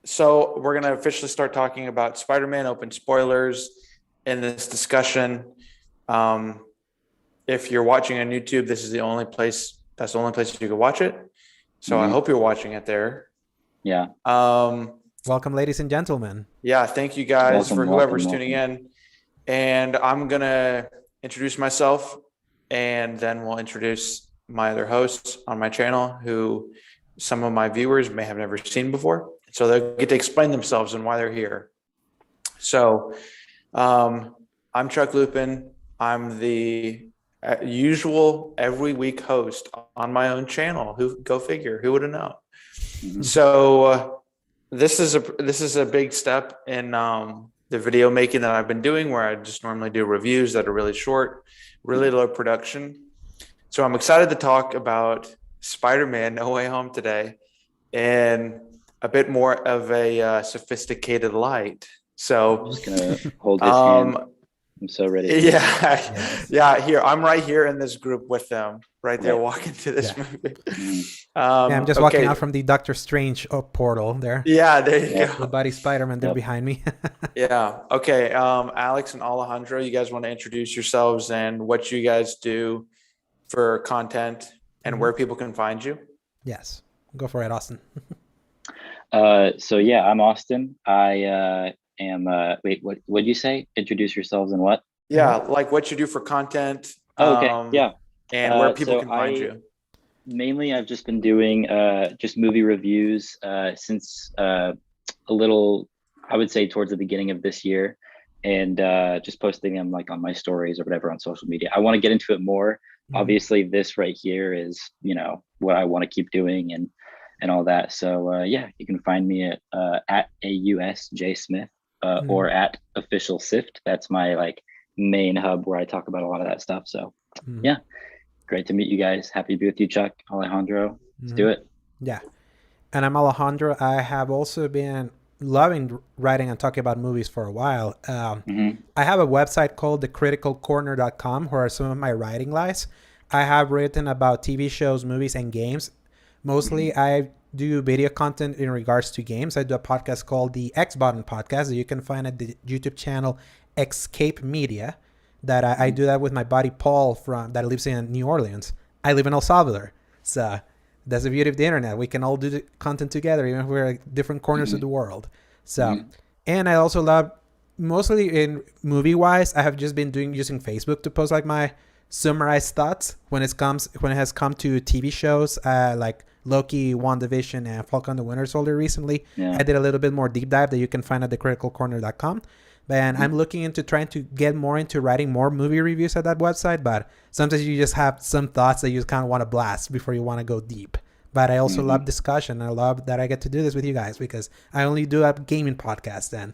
So we're going to officially start talking about Spider-Man, open spoilers in this discussion. Um, if you're watching on YouTube, this is the only place, that's the only place you can watch it. So I hope you're watching it there. Yeah. Welcome, ladies and gentlemen. Yeah, thank you guys for whoever's welcome. tuning in. And I'm going to introduce myself, and then we'll introduce my other hosts on my channel who some of my viewers may have never seen before. So they'll get to explain themselves and why they're here. So I'm Chuck Leupen. I'm the usual every week host on my own channel. Go figure, who would have known? So this is a big step in the video making that I've been doing, where I just normally do reviews that are really short, really low production. So I'm excited to talk about Spider-Man No Way Home today in a bit more of a sophisticated light. So I'm just gonna hold his hand. I'm so ready. Yeah. Here, I'm right here in this group with them, right there, walking to this movie. I'm just walking out from the Doctor Strange portal there. Yeah, there you go. The buddy Spider-Man there behind me. Yeah. Okay. Alex and Alejandro, you guys want to introduce yourselves and what you guys do for content and where people can find you? Yes. Go for it, Austin. So yeah, I'm Austin. I am wait, what would you say? Introduce yourselves and what? Yeah, like what you do for content. Okay. Yeah. And where people can find you. Mainly I've just been doing just movie reviews since a little, I would say towards the beginning of this year, and just posting them like on my stories or whatever on social media. I want to get into it more. Obviously this right here is, you know, what I want to keep doing and all that. So yeah, you can find me at AUSJSmith or at official Sift. That's my like main hub where I talk about a lot of that stuff. So yeah, great to meet you guys. Happy to be with you, Chuck, Alejandro. Let's do it. Yeah. And I'm Alejandro. I have also been loving writing and talking about movies for a while. I have a website called thecriticalcorner.com where some of my writing lies. I have written about TV shows, movies, and games. Mostly I do video content in regards to games. I do a podcast called the X Button Podcast that you can find at the YouTube channel Escape Media. That I do that with my buddy Paul that lives in New Orleans. I live in El Salvador. So that's the beauty of the internet. We can all do the content together, even if we're at different corners of the world. So, and I also love, mostly in movie-wise, I have just been using Facebook to post like my summarized thoughts when it has come to TV shows like Loki, WandaVision, and Falcon the Winter Soldier recently. I did a little bit more deep dive that you can find at thecriticalcorner.com. And I'm looking into trying to get more into writing more movie reviews at that website. But sometimes you just have some thoughts that you just kind of want to blast before you want to go deep. But I also love discussion. I love that I get to do this with you guys because I only do a gaming podcast and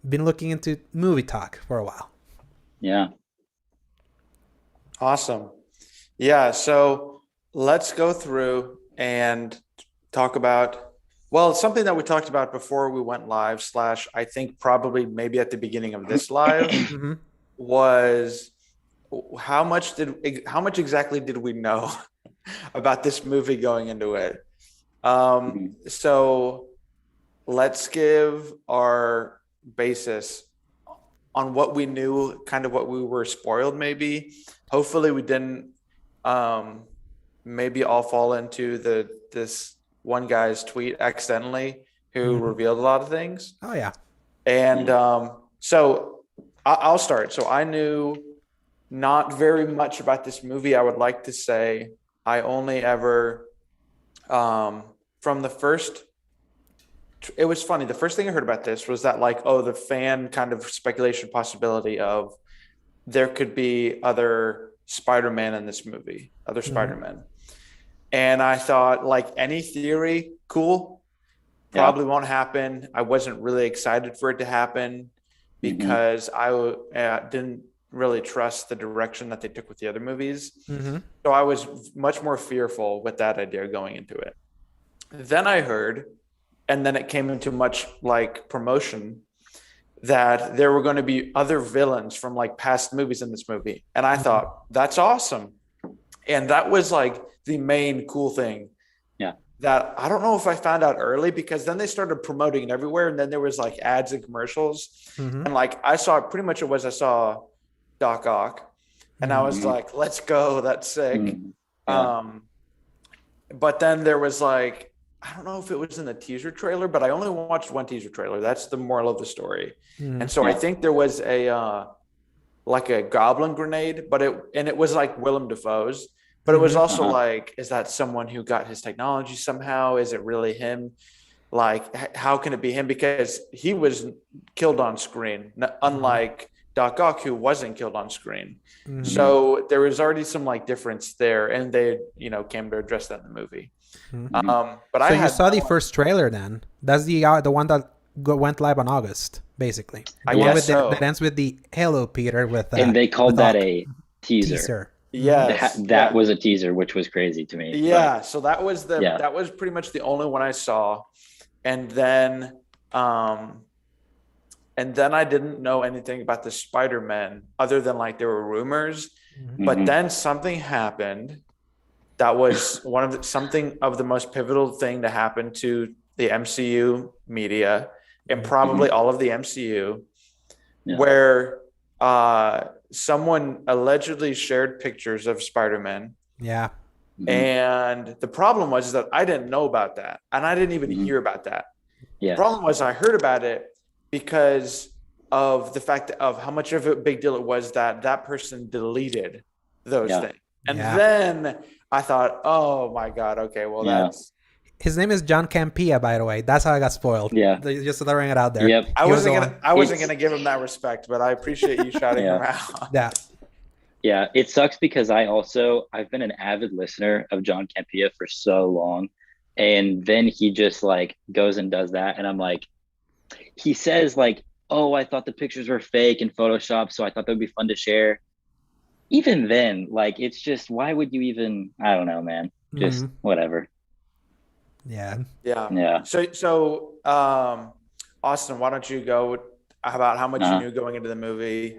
been looking into movie talk for a while. Yeah. Awesome. Yeah. So let's go through and talk about, well, something that we talked about before we went live / I think probably maybe at the beginning of this live was how much exactly did we know about this movie going into it? So let's give our basis on what we knew, kind of what we were spoiled maybe. Hopefully we didn't maybe all fall into this one guy's tweet accidentally who revealed a lot of things. Oh yeah. And so I'll start. So I knew not very much about this movie. I would like to say I only ever from the first, it was funny. The first thing I heard about this was that like, oh, the fan kind of speculation possibility of there could be other Spider-Man in this movie, other Spider-Man. And I thought, like, any theory, cool. Probably won't happen. I wasn't really excited for it to happen because I didn't really trust the direction that they took with the other movies. So I was much more fearful with that idea going into it. Then I heard, and then it came into much like promotion, that there were going to be other villains from like past movies in this movie. And I thought, that's awesome. And that was like the main cool thing. Yeah. that I don't know if I found out early, because then they started promoting it everywhere, and then there was like ads and commercials, and like I saw Doc Ock, and I was like, let's go, that's sick. But then there was like, I don't know if it was in the teaser trailer, but I only watched one teaser trailer. That's the moral of the story. And so I think there was a like a goblin grenade, but it was like Willem Dafoe's, but it was also like, is that someone who got his technology somehow? Is it really him? Like, how can it be him? Because he was killed on screen, unlike Doc Ock, who wasn't killed on screen. So there was already some like difference there, and they, came to address that in the movie. But so you saw the first trailer then? That's the one that went live on August, basically. I guess so. That ends with the "Hello, Peter" with and they called that a teaser. Yes, that was a teaser, which was crazy to me. Yeah, so that was that was pretty much the only one I saw, and then I didn't know anything about the Spider-Man other than like there were rumors, but then something happened that was something of the most pivotal thing to happen to the MCU media and probably all of the MCU, where someone allegedly shared pictures of Spider-Man. Yeah. And the problem was that I didn't know about that, and I didn't even hear about that. The problem was I heard about it because of the fact of how much of a big deal it was that person deleted those things. And then I thought, oh my God, okay, well that's... His name is John Campea, by the way. That's how I got spoiled. Yeah. Just throwing it out there. Yep. I wasn't gonna give him that respect, but I appreciate you shouting him out. Yeah. Yeah, it sucks because I've been an avid listener of John Campea for so long. And then he just like goes and does that. And I'm like, he says like, oh, I thought the pictures were fake and Photoshop, so I thought that would be fun to share. Even then, like, it's just, why would you even, I don't know, man, just whatever. Yeah. So Austin, why don't you go about how much you knew going into the movie?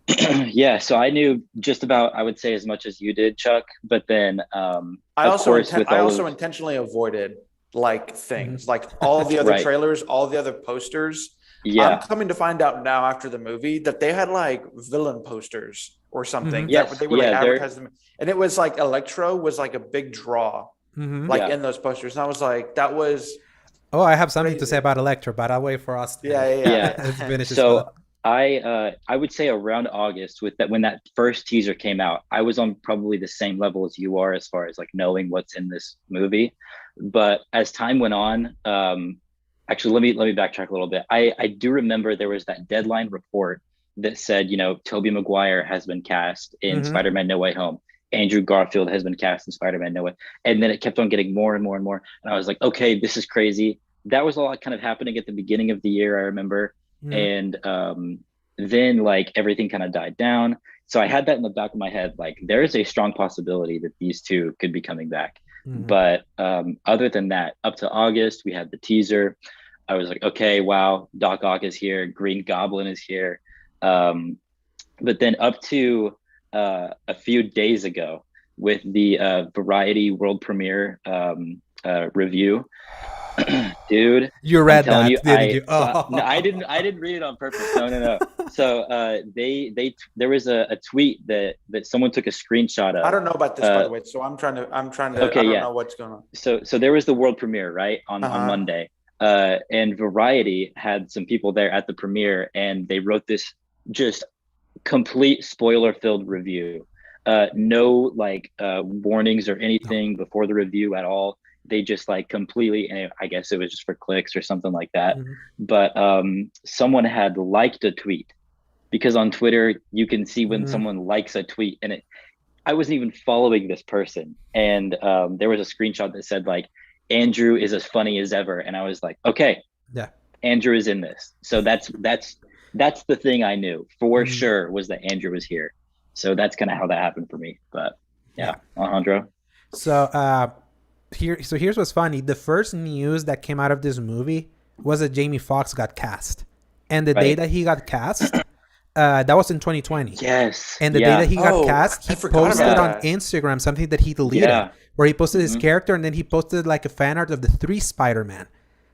Yeah, so I knew just about, I would say, as much as you did, Chuck, but then I also intentionally avoided like things like all the other trailers, all the other posters. I'm coming to find out now after the movie that they had like villain posters or something. That they would like advertise them, and it was like Electro was like a big draw in those posters, and I was like, that was... Oh, I have something to say about Electro, but I'll wait for us. So I would say around August when that first teaser came out, I was on probably the same level as you are as far as like knowing what's in this movie. But as time went on, actually, let me backtrack a little bit. I do remember there was that Deadline report that said, Tobey Maguire has been cast in Spider-Man No Way Home. Andrew Garfield has been cast in Spider-Man No Way. And then it kept on getting more and more and more. And I was like, okay, this is crazy. That was all kind of happening at the beginning of the year, I remember. And then like everything kind of died down. So I had that in the back of my head, like there is a strong possibility that these two could be coming back. But other than that, up to August, we had the teaser. I was like, okay, wow, Doc Ock is here, Green Goblin is here. But then up to a few days ago with the Variety world premiere review, dude, you read that, didn't you? No, I didn't read it on purpose. No. So there was a tweet that someone took a screenshot of. I don't know about this, by the way, so I'm trying to okay, I don't know what's going on. So there was the world premiere, right, on Monday, and Variety had some people there at the premiere, and they wrote this just complete spoiler filled review, no like warnings or anything before the review at all. They just like completely, and I guess it was just for clicks or something like that. But someone had liked a tweet, because on Twitter you can see when someone likes a tweet, and I wasn't even following this person, and there was a screenshot that said like, Andrew is as funny as ever, and I was like, okay, Andrew is in this. So that's the thing I knew for sure, was that Andrew was here. So that's kind of how that happened for me. But Alejandro. So here's what's funny. The first news that came out of this movie was that Jamie Foxx got cast, and the day that he got cast, that was in 2020. Yes. And the day that he got cast, he posted on Instagram something that he deleted, where he posted his character, and then he posted like a fan art of the 3 Spider-Man.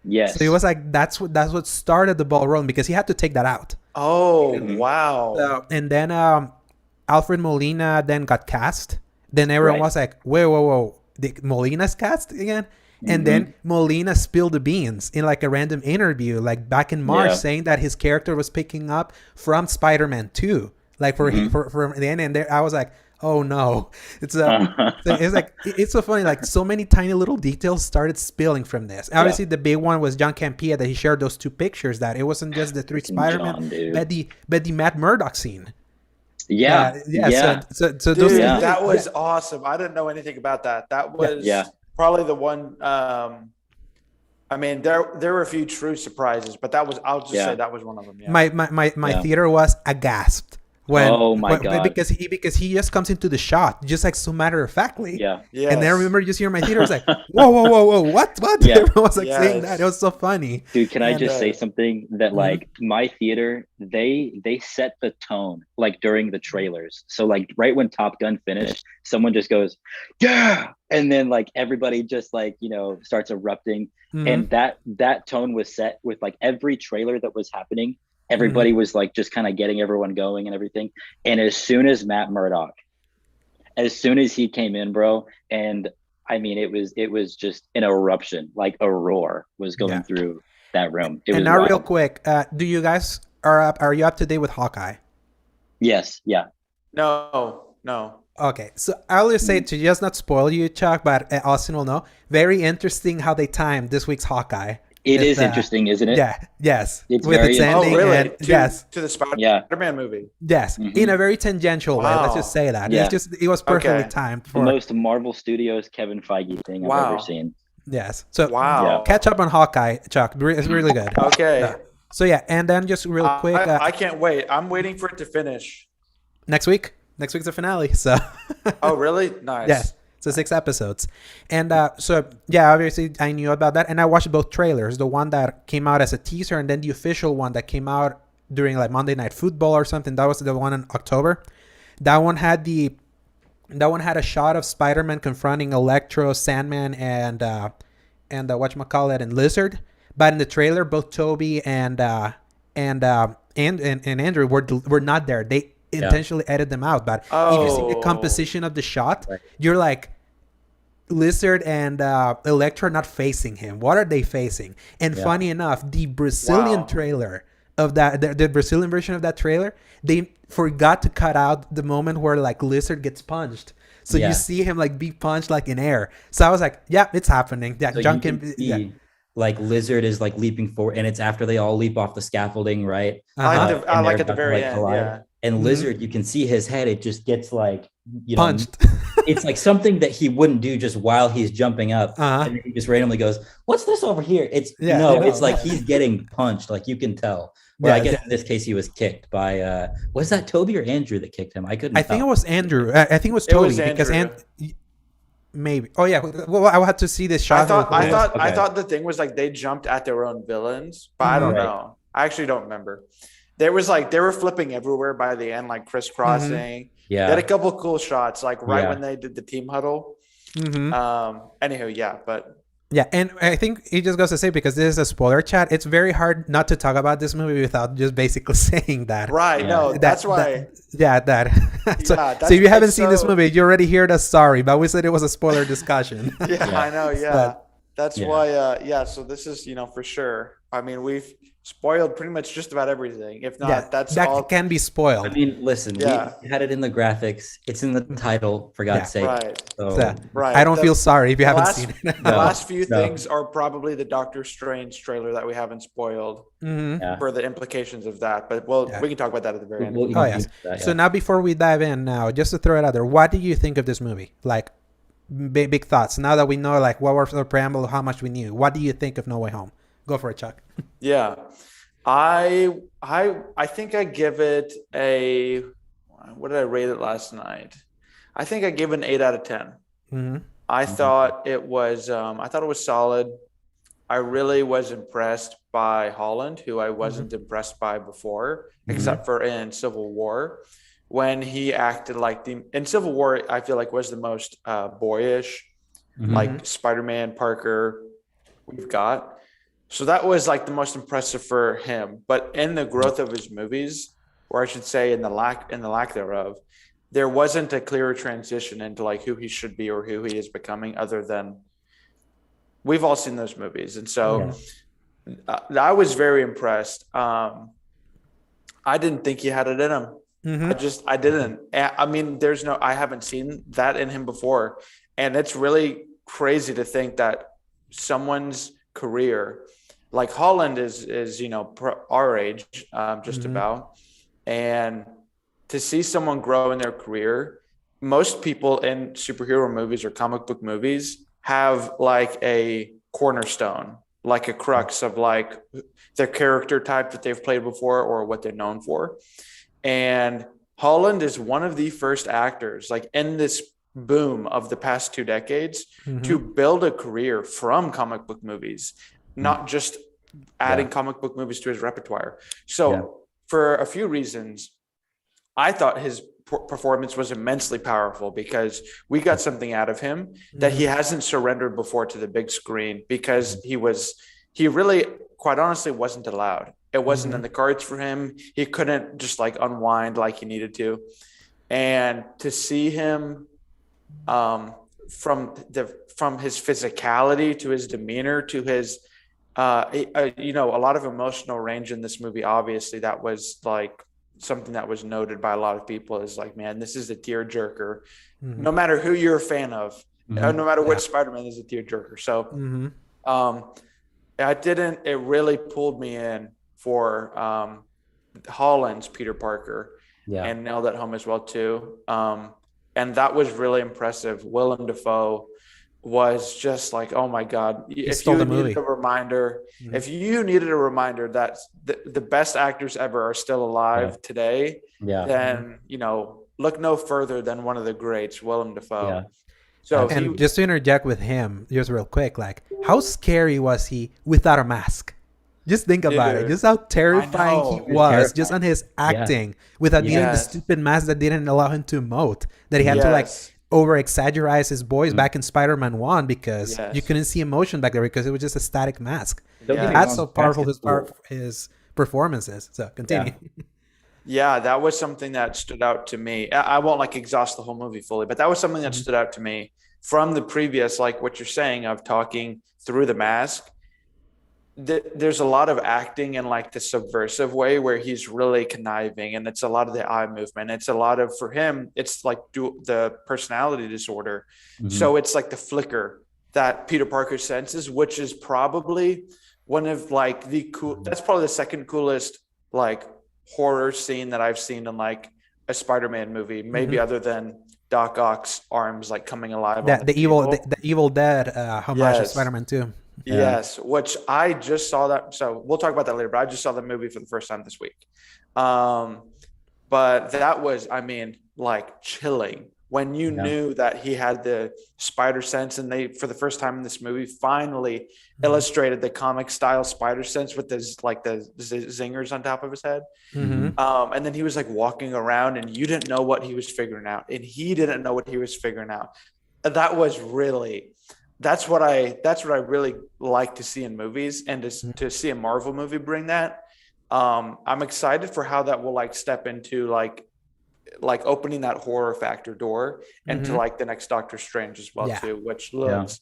Yes. So it was like that's what started the ball rolling, because he had to take that out. Oh, wow. So, and then Alfred Molina then got cast. Then everyone was like, whoa. Molina's cast again? And then Molina spilled the beans in like a random interview, like back in March, saying that his character was picking up from Spider-Man 2, like for the end. And there, I was like, oh no, it's it's so funny. Like so many tiny little details started spilling from this. Obviously, the big one was John Campea, that he shared those 2 pictures. That it wasn't just the 3 Spider-Man, but the Matt Murdock scene. Yeah. So Dude, those that was awesome. I didn't know anything about that. That was probably the one. I mean, there were a few true surprises, but I'll just say that was one of them. Yeah. My theater was aghast when God, because he just comes into the shot just like so matter of factly. Yes. And then I remember just hearing my theater was like, whoa, what? Everyone was like saying that. It was so funny. Dude, can I just say something that like my theater, they set the tone like during the trailers. So like right when Top Gun finished, someone just goes, yeah, and then like everybody just like, you know, starts erupting. And that tone was set with like every trailer that was happening. Everybody was like just kind of getting everyone going and everything. And as soon as Matt Murdock, as soon as he came in, bro, and I mean, it was just an eruption, like a roar was going through that room. And now, real quick, do you guys are you up to date with Hawkeye? Yes. Yeah. No. Okay, so I'll just say to just not spoil you, Chuck, but Austin will know. Very interesting how they timed this week's Hawkeye. It is interesting, isn't it? Yeah. Yes. It's with very its ending. Oh, really? And, To the Spider-Man movie. Yes. In a very tangential way. Let's just say that. Yeah. It was perfectly timed for the most Marvel Studios Kevin Feige thing I've ever seen. Yes. So catch up on Hawkeye, Chuck. It's really good. Okay. So yeah, and then just real quick. I can't wait. I'm waiting for it to finish. Next week. Next week's the finale. So. Oh, really? Nice. Yes. So 6 episodes. And so, yeah, obviously I knew about that. And I watched both trailers. The one that came out as a teaser and then the official one that came out during like Monday Night Football or something. That was the one in October. That one had a shot of Spider-Man confronting Electro, Sandman, and whatchamacallit, and Lizard. But in the trailer, both Toby and Andrew were not there. They intentionally edit them out, but if you see the composition of the shot, you're like, Lizard and Electro not facing him. What are they facing? And funny enough, the Brazilian trailer of that, the Brazilian version of that trailer, they forgot to cut out the moment where like Lizard gets punched. So you see him like be punched like in air. So I was like, yeah, it's happening. Yeah, so like Lizard is like leaping forward, and it's after they all leap off the scaffolding, right? I like at the very end. Yeah. And Lizard, you can see his head; it just gets like punched. It's like something that he wouldn't do just while he's jumping up, and he just randomly goes, "What's this over here?" It's it's like he's getting punched, like you can tell. Well, I guess in this case he was kicked by was that Toby or Andrew that kicked him? I couldn't. I think it was Andrew. I think it was Toby because maybe. Oh yeah. Well, I had to see this shot. I thought the thing was like they jumped at their own villains, but I don't know. I actually don't remember. There was like they were flipping everywhere by the end, like crisscrossing. Yeah. They had a couple of cool shots, like right when they did the team huddle. Anywho, but. Yeah, and I think it just goes to say, because this is a spoiler chat, it's very hard not to talk about this movie without just basically saying that. Right, no, that's why. So if you haven't seen this movie, you already heard us sorry, but we said it was a spoiler discussion. I know, that's why, so this is, for sure. I mean, we've spoiled pretty much just about everything. If not, that can be spoiled. I mean, listen, we had it in the graphics. It's in the title, for God's sake. Right. So, I don't feel sorry if you haven't seen it. The last few things are probably the Doctor Strange trailer that we haven't spoiled for the implications of that. But we can talk about that at the very end. So now before we dive in now, just to throw it out there, what do you think of this movie? Like, big thoughts. Now that we know like what was the preamble, how much we knew, what do you think of No Way Home? Go for it, Chuck. Yeah. I think I give it what did I rate it last night? I think I gave it an 8 out of 10. I thought it was solid. I really was impressed by Holland, who I wasn't impressed by before, except for in Civil War, when he acted like in Civil War, I feel like was the most boyish. like Spider-Man, Parker, we've got. So that was like the most impressive for him. But in the growth of his movies, or I should say in the lack thereof, there wasn't a clearer transition into like who he should be or who he is becoming, other than we've all seen those movies. And so I was very impressed. I didn't think he had it in him. I didn't. I mean, I haven't seen that in him before. And it's really crazy to think that someone's career, like Holland is our age, just about. And to see someone grow in their career, most people in superhero movies or comic book movies have like a cornerstone, like a crux of like their character type that they've played before or what they're known for. And Holland is one of the first actors, like in this boom of the past 2 decades, to build a career from comic book movies, not just adding comic book movies to his repertoire. So for a few reasons, I thought his performance was immensely powerful because we got something out of him that he hasn't surrendered before to the big screen, because he really, quite honestly, wasn't allowed. It wasn't in the cards for him. He couldn't just like unwind like he needed to. And to see him from his physicality to his demeanor to his a lot of emotional range in this movie, obviously that was like something that was noted by a lot of people, is like, man, this is a tearjerker. No matter who you're a fan of, no matter which Spider-Man, is a tearjerker. So it really pulled me in for Holland's Peter Parker, and nailed that home as well too. And that was really impressive. Willem Dafoe was just like, oh my God. If you needed a reminder, that the best actors ever are still alive today, then, look no further than one of the greats, Willem Dafoe. Yeah. So just to interject with him, just real quick, like how scary was he without a mask? Just think about it. Just how terrifying he was, just on his acting, without needing the stupid mask that didn't allow him to emote. That he had to like over exaggerate his voice back in Spider-Man 1 because you couldn't see emotion back there because it was just a static mask. That's how powerful his performance is. So continue. Yeah, that was something that stood out to me. I won't like exhaust the whole movie fully, but that was something that stood out to me from the previous, like what you're saying of talking through the mask. There's a lot of acting in like the subversive way where he's really conniving, and it's a lot of the eye movement. It's a lot of, for him, it's like the personality disorder. So it's like the flicker that Peter Parker senses, which is probably one of like that's probably the second coolest like horror scene that I've seen in like a Spider-Man movie, maybe other than Doc Ock's arms like coming alive. The Evil Dead homage to Spider-Man 2. Yes, which I just saw that. So we'll talk about that later, but I just saw the movie for the first time this week. But that was, I mean, like chilling when you knew that he had the spider sense, and they, for the first time in this movie, finally illustrated the comic style spider sense with this, like the zingers on top of his head. And then he was like walking around and you didn't know what he was figuring out, and he didn't know what he was figuring out. That was really, that's what I really like to see in movies, and to see a Marvel movie bring that. I'm excited for how that will like step into like opening that horror factor door into like the next Doctor Strange as well too, which looks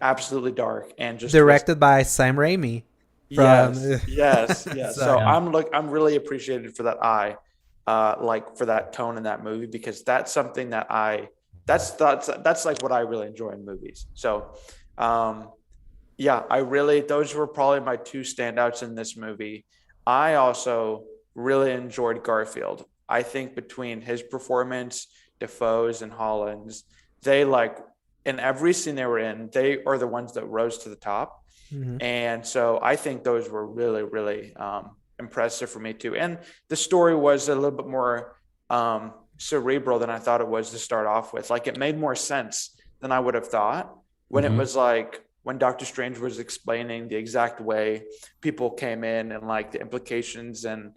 absolutely dark and just directed by Sam Raimi. Yes. So I'm really appreciated for that eye, like for that tone in that movie, because that's something that that's like what I really enjoy in movies. So those were probably my two standouts in this movie. I also really enjoyed Garfield. I think between his performance, Dafoe's, and Holland's, they like in every scene they were in, they are the ones that rose to the top. And so I think those were really, really impressive for me too. And the story was a little bit more cerebral than I thought it was to start off with. Like it made more sense than I would have thought when it was like when Doctor Strange was explaining the exact way people came in and like the implications and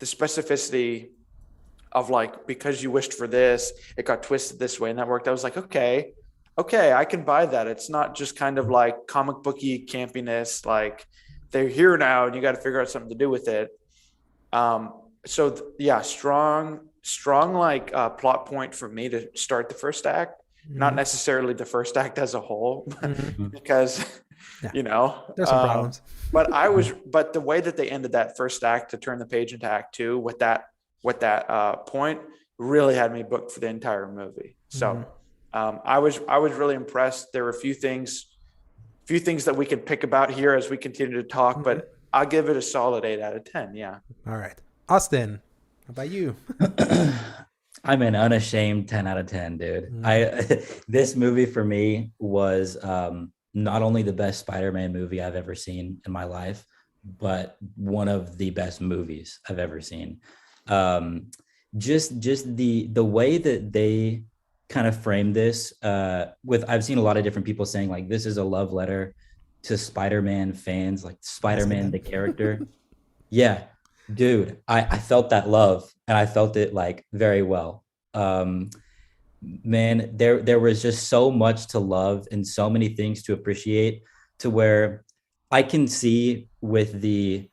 the specificity of like, because you wished for this, it got twisted this way and that worked. I was like, okay, okay, I can buy that. It's not just kind of like comic booky campiness, like they're here now and you got to figure out something to do with it. Strong like plot point for me to start the first act, not necessarily the first act as a whole, because you know, there's some problems. but the way that they ended that first act to turn the page into act two with that point really had me booked for the entire movie. So I was really impressed. There were a few things that we could pick about here as we continue to talk, but I'll give it a solid 8 out of 10. Yeah. All right. Austin, how about you? I'm an unashamed 10 out of 10, dude. This movie for me was not only the best Spider-Man movie I've ever seen in my life, but one of the best movies I've ever seen. Just the way that they kind of framed this I've seen a lot of different people saying like this is a love letter to Spider-Man fans, like Spider-Man the character. Yeah, dude, I felt that love, and I felt it like very well. Man, there was just so much to love and so many things to appreciate, to where I can see with the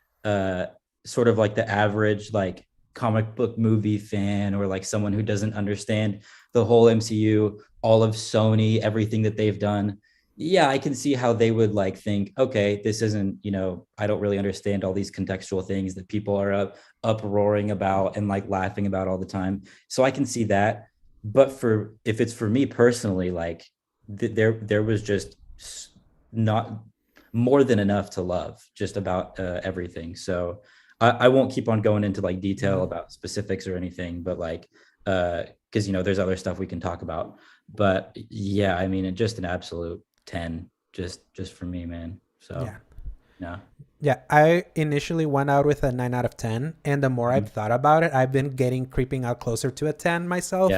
sort of like the average like comic book movie fan, or like someone who doesn't understand the whole MCU, all of Sony, everything that they've done. Yeah, I can see how they would like think, okay, this isn't, you know, I don't really understand all these contextual things that people are uproaring about and like laughing about all the time. So I can see that. But if it's for me personally, like there was just not more than enough to love just about everything. So I won't keep on going into like detail about specifics or anything, but like, because, you know, there's other stuff we can talk about. But yeah, I mean, just an absolute 10 just for me, man. So yeah, I initially went out with a 9 out of 10, and the more I've thought about it, I've been creeping out closer to a 10 myself.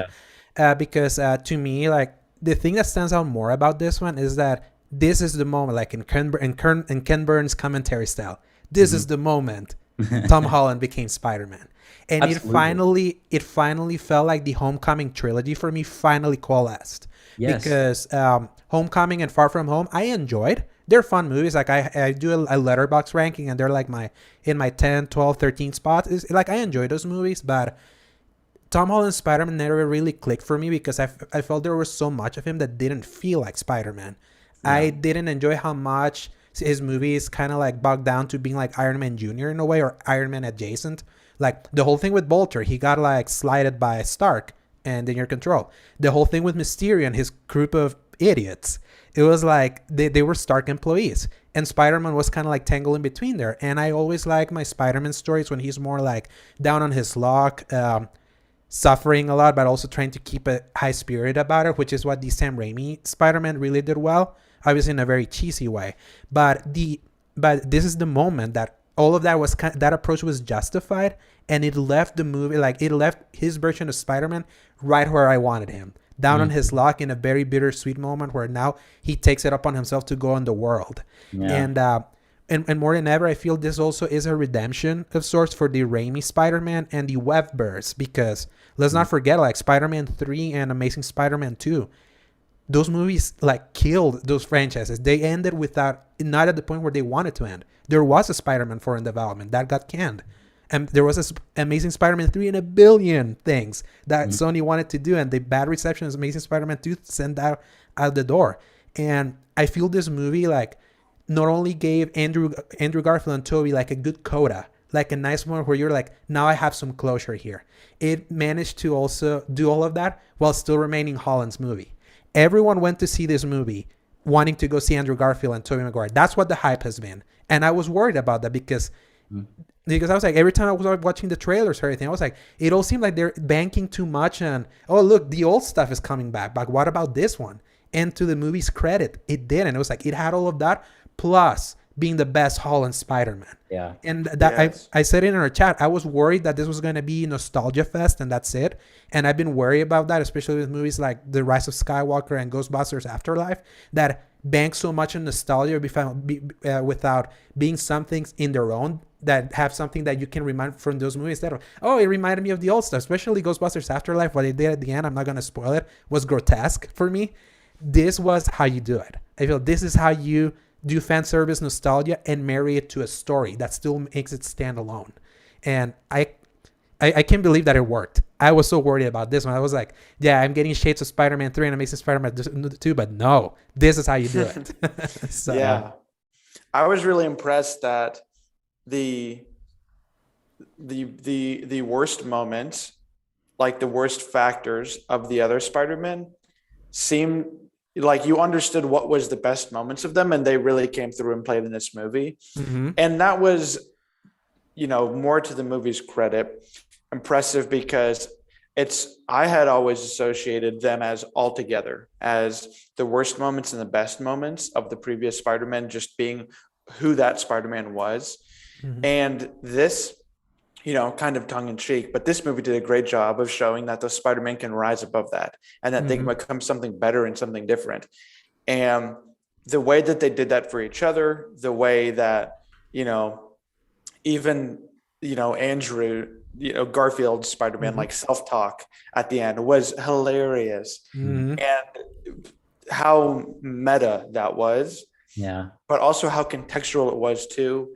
Because to me, like, the thing that stands out more about this one is that this is the moment, like in Ken Burns' commentary style, this is the moment Tom Holland became Spider-Man. And Absolutely. it finally felt like the Homecoming trilogy for me finally coalesced. Yes. Because Homecoming and Far From Home, I enjoyed. They're fun movies. Like I do a letterbox ranking, and they're like in my 10, 12, 13 spots. It's like I enjoy those movies, but Tom Holland's Spider-Man never really clicked for me because I felt there was so much of him that didn't feel like Spider-Man. Yeah. I didn't enjoy how much his movies kind of like bogged down to being like Iron Man Jr. in a way, or Iron Man adjacent. Like the whole thing with Bolter, he got like slighted by Stark and in your control. The whole thing with Mysterio and his group of idiots, it was like they were Stark employees, and Spider-Man was kind of like tangled in between there. And I always like my Spider-Man stories when he's more like down on his luck, suffering a lot, but also trying to keep a high spirit about it, which is what the Sam Raimi Spider-Man really did well, obviously in a very cheesy way. But this is the moment that all of that was that approach was justified, and it left the movie, like it left his version of Spider-Man right where I wanted him, down on his luck in a very bittersweet moment where now he takes it upon himself to go on the world. Yeah. And more than ever, I feel this also is a redemption of sorts for the Raimi Spider-Man and the Webverse, because let's not forget, like Spider-Man 3 and Amazing Spider-Man 2, those movies like killed those franchises. They ended not at the point where they wanted to end. There was a Spider-Man 4 in development that got canned. And there was an Amazing Spider-Man 3 and a billion things that Sony wanted to do. And the bad reception of Amazing Spider-Man 2 sent out the door. And I feel this movie like not only gave Andrew Garfield and Tobey like a good coda, like a nice moment where you're like, now I have some closure here. It managed to also do all of that while still remaining Holland's movie. Everyone went to see this movie wanting to go see Andrew Garfield and Tobey Maguire. That's what the hype has been. And I was worried about that because I was like, every time I was watching the trailers or everything, I was like, it all seemed like they're banking too much on, oh, look, the old stuff is coming back. But what about this one? And to the movie's credit, it didn't. It was like, it had all of that, plus being the best Holland Spider-Man. Yeah. And that I said it in our chat, I was worried that this was going to be nostalgia fest and that's it. And I've been worried about that, especially with movies like The Rise of Skywalker and Ghostbusters Afterlife, that bank so much on nostalgia without being something in their own, that have something that you can remind from those movies that, oh, it reminded me of the old stuff, especially Ghostbusters Afterlife. What they did at the end, I'm not going to spoil it, was grotesque for me. this was how you do it. I feel this is how you do fan service nostalgia and marry it to a story that still makes it stand alone. And I can't believe that it worked. I was so worried about this one. I was like, yeah, I'm getting shades of Spider-Man 3 and Amazing Spider-Man 2, but no, this is how you do it. So, yeah. I was really impressed that the worst moments, like the worst factors of the other Spider-Man, seemed like you understood what was the best moments of them, and they really came through and played in this movie. Mm-hmm. And that was, more to the movie's credit, impressive, because I had always associated them as all together, as the worst moments and the best moments of the previous Spider-Man just being who that Spider-Man was. Mm-hmm. And this, kind of tongue in cheek, but this movie did a great job of showing that the Spider-Man can rise above that and that mm-hmm. they can become something better and something different. And the way that they did that for each other, the way that, even, Andrew, Garfield's Spider-Man, mm-hmm. like self-talk at the end was hilarious. Mm-hmm. And how meta that was. Yeah. But also how contextual it was too.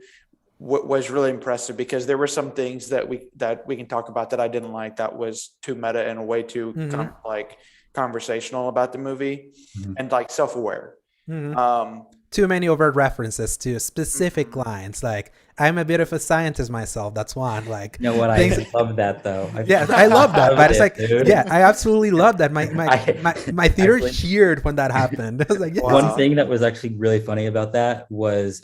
Was really impressive, because there were some things that we can talk about that I didn't like, that was too meta and way too mm-hmm. Like conversational about the movie mm-hmm. and like self-aware. Mm-hmm. Too many overt references to specific mm-hmm. lines, like I'm a bit of a scientist myself. That's one. Like, I love that though. I love that, but it's like, dude. Yeah, I absolutely love that. My theater cheered when that happened. I was like, yeah. One thing that was actually really funny about that was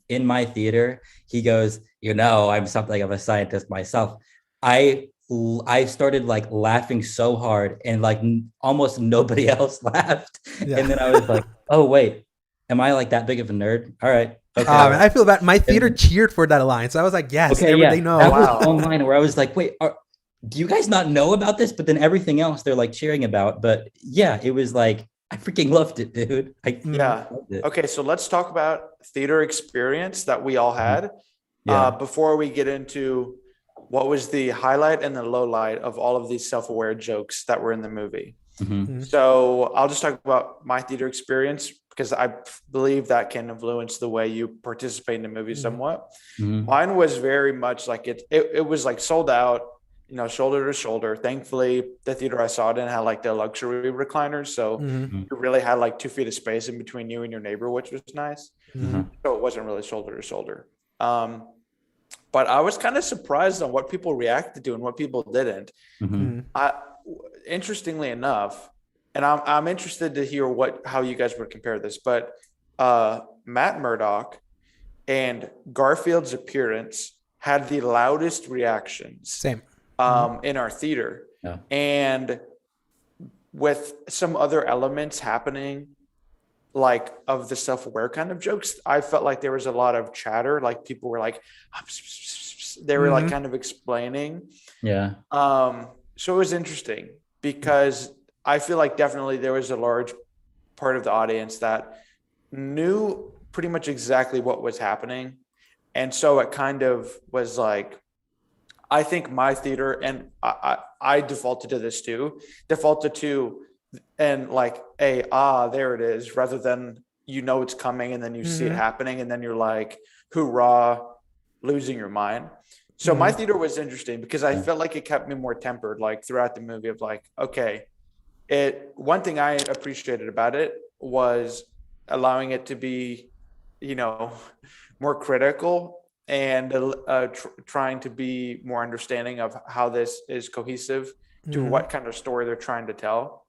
in my theater, he goes, I'm something of a scientist myself. I started like laughing so hard, and like almost nobody else laughed. Yeah. And then I was like, oh wait, am I like that big of a nerd? All right. Okay. I feel that my theater cheered for that line. So I was like, yes, they know. That was online where I was like, wait, do you guys not know about this? But then everything else they're like cheering about. But yeah, it was like, I freaking loved it, dude. Loved it. Okay, so let's talk about theater experience that we all had before we get into what was the highlight and the low light of all of these self-aware jokes that were in the movie. Mm-hmm. Mm-hmm. So I'll just talk about my theater experience, because I believe that can influence the way you participate in the movie mm-hmm. somewhat. Mm-hmm. Mine was very much like it was like sold out, shoulder to shoulder. Thankfully, the theater I saw it in had like the luxury recliners. So mm-hmm. you really had like 2 feet of space in between you and your neighbor, which was nice. Mm-hmm. So it wasn't really shoulder to shoulder. But I was kind of surprised on what people reacted to and what people didn't. Mm-hmm. Interestingly enough, and I'm interested to hear how you guys would compare this, but Matt Murdock and Garfield's appearance had the loudest reactions. Same. In our theater. Yeah. And with some other elements happening, like of the self-aware kind of jokes, I felt like there was a lot of chatter. Like people were like, they were mm-hmm. like kind of explaining. Yeah. So it was interesting, because I feel like definitely there was a large part of the audience that knew pretty much exactly what was happening. And so it kind of was like, I think my theater, and I defaulted to this too, and like there it is, rather than it's coming and then you mm-hmm. see it happening and then you're like, hoorah, losing your mind. So mm-hmm. my theater was interesting, because I felt like it kept me more tempered, like throughout the movie, of like, okay, one thing I appreciated about it was allowing it to be, more critical and trying to be more understanding of how this is cohesive to mm-hmm. what kind of story they're trying to tell.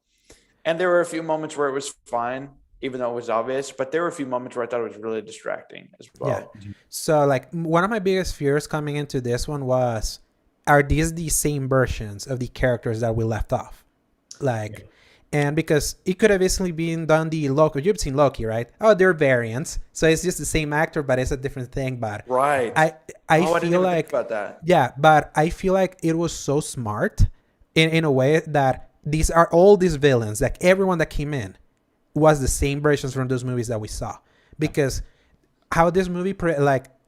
And there were a few moments where it was fine, even though it was obvious, but there were a few moments where I thought it was really distracting as well. Yeah. So like one of my biggest fears coming into this one was, are these the same versions of the characters that we left off? Like, and because it could have easily been done the Loki. You've seen Loki, right? Oh, they're variants. So it's just the same actor, but it's a different thing. But right. I feel like, think about that. Yeah, but I feel like it was so smart in a way that these are all these villains, like everyone that came in was the same versions from those movies that we saw. Because how this movie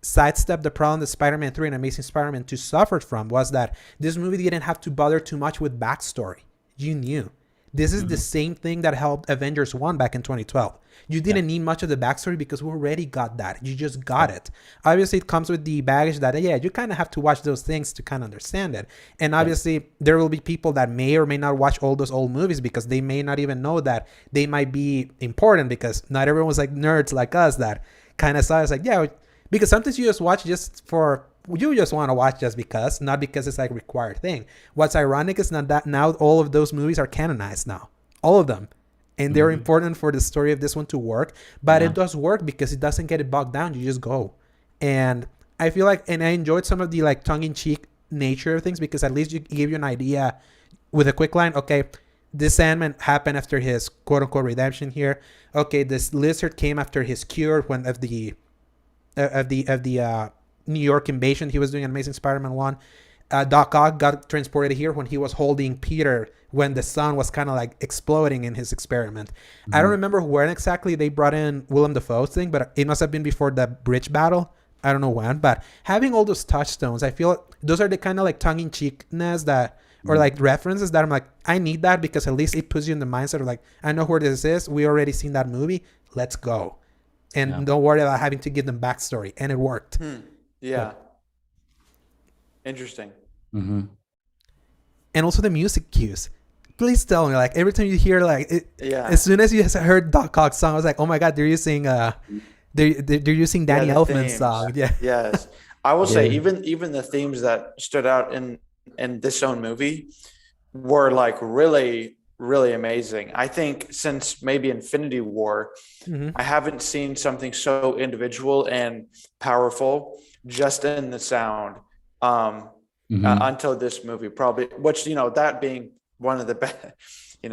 sidestepped the problem that Spider-Man 3 and Amazing Spider-Man 2 suffered from was that this movie didn't have to bother too much with backstory. You knew. This is the same thing that helped Avengers 1 back in 2012. You didn't need much of the backstory because we already got that. You just got it. Obviously, it comes with the baggage that, you kind of have to watch those things to kind of understand it. And obviously, there will be people that may or may not watch all those old movies because they may not even know that they might be important, because not everyone was like nerds like us that kind of saw it like, because sometimes you just watch you just want to watch just because, not because it's like a required thing. What's ironic is not that now all of those movies are canonized now. All of them. And they're important for the story of this one to work. But it does work because it doesn't get it bogged down. You just go. And I feel like, and I enjoyed some of the like tongue-in-cheek nature of things, because at least you give you an idea with a quick line. Okay, this Sandman happened after his quote-unquote redemption here. Okay, this lizard came after his cure when of the New York invasion he was doing in Amazing Spider-Man 1. Doc Ock got transported here when he was holding Peter when the sun was kind of like exploding in his experiment. I don't remember when exactly they brought in Willem Dafoe's thing, but it must have been before the bridge battle. I don't know when, but having all those touchstones, I feel those are the kind of like tongue-in-cheekness that, or like references that I'm like, I need that, because at least it puts you in the mindset of like, I know where this is. We already seen that movie. Let's go. And don't worry about having to give them backstory. And it worked. Yeah. Interesting. And also the music cues. Please tell me, like, every time you hear like as soon as you heard Doc Ock's song, I was like, oh my god, they're using they're using Danny Elfman's song. Yes. I will say even the themes that stood out in this own movie were like really, really amazing. I think since maybe Infinity War, I haven't seen something so individual and powerful just in the sound until this movie, probably, which, that being one of the best, one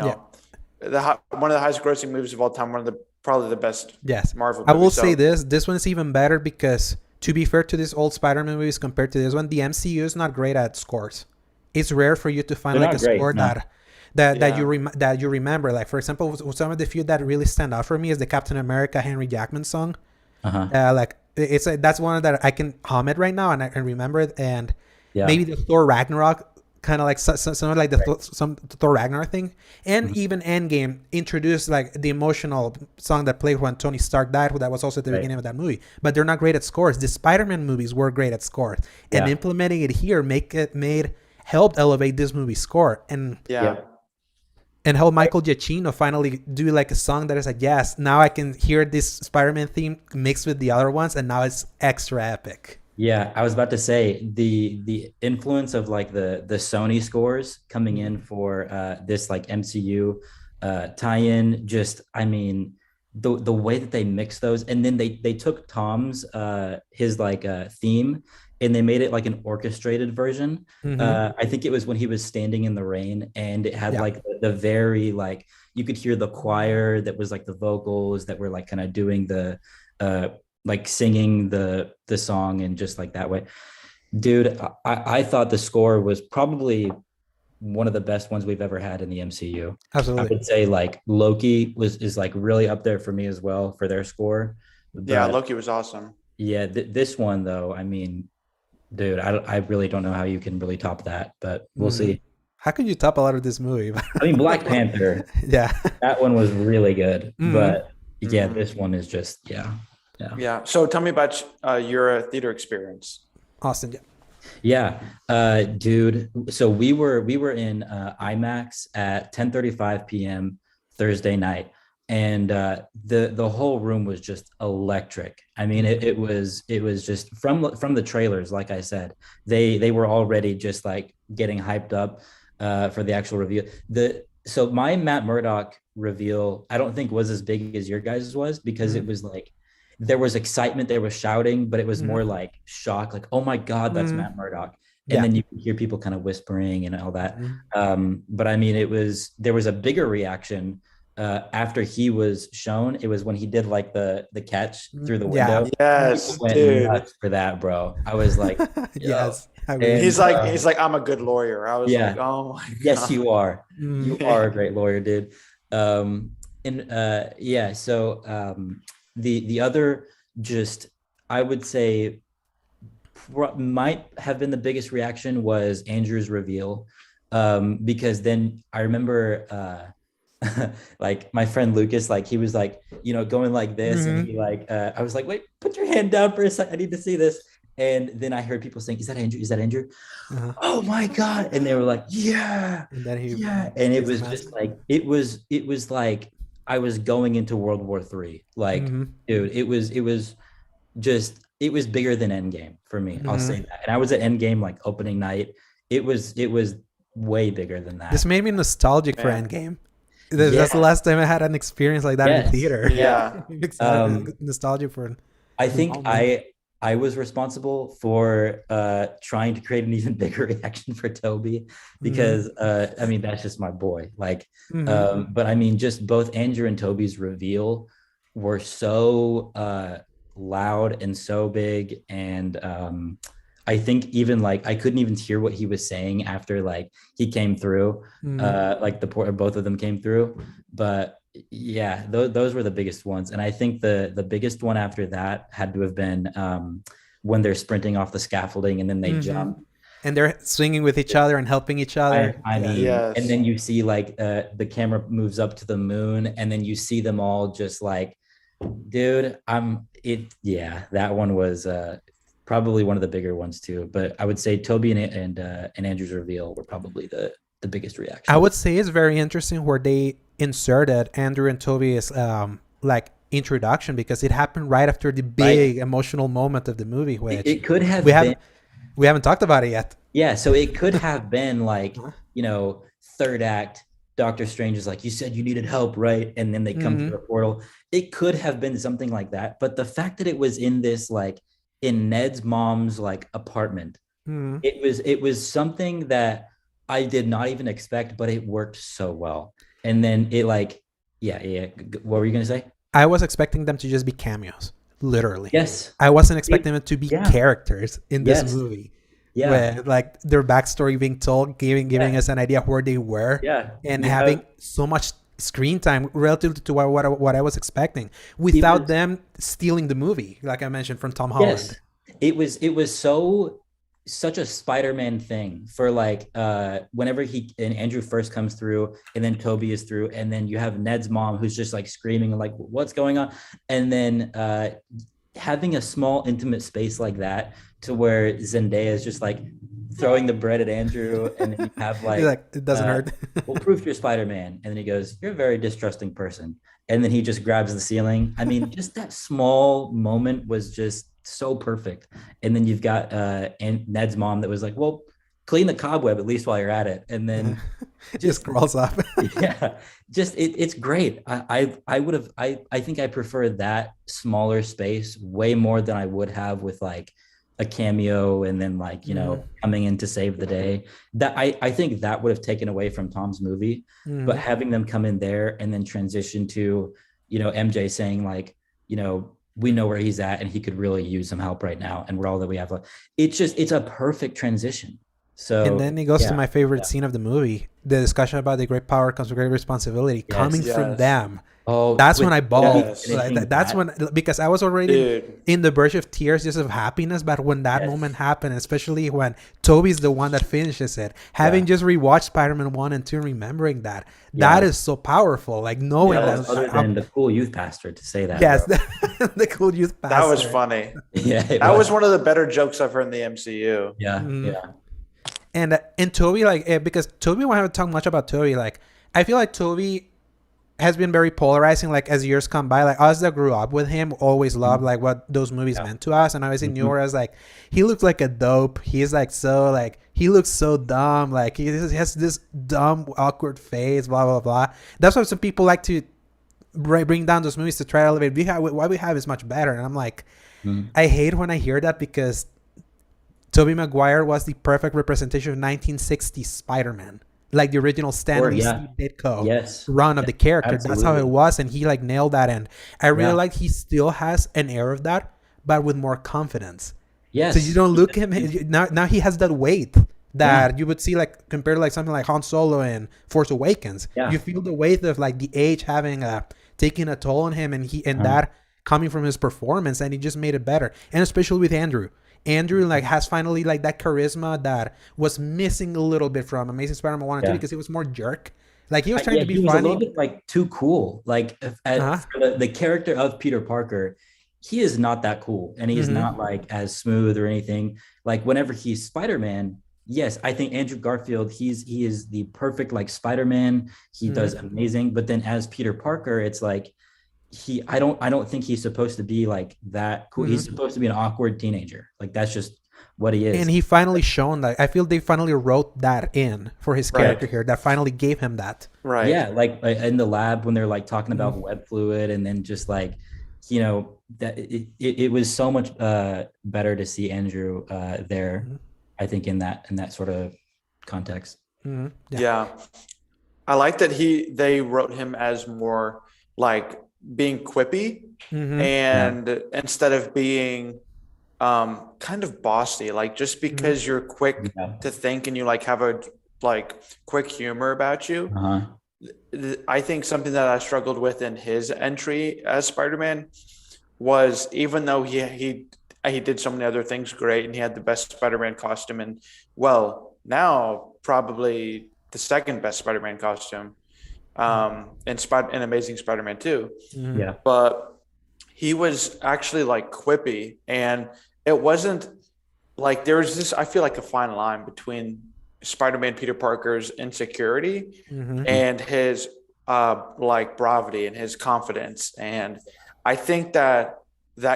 of the highest grossing movies of all time, probably the best Marvel movie. I will say this one's even better because, to be fair to these old Spider-Man movies compared to this one, the MCU is not great at scores. It's rare for you to find like a score that you remember. Like, for example, some of the few that really stand out for me is the Captain America Henry Jackman song. Like, that's one that I can hum it right now and I can remember it. And maybe the Thor Ragnarok, kind of like some like some Thor Ragnarok thing, and even Endgame introduced like the emotional song that played when Tony Stark died. That was also at the beginning of that movie. But they're not great at scores. The Spider-Man movies were great at scores, and implementing it here helped elevate this movie's score and help Michael Giacchino finally do like a song that is like, yes, now I can hear this Spider-Man theme mixed with the other ones, and now it's extra epic. Yeah, I was about to say the influence of like the Sony scores coming in for this like MCU tie-in. Just, I mean, the way that they mix those, and then they took Tom's his like theme, and they made it like an orchestrated version. I think it was when he was standing in the rain, and it had like the very like, you could hear the choir that was like the vocals that were like kind of doing the like singing the song, and just like that way. Dude, I thought the score was probably one of the best ones we've ever had in the MCU. Absolutely. I would say like Loki is like really up there for me as well for their score. But, Loki was awesome. Yeah, this one though, I mean, dude, I really don't know how you can really top that, but we'll see. How can you top a lot of this movie? I mean, Black Panther. That one was really good, but this one is just So tell me about your theater experience. Austin. Dude, so we were in IMAX at 10:35 p.m. Thursday night, and the whole room was just electric. I mean, it was just from the trailers, like I said, they were already just like getting hyped up for the actual reveal. So my Matt Murdock reveal, I don't think was as big as your guys' was, because it was like, there was excitement, there was shouting, but it was more like shock, like, oh my God, that's Matt Murdock. And then you could hear people kind of whispering and all that. But I mean, there was a bigger reaction after he was shown. It was when he did like the catch through the window. Yes, went dude. Nuts for that, bro. I was like, yes. I mean, he's like, I'm a good lawyer. I was like, oh my God. Yes, you are. You are a great lawyer, dude. The other, just, I would say, might have been the biggest reaction was Andrew's reveal, because then I remember like my friend Lucas, like he was like, going like this, and he like, I was like, wait, put your hand down for a second. I need to see this. And then I heard people saying, "Is that Andrew? Is that Andrew?" Oh my God! And they were like, "Yeah, and then yeah." And it was just like it was like I was going into World War III. Like, dude, it was bigger than Endgame for me. I'll say that. And I was at Endgame like opening night. It was way bigger than that. This made me nostalgic for Endgame. That's the last time I had an experience like that in the theater. Yeah. Nostalgic for. I think I was responsible for trying to create an even bigger reaction for Toby because I mean that's just my boy. Like, but I mean just both Andrew and Toby's reveal were so loud and so big, and I think even like I couldn't even hear what he was saying after like he came through, like both of them came through, but. Yeah, those were the biggest ones. And I think the biggest one after that had to have been when they're sprinting off the scaffolding and then they jump. And they're swinging with each other and helping each other. I mean, and then you see like the camera moves up to the moon and then you see them all just like, dude, that one was probably one of the bigger ones too. But I would say Toby and Andrew's reveal were probably the biggest reaction. I would say it's very interesting where they inserted Andrew and Toby's like introduction because it happened right after the big emotional moment of the movie, which it could have we haven't talked about it yet. Yeah, so it could have been like, third act, Doctor Strange is like, you said you needed help, right? And then they come through a portal. It could have been something like that. But the fact that it was in this, like in Ned's mom's like apartment, it was something that I did not even expect, but it worked so well. And then it like, what were you going to say? I was expecting them to just be cameos, literally. Yes. I wasn't expecting them to be characters in this movie. Yeah. Where, like their backstory being told, giving us an idea of where they were. Yeah. And having so much screen time relative to what I was expecting without them stealing the movie, like I mentioned, from Tom Holland. Yes. It was such a Spider-Man thing for like whenever Andrew first comes through and then Toby is through and then you have Ned's mom who's just like screaming and like what's going on, and then having a small intimate space like that to where Zendaya is just like throwing the bread at Andrew and then you have like it doesn't hurt. Well, proof you're Spider-Man, and then he goes, you're a very distrusting person, and then he just grabs the ceiling. I mean, just that small moment was just so perfect. And then you've got Ned's mom that was like, well, clean the cobweb at least while you're at it, and then just crawls up. It's great. I think I prefer that smaller space way more than I would have with like a cameo and then like coming in to save the day. That I think that would have taken away from Tom's movie, but having them come in there and then transition to MJ saying like we know where he's at and he could really use some help right now. And we're all that we have. It's a perfect transition. So, and then it goes to my favorite scene of the movie, the discussion about the great power comes with great responsibility coming from them. Oh, that's when I bawled. That's when, because I was already in the verge of tears just of happiness. But when that moment happened, especially when Toby's the one that finishes it, having just rewatched Spider-Man 1 and 2, remembering that is so powerful. Like knowing that. Other than the cool youth pastor to say that. Yes, the cool youth pastor. That was funny. That was one of the better jokes I've heard in the MCU. Yeah. And Toby, like, because Toby, we haven't talked much about Toby. Like, I feel like Toby has been very polarizing, like, as years come by. Like, us that grew up with him always loved, like, what those movies meant to us. And I always knew her as, like, he looks like a dope. He's, like, so, like, he looks so dumb. Like, he has this dumb, awkward face, blah, blah, blah. That's why some people like to bring down those movies to try to elevate. What we have is much better. And I'm like, I hate when I hear that, because Tobey Maguire was the perfect representation of 1960s Spider-Man. Like the original Stan Lee Ditko run of the character. Absolutely. That's how it was, and he like nailed that. And I really like he still has an air of that, but with more confidence. Yes. So you don't look at him now. He has that weight that you would see like compared to like something like Han Solo and Force Awakens. Yeah. You feel the weight of like the age having taking a toll on him, and that coming from his performance, and he just made it better. And especially with Andrew like has finally like that charisma that was missing a little bit from Amazing Spider-Man 1 and 2, because he was more jerk. Like he was trying to be he was funny. a little bit like too cool. Like for the character of Peter Parker, he is not that cool, and he's not like as smooth or anything. Like whenever he's Spider-Man, yes, I think Andrew Garfield, he is the perfect like Spider-Man. He does amazing, but then as Peter Parker, it's like I don't think he's supposed to be like that cool. He's supposed to be an awkward teenager. Like that's just what he is. And he finally shown that. I feel they finally wrote that in for his character here. That finally gave him that. Right. Yeah, like in the lab when they're like talking about web fluid, and then just like, you know, that it was so much better to see Andrew there. I think in that sort of context. Yeah. I like that they wrote him as more like being quippy and instead of being kind of bossy, like just because you're quick to think and you like have a like quick humor about you. I think something that I struggled with in his entry as Spider-Man was, even though he did so many other things great and he had the best Spider-Man costume and now probably the second best Spider-Man costume in Amazing Spider-Man 2. Yeah. But he was actually like quippy, and it wasn't like there was this, I feel like, a fine line between Spider-Man Peter Parker's insecurity and his like bravado and his confidence. And I think that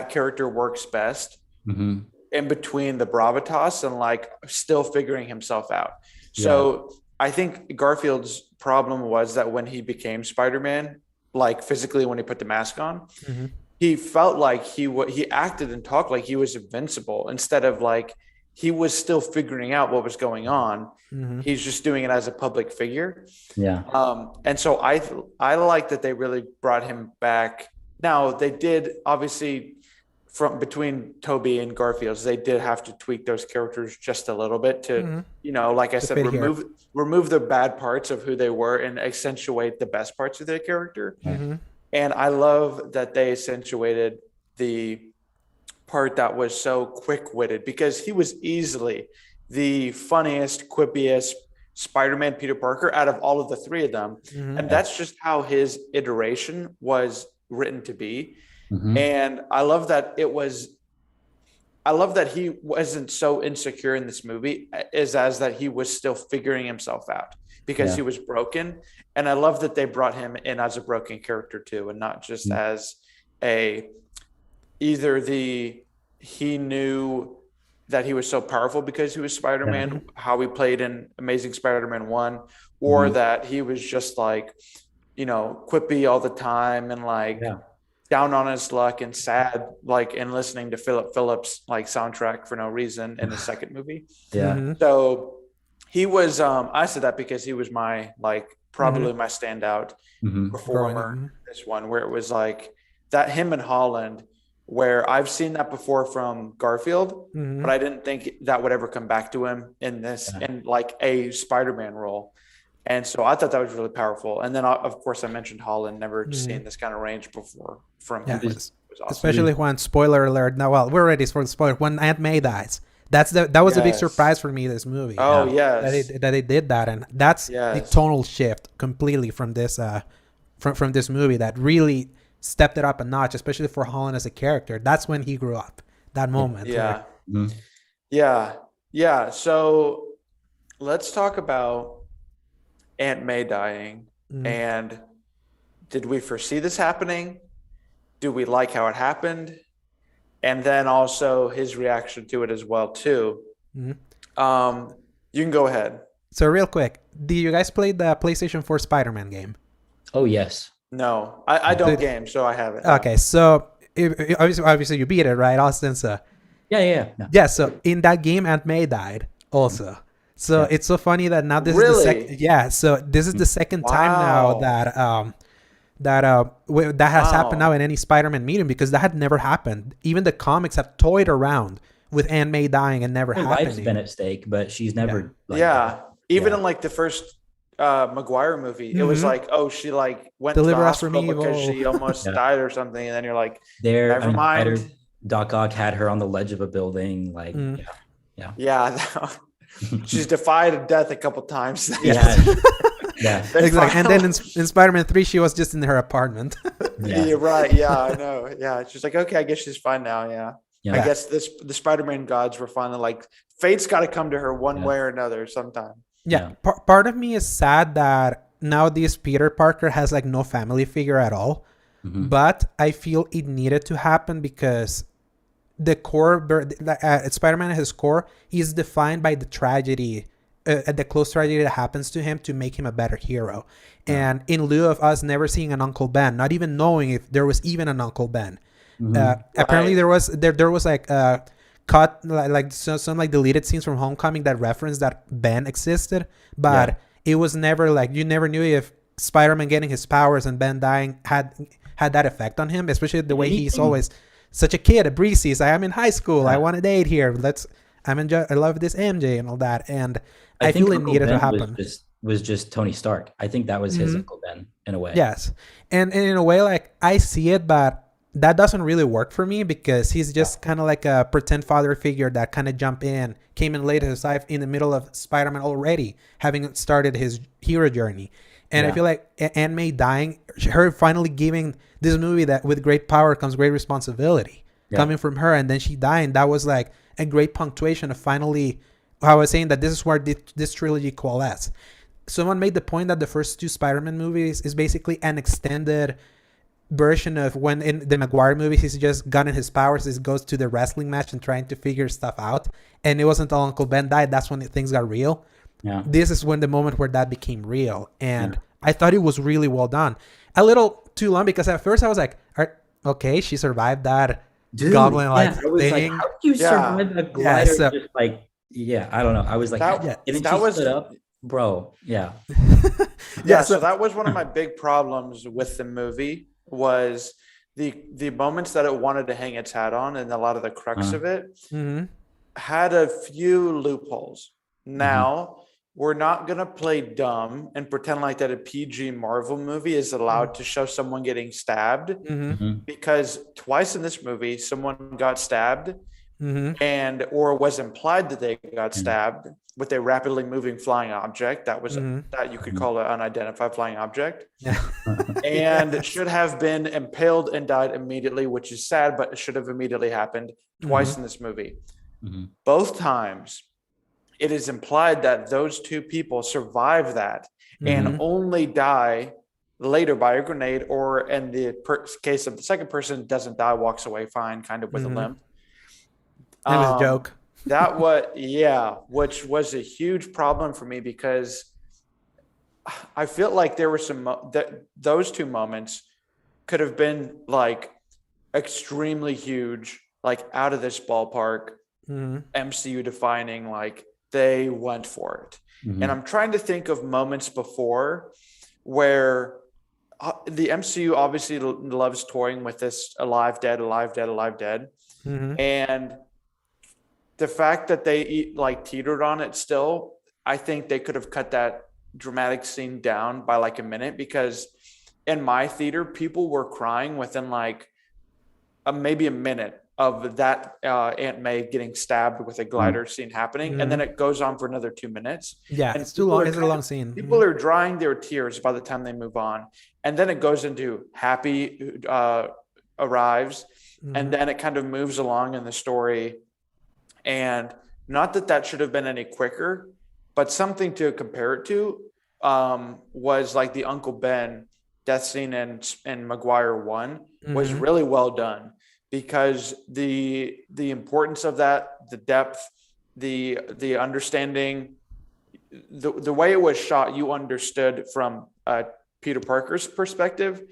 character works best in between the gravitas and like still figuring himself out. So I think Garfield's problem was that when he became Spider-Man, like physically when he put the mask on, he felt like he acted and talked like he was invincible, instead of like he was still figuring out what was going on. He's just doing it as a public figure. Yeah. And so I like that they really brought him back. Now they did, obviously, from between Tobey and Garfield's, they did have to tweak those characters just a little bit to, you know, like I said, remove the bad parts of who they were and accentuate the best parts of their character. And I love that they accentuated the part that was so quick-witted, because he was easily the funniest, quippiest Spider-Man Peter Parker out of all of the three of them. And that's just how his iteration was written to be. And I love that he wasn't so insecure in this movie as that he was still figuring himself out, because he was broken. And I love that they brought him in as a broken character too, and not just as he knew that he was so powerful because he was Spider-Man, how he played in Amazing Spider-Man 1, or that he was just like, you know, quippy all the time and like down on his luck and sad, like, and listening to Philip Phillips like soundtrack for no reason in the second movie. So he was, I said that because he was my, like, probably my standout performer in this one, where it was like that, him and Holland, where I've seen that before from Garfield, but I didn't think that would ever come back to him in this, in like a Spider-Man role. And so I thought that was really powerful. And then, of course, I mentioned Holland, never seen this kind of range before from him. It was awesome. Especially when, spoiler alert, now, well, we're ready for the spoiler, when Aunt May dies. That was a big surprise for me, this movie. Oh, yes. That they did that. And that's the tonal shift completely from this from this movie that really stepped it up a notch, especially for Holland as a character. That's when he grew up, that moment. Yeah. So let's talk about Aunt May dying. And did we foresee this happening? Do we like how it happened? And then also his reaction to it as well too. You can go ahead. So real quick, do you guys play the PlayStation 4 Spider-Man game? Oh yes. No, I don't game, so I haven't. Okay, so obviously you beat it, right, Austin? So yeah. So in that game, Aunt May died also. So it's so funny that now this is the second. So this is the second time now that has happened now in any Spider-Man meeting, because that had never happened. Even the comics have toyed around with Aunt May dying and never happening. Life's been at stake, but she's never. Even in like the first Maguire movie, it was like, oh, she like went to the hospital because she almost died or something, and then you're like, never mind. Doc Ock had her on the ledge of a building, like she's defied death a couple times. Yeah. Exactly. And then in Spider-Man 3, she was just in her apartment. Yeah, right. Yeah, I know. Yeah, she's like, okay, I guess she's fine now. Yeah. Yeah. I guess the Spider-Man gods were finally like, fate's got to come to her one way or another sometime. Yeah. Part of me is sad that now this Peter Parker has like no family figure at all. But I feel it needed to happen because the core, Spider-Man at his core, is defined by the tragedy, the close tragedy that happens to him to make him a better hero. And in lieu of us never seeing an Uncle Ben, not even knowing if there was even an Uncle Ben, apparently there was like cut like some like deleted scenes from Homecoming that referenced that Ben existed, but it was never like, you never knew if Spider-Man getting his powers and Ben dying had that effect on him, especially the way he's always such a kid, a breezy. He's like, I'm in high school, I want to date here. I love this MJ and all that, and I feel it needed to happen. Was just Tony Stark. I think that was his Uncle Ben in a way. Yes, and in a way, like I see it, but that doesn't really work for me because he's just kind of like a pretend father figure that kind of came in late in his life in the middle of Spider-Man already having started his hero journey. And I feel like Aunt May dying, her finally giving this movie that with great power comes great responsibility coming from her, and then she dying, that was like a great punctuation of finally, I was saying that this is where this trilogy coalesced. Someone made the point that the first two Spider-Man movies is basically an extended version of when in the Maguire movies he's just gotten his powers, he goes to the wrestling match and trying to figure stuff out, and it wasn't until Uncle Ben died that's when things got real. This is when the moment where that became real, and I thought it was really well done. A little too long because at first I was like, okay, she survived that goblin like thing. Like, how did you survive that glider? Just like, I don't know. I was like, and then she stood up, bro. So that was one of my big problems with the movie was the moments that it wanted to hang its hat on, and a lot of the crux of it had a few loopholes. Now, we're not going to play dumb and pretend like that a PG Marvel movie is allowed to show someone getting stabbed because twice in this movie, someone got stabbed and or was implied that they got stabbed with a rapidly moving flying object. That was that you could call an unidentified flying object and it should have been impaled and died immediately, which is sad, but it should have immediately happened twice in this movie. Both times, it is implied that those two people survive that and only die later by a grenade, or in the case of the second person, doesn't die, walks away fine, kind of with a limp. It was a joke. That was, which was a huge problem for me because I feel like there were those two moments could have been like extremely huge, like out of this ballpark, MCU defining, like, they went for it. And I'm trying to think of moments before where the MCU obviously loves toying with this alive, dead. And the fact that they teetered on it still, I think they could have cut that dramatic scene down by like a minute, because in my theater, people were crying within like maybe a minute of that Aunt May getting stabbed with a glider scene happening, and then it goes on for another 2 minutes. Yeah, and it's too long. It's a long scene. People are drying their tears by the time they move on, and then it goes into Happy arrives, and then it kind of moves along in the story. And not that should have been any quicker, but something to compare it to was like the Uncle Ben death scene in Maguire 1 was really well done. Because the importance of that, the depth, the understanding, the way it was shot, you understood from Peter Parker's perspective,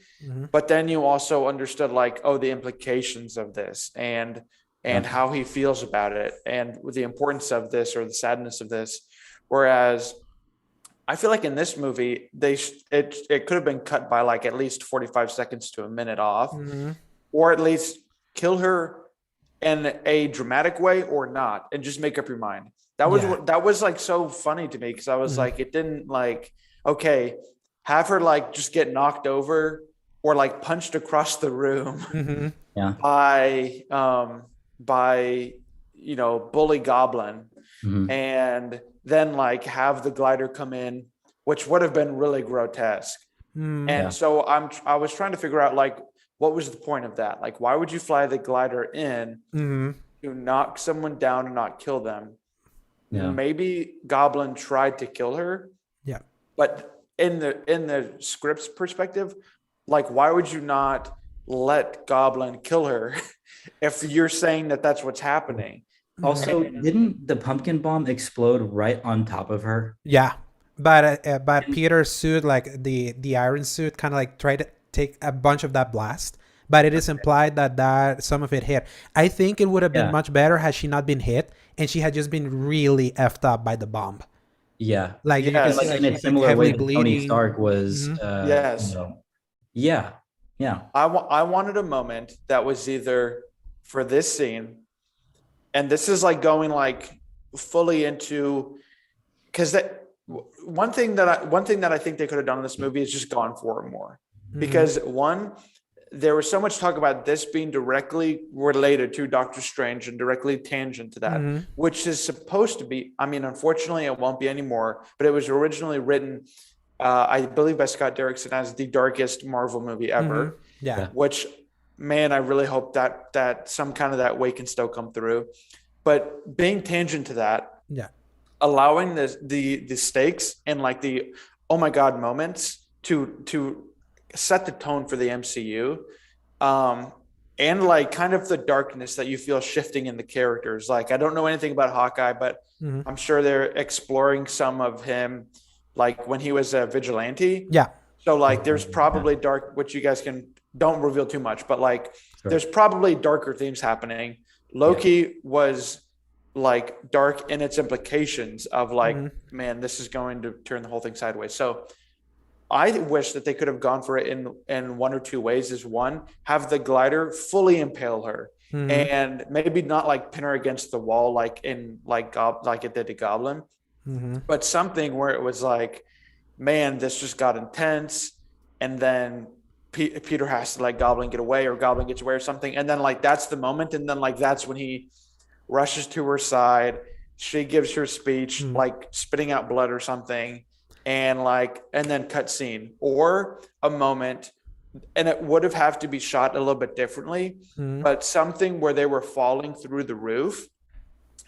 but then you also understood like, the implications of this and how he feels about it and the importance of this or the sadness of this. Whereas I feel like in this movie, it could have been cut by like at least 45 seconds to a minute off, or at least kill her in a dramatic way or not, and just make up your mind. That was like so funny to me, because I was like, it didn't like, okay, have her like just get knocked over or like punched across the room by Bully Goblin, and then like have the glider come in which would have been really grotesque. And so I was trying to figure out like, what was the point of that? Like, why would you fly the glider in to knock someone down and not kill them? Yeah. Maybe Goblin tried to kill her. Yeah. But in the script's perspective, like, why would you not let Goblin kill her if you're saying that that's what's happening? Also, didn't the pumpkin bomb explode right on top of her? Yeah. But Peter's suit, like the iron suit, kind of like tried to take a bunch of that blast. But it is implied that some of it hit. I think it would have been much better had she not been hit and she had just been really effed up by the bomb. Yeah. Like, you can see, like in a similar way that Tony Stark was. Yes. Yeah. Yeah. I wanted a moment that was either for this scene, and this is like going like fully into, because that one thing that I think they could have done in this movie is just gone for it more. Because one, there was so much talk about this being directly related to Doctor Strange and directly tangent to that, which is supposed to be, I mean, unfortunately it won't be anymore, but it was originally written, I believe by Scott Derrickson, as the darkest Marvel movie ever. Yeah. Which, man, I really hope that some kind of that way can still come through. But being tangent to that, allowing the stakes and like the, oh my God moments to set the tone for the MCU, and like kind of the darkness that you feel shifting in the characters. Like, I don't know anything about Hawkeye, but I'm sure they're exploring some of him, like when he was a vigilante. Yeah. So like, there's probably dark, which you guys don't reveal too much, but like, there's probably darker themes happening. Loki was like dark in its implications of like, man, this is going to turn the whole thing sideways. So I wish that they could have gone for it in one or two ways. Is one, have the glider fully impale her, and maybe not like pin her against the wall like like it did to Goblin, but something where it was like, man, this just got intense, and then Peter has to let Goblin get away, or Goblin gets away or something, and then like that's the moment, and then like that's when he rushes to her side. She gives her speech, like spitting out blood or something. And then cut scene, or a moment, and it would have to be shot a little bit differently, but something where they were falling through the roof,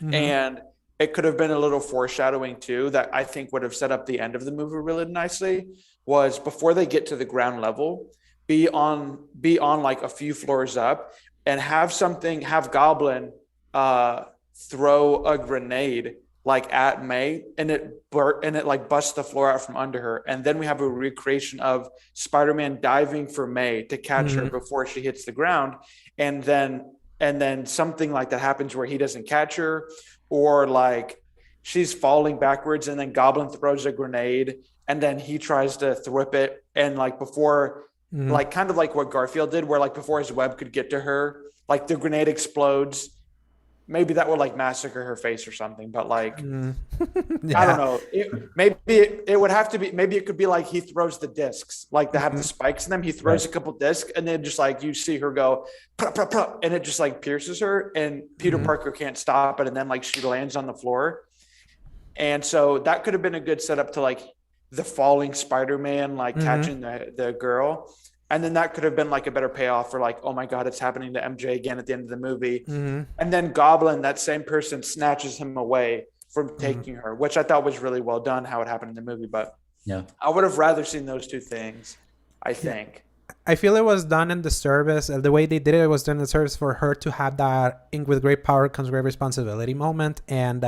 and it could have been a little foreshadowing too, that I think would have set up the end of the movie really nicely, was before they get to the ground level, be on like a few floors up, and have Goblin throw a grenade like at May, and it like busts the floor out from under her, and then we have a recreation of Spider-Man diving for May to catch her before she hits the ground, and then something like that happens where he doesn't catch her, or like she's falling backwards, and then Goblin throws a grenade, and then he tries to thwip it, and like before, like kind of like what Garfield did, where like before his web could get to her, like the grenade explodes. Maybe that would like massacre her face or something, but like, I don't know. Maybe it could be like he throws the discs, like they have the spikes in them. He throws a couple discs, and then just like you see her go, pruh, pruh, pruh, and it just like pierces her, and Peter Parker can't stop it, and then like she lands on the floor. And so that could have been a good setup to like the falling Spider-Man, like catching the girl. And then that could have been like a better payoff for like, oh my God, it's happening to MJ again at the end of the movie. And then Goblin, that same person, snatches him away from taking her, which I thought was really well done, how it happened in the movie. But I would have rather seen those two things, I think. I feel it was done in the service. The way they did it was done in the service for her to have that with great power comes great responsibility moment. And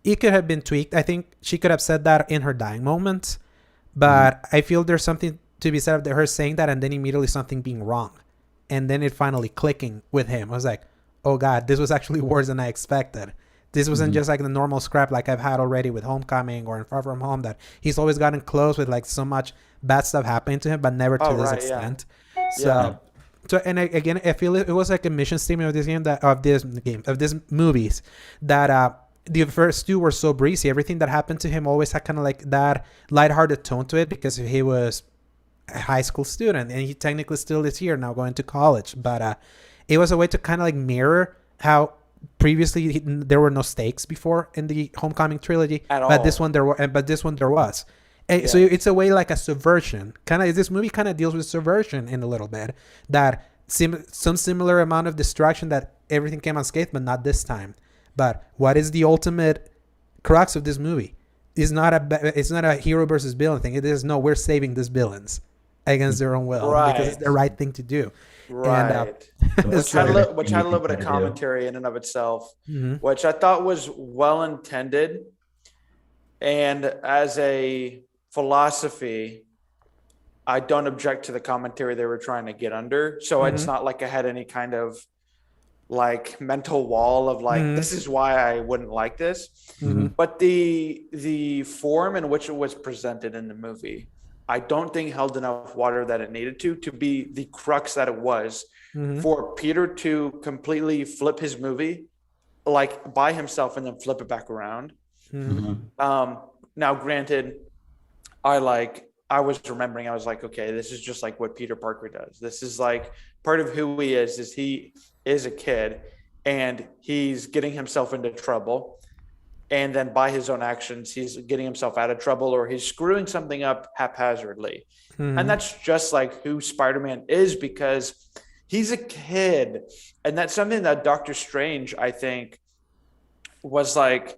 it could have been tweaked. I think she could have said that in her dying moments. But I feel there's something to be said of her saying that, and then immediately something being wrong, and then it finally clicking with him. I was like, oh God, this was actually worse than I expected. This wasn't just like the normal scrap like I've had already with Homecoming or in Far From Home, that he's always gotten close with like so much bad stuff happening to him, but never to this extent. So and again, I feel it was like a mission statement of this movies, that the first two were so breezy. Everything that happened to him always had kind of like that lighthearted tone to it, because he was a high school student, and he technically still is here now going to college, but it was a way to kind of like mirror how previously there were no stakes before in the Homecoming trilogy, but this one there was, And so it's a way like a subversion. This movie kind of deals with subversion in a little bit. That some similar amount of destruction that everything came unscathed, but not this time. But what is the ultimate crux of this movie? It's not a hero versus villain thing. It is we're saving these villains against their own will because it's the right thing to do. Right. And, which had a little bit of commentary in and of itself, which I thought was well intended. And as a philosophy, I don't object to the commentary they were trying to get under. So it's not like I had any kind of like mental wall of like, this is why I wouldn't like this. But the form in which it was presented in the movie, I don't think held enough water that it needed to be the crux that it was for Peter to completely flip his movie like by himself and then flip it back around. Now, granted, I was remembering, I was like, okay, this is just like what Peter Parker does. This is like part of who he is he is a kid and he's getting himself into trouble. And then by his own actions, he's getting himself out of trouble or he's screwing something up haphazardly. And that's just like who Spider-Man is because he's a kid. And that's something that Doctor Strange, I think, was like,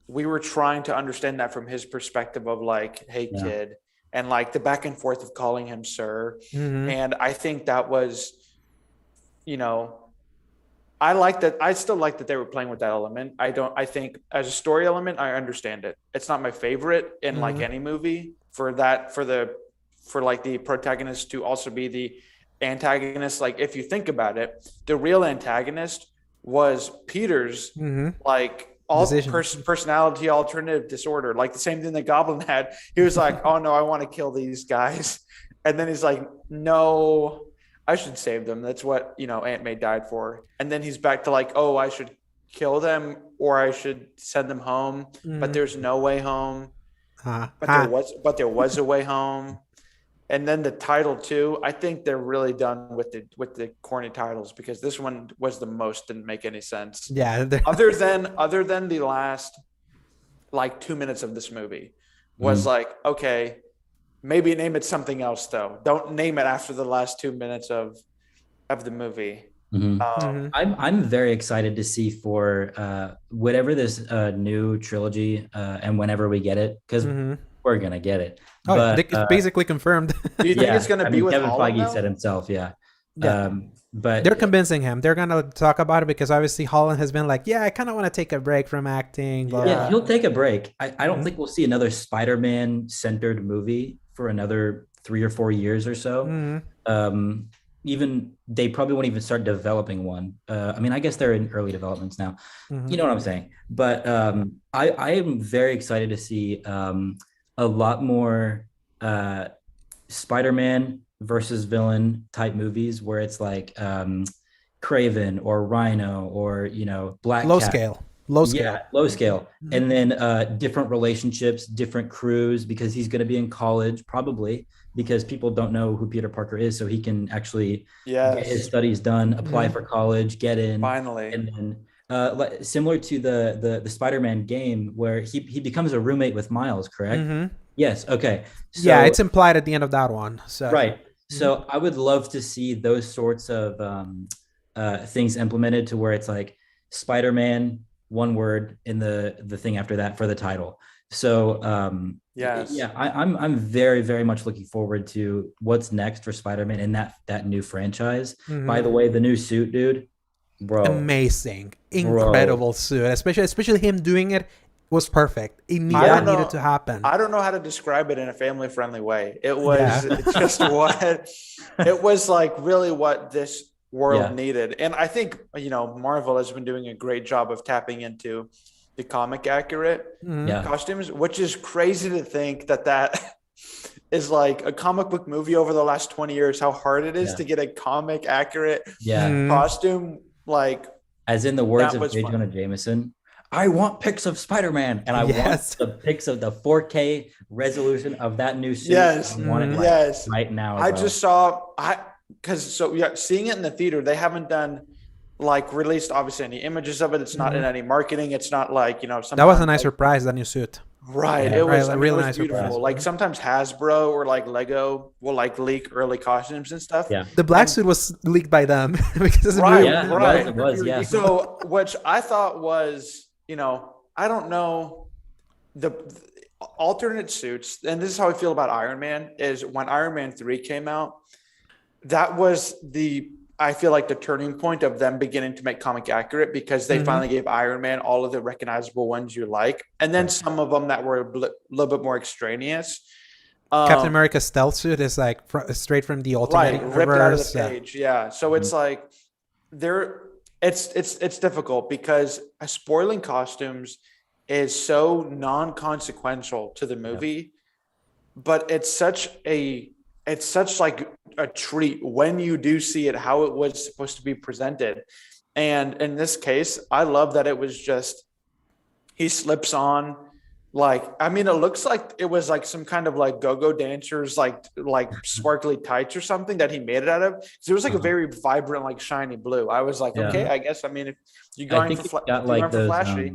we were trying to understand that from his perspective of like, hey, kid, and like the back and forth of calling him sir. And I think that was, I like that. I still like that they were playing with that element. I think as a story element, I understand it. It's not my favorite in like any movie for like the protagonist to also be the antagonist. Like if you think about it, the real antagonist was Peter's like all personality alternative disorder, like the same thing that Goblin had. He was like, oh no, I want to kill these guys. And then he's like, no, I should save them. That's what, Aunt May died for. And then he's back to like, oh, I should kill them or I should send them home. But there's no way home. But there was a way home. And then the title too, I think they're really done with the corny titles because this one was the most didn't make any sense. Yeah. Other than the last like 2 minutes of this movie was like, okay, maybe name it something else though. Don't name it after the last 2 minutes of the movie. I'm very excited to see for whatever this new trilogy and whenever we get it because we're gonna get it. Oh, but, it's basically confirmed. Do you think it's gonna be with Kevin Holland Feige now? said himself, but they're convincing him. They're gonna talk about it because obviously Holland has been like, I kind of want to take a break from acting. Yeah, he'll take a break. I don't think we'll see another Spider-Man centered movie for another 3 or 4 years or so. Even they probably won't even start developing one. I mean, I guess they're in early developments now. You know what I'm saying? But I am very excited to see a lot more Spider-Man versus villain type movies where it's like Kraven or Rhino or Black low Cat. scale. And then different relationships, different crews because he's going to be in college probably because people don't know who Peter Parker is, so he can actually get his studies done, apply for college, get in finally, and then similar to the Spider-Man game where he becomes a roommate with Miles, correct? Yes. Okay. So, it's implied at the end of that one. So right. So I would love to see those sorts of things implemented to where it's like Spider-Man, one word in the thing after that for the title. So I'm very, very much looking forward to what's next for Spider-Man in that new franchise. By the way, the new suit, dude, bro, amazing, incredible suit, especially him doing it was perfect. It needed to happen. I don't know how to describe it in a family-friendly way. It was just it was like really what this world needed. And I think, Marvel has been doing a great job of tapping into the comic accurate costumes, which is crazy to think that is like a comic book movie over the last 20 years, how hard it is to get a comic accurate costume. Like, as in the words of J. Jonah Jameson, I want pics of Spider-Man and I want the pics of the 4K resolution of that new suit. Yes. I want it right now. I just saw, seeing it in the theater, they haven't done released obviously any images of it. It's not in any marketing. It's not like, something that was a nice surprise, that new suit. Right. Yeah, It was, right, I mean, real it was nice beautiful. surprise. Like sometimes Hasbro or like Lego will like leak early costumes and stuff. Yeah. The black And- suit was leaked by them because the Right, movie- Yeah, right. it was, yeah. So, which I thought was, I don't know, the alternate suits, and this is how I feel about Iron Man, is when Iron Man 3 came out, that was I feel like the turning point of them beginning to make comic accurate, because they finally gave Iron Man all of the recognizable ones you like, and then some of them that were a little bit more extraneous. Captain America's stealth suit is like straight from the Ultimate Right, ripped out of Universe. the page. Yeah. So it's like it's difficult because spoiling costumes is so non-consequential to the movie, but it's such like a treat when you do see it, how it was supposed to be presented. And in this case, I love that it was just, he slips on, like, I mean, it looks like it was like some kind of like go-go dancers, like sparkly tights or something that he made it out of. So it was like a very vibrant, like shiny blue. I was like, okay, I guess, I mean, if you're going for flashy.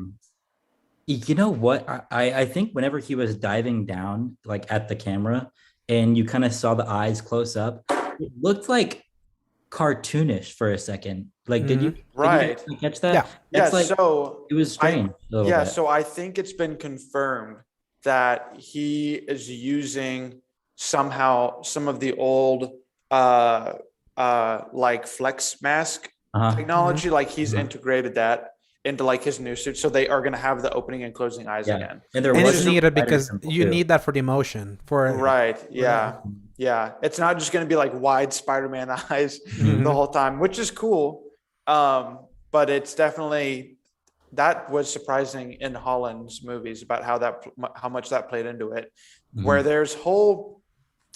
You know what? I think whenever he was diving down, like at the camera, and you kind of saw the eyes close up, it looked like cartoonish for a second. Like, did you catch that? Yeah. So it was strange. So I think it's been confirmed that he is using somehow some of the old like flex mask technology. Like he's integrated that into like his new suit, so they are going to have the opening and closing eyes again. And it's needed because you need that for the emotion. Yeah. It's not just going to be like wide Spider-Man eyes the whole time, which is cool. But it's definitely, that was surprising in Holland's movies about how much that played into it. Where there's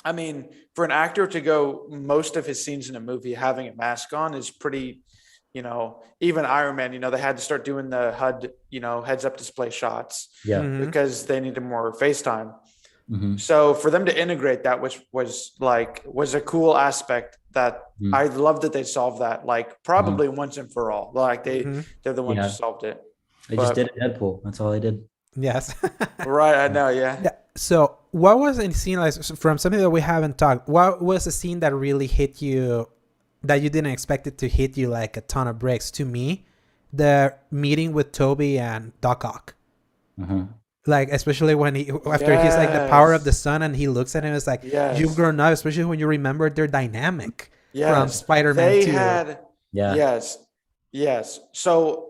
I mean, for an actor to go most of his scenes in a movie having a mask on is pretty, even Iron Man, they had to start doing the HUD, heads up display shots because they needed more face time. So for them to integrate that, which was a cool aspect that I love that they solved that, like probably once and for all. Like they're the ones who solved it. They just did a Deadpool. That's all they did. Yes. Right. I know. Yeah. So what was a scene, like, from something that we haven't talked, what was a scene that really hit you, that you didn't expect it to hit you like a ton of bricks? To me, the meeting with Toby and Doc Ock. Like, especially when he's like the power of the sun, and he looks at him, it's like, you've grown up, especially when you remember their dynamic from Spider-Man 2. Yes. So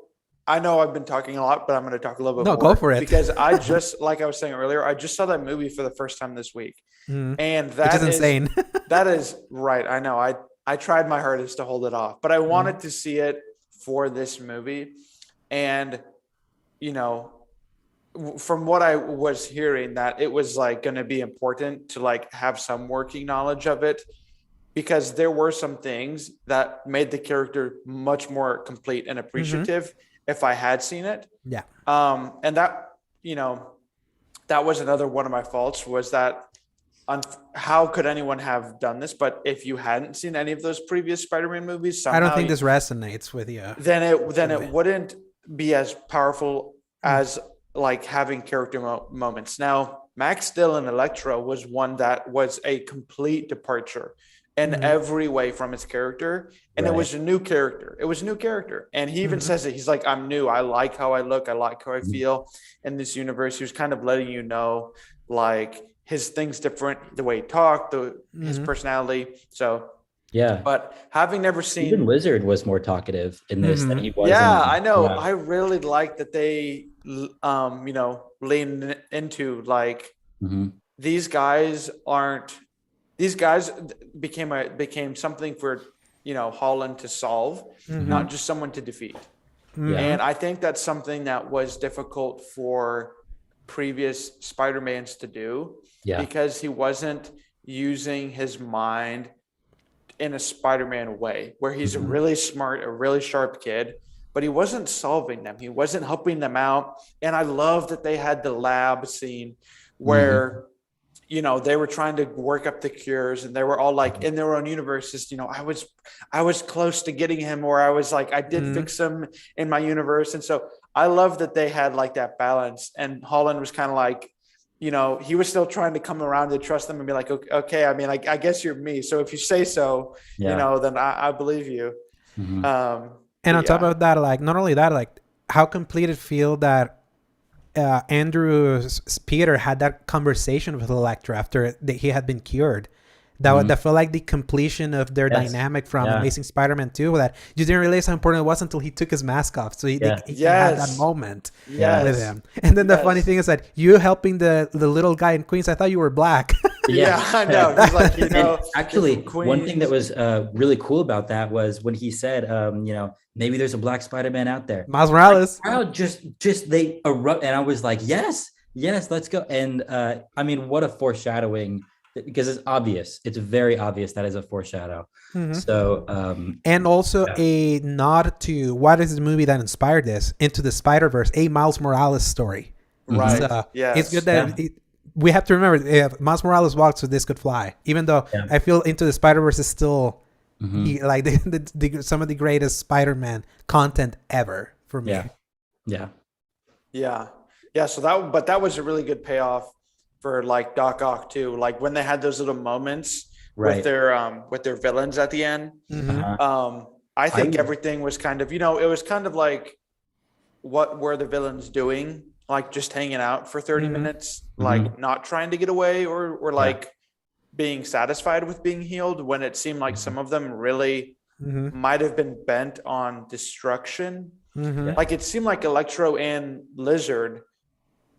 I know I've been talking a lot, but I'm going to talk a little bit more. Go for it. Because I just, like I was saying earlier, I just saw that movie for the first time this week. And that is insane. That is right. I know. I tried my hardest to hold it off, but I wanted to see it for this movie. And, from what I was hearing, that it was like going to be important to like have some working knowledge of it, because there were some things that made the character much more complete and appreciative if I had seen it. Yeah. And that, that was another one of my faults, was that how could anyone have done this? But if you hadn't seen any of those previous Spider-Man movies, somehow, I don't think this resonates with you. Then it wouldn't be as powerful as like having character moments. Now, Max Steel and Electro was one that was a complete departure in every way from his character. And it was a new character. And he even says it. He's like, I'm new. I like how I look. I like how I feel in this universe. He was kind of letting you know, like, his thing's different, the way he talked, his personality. So, but having never seen, even Lizard was more talkative in this than he was. I know. I really like that they, lean into like these guys became something for Holland to solve, not just someone to defeat. And I think that's something that was difficult for previous Spider-Mans to do, because he wasn't using his mind in a Spider-Man way, where he's a really smart, a really sharp kid, but he wasn't solving them. He wasn't helping them out. And I love that they had the lab scene where, they were trying to work up the cures, and they were all like in their own universes. I was close to getting him, or I was like, I did fix him in my universe. And so I love that they had like that balance, and Holland was kind of like, he was still trying to come around to trust them and be like, okay, I mean, I guess you're me. So if you say so, then I believe you. Mm-hmm. And on top of that, like, not only that, like how complete it feel that Andrew's Peter had that conversation with Electra after he had been cured. That felt like the completion of their dynamic from Amazing Spider-Man 2, that you didn't realize how important it was until he took his mask off. So he had that moment with him. And then the funny thing is that you helping the little guy in Queens, I thought you were black. I know. He's like, and actually, one thing that was really cool about that was when he said, maybe there's a black Spider-Man out there. Miles Morales. The crowd just they erupt, and I was like, yes, let's go. And I mean, what a foreshadowing. Because it's obvious. It's very obvious that is a foreshadow. Mm-hmm. So, and also a nod to what is the movie that inspired this, Into the Spider-Verse, a Miles Morales story. Right. So, it's good that we have to remember, if Miles Morales walks, so this could fly. Even though I feel Into the Spider-Verse is still like some of the greatest Spider-Man content ever for me. Yeah. So that was a really good payoff for like Doc Ock too, like when they had those little moments with their villains at the end. I think everything was kind of, it was kind of like, what were the villains doing? Like just hanging out for 30 minutes, like not trying to get away or like being satisfied with being healed, when it seemed like some of them really might have been bent on destruction. Like it seemed like Electro and Lizard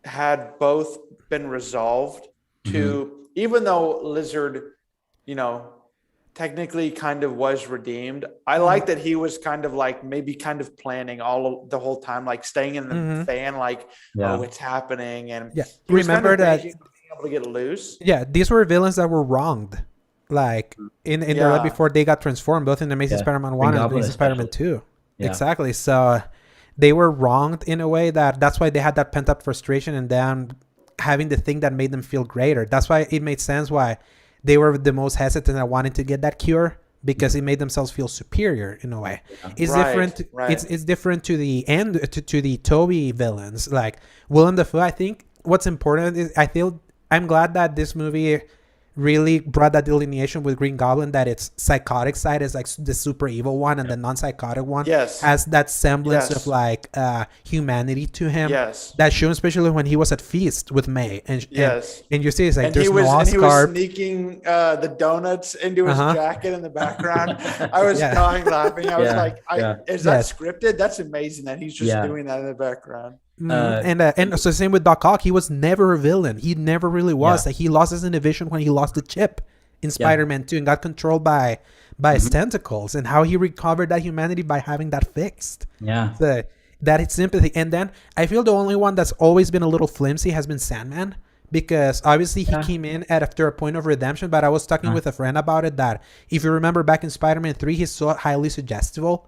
had both been resolved to, even though Lizard, technically kind of was redeemed. I like that he was kind of like maybe kind of planning the whole time, like staying in the fan, like, oh, it's happening. And remember that being able to get loose. Yeah, these were villains that were wronged, like in the right before they got transformed, both in Amazing Spider-Man 1 and Amazing Spider-Man 2. Exactly. So they were wronged in a way that's why they had that pent up frustration, and then having the thing that made them feel greater. That's why it made sense why they were the most hesitant at wanting to get that cure, because it made themselves feel superior in a way. It's different. It's different to the end to the Toby villains, like Willem Dafoe. I think what's important is I'm glad that this movie really brought that delineation with Green Goblin, that its psychotic side is like the super evil one, and the non-psychotic one has that semblance of like humanity to him. That shown especially when he was at feast with May, and you see it's like and there's no Oscar. And he was sneaking the donuts into his jacket in the background. I was dying laughing. I was like, is that scripted? That's amazing that he's just doing that in the background. And so same with Doc Ock. He was never a villain. He never really was. Like he lost his inhibition when he lost the chip in Spider-Man 2 and got controlled by his tentacles, and how he recovered that humanity by having that fixed. So that it's sympathy. And then I feel the only one that's always been a little flimsy has been Sandman, because obviously he came in after a point of redemption. But I was talking with a friend about it, that if you remember back in Spider-Man 3, he's so highly suggestible.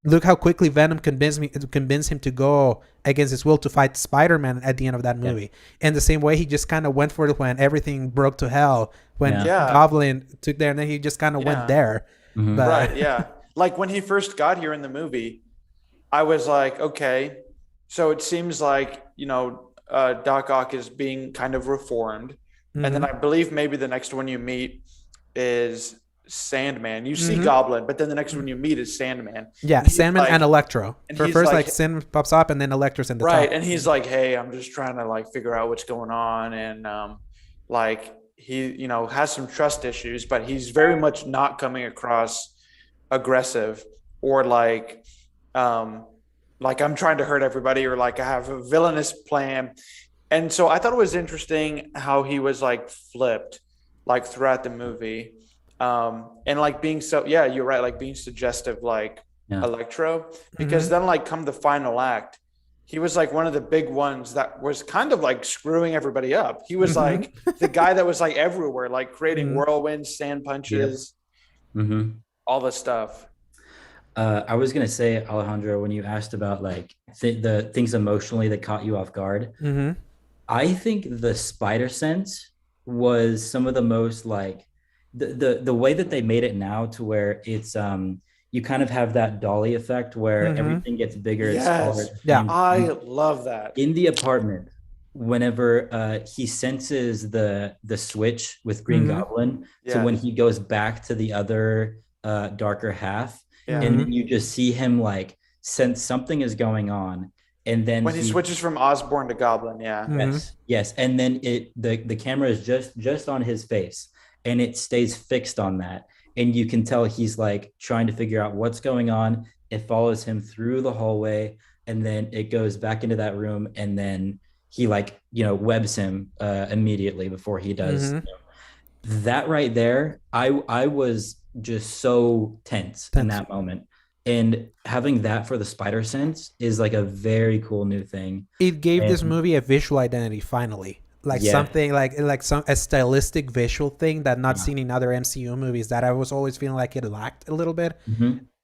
Look how quickly Venom convinced him to go against his will to fight Spider-Man at the end of that movie. And the same way he just kind of went for it when everything broke to hell, when Goblin took there, and then he just kind of went there. Like when he first got here in the movie, I was like, okay, so it seems like, Doc Ock is being kind of reformed. And then I believe maybe the next one you meet is Sandman. You see Goblin, but then the next one you meet is Sandman. Sandman and Electro. And first, like Sandman pops up, and then Electro's in the top. And he's like, hey, I'm just trying to like figure out what's going on. And like he, has some trust issues, but he's very much not coming across aggressive or like I'm trying to hurt everybody, or like I have a villainous plan. And so I thought it was interesting how he was like flipped like throughout the movie. And like being you're right, like being suggestive like Electro, because then like come the final act, he was like one of the big ones that was kind of like screwing everybody up. He was like the guy that was like everywhere, like creating whirlwinds, sand punches, all this stuff. I was gonna say, Alejandro, when you asked about like the things emotionally that caught you off guard, I think the spider sense was some of the most like the way that they made it now, to where it's you kind of have that dolly effect where everything gets bigger and smaller. Yeah, I love that. In the apartment, whenever he senses the switch with Green Goblin, so when he goes back to the other darker half, and then you just see him like sense something is going on, and then when he switches from Osborn to Goblin, yes, and then the camera is just on his face, and it stays fixed on that, and you can tell he's like trying to figure out what's going on. It follows him through the hallway, and then it goes back into that room, and then he like webs him immediately before he does. That right there, I was just so tense in that moment. And having that for the spider sense is like a very cool new thing. It gave this movie a visual identity finally. Like something like a stylistic visual thing that not seen in other MCU movies that I was always feeling like it lacked a little bit.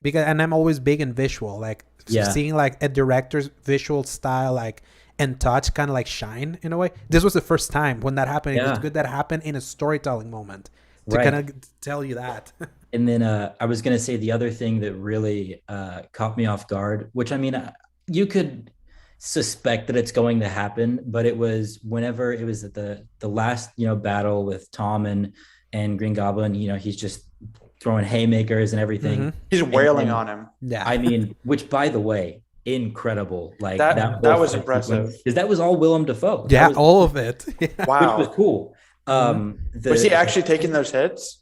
Because I'm always big in visual, like seeing like a director's visual style like and touch kind of like shine in a way. This was the first time when that happened. It was good that happened in a storytelling moment to kind of tell you that. And then I was going to say the other thing that really caught me off guard, which I mean, you could suspect that it's going to happen, but it was whenever it was at the last, battle with Tom and Green Goblin, he's just throwing haymakers and everything. He's wailing on him. Yeah. I mean, which by the way, incredible. Like that was impressive. Because that was all Willem Dafoe. Yeah, all of it. Wow. Which was cool. Was he actually taking those hits?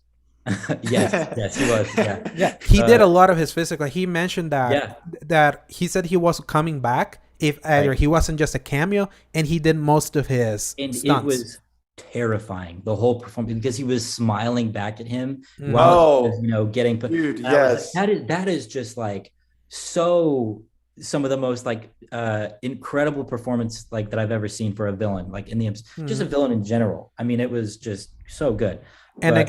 yes, he was. Yeah. He did a lot of his physical. He mentioned that he said he was coming back if either he wasn't just a cameo, and he did most of his stunts. It was terrifying, the whole performance, because he was smiling back at him while he was, getting put. Dude, yes, that is just like so. Some of the most like incredible performance like that I've ever seen for a villain, like in the just a villain in general. I mean, it was just so good. And a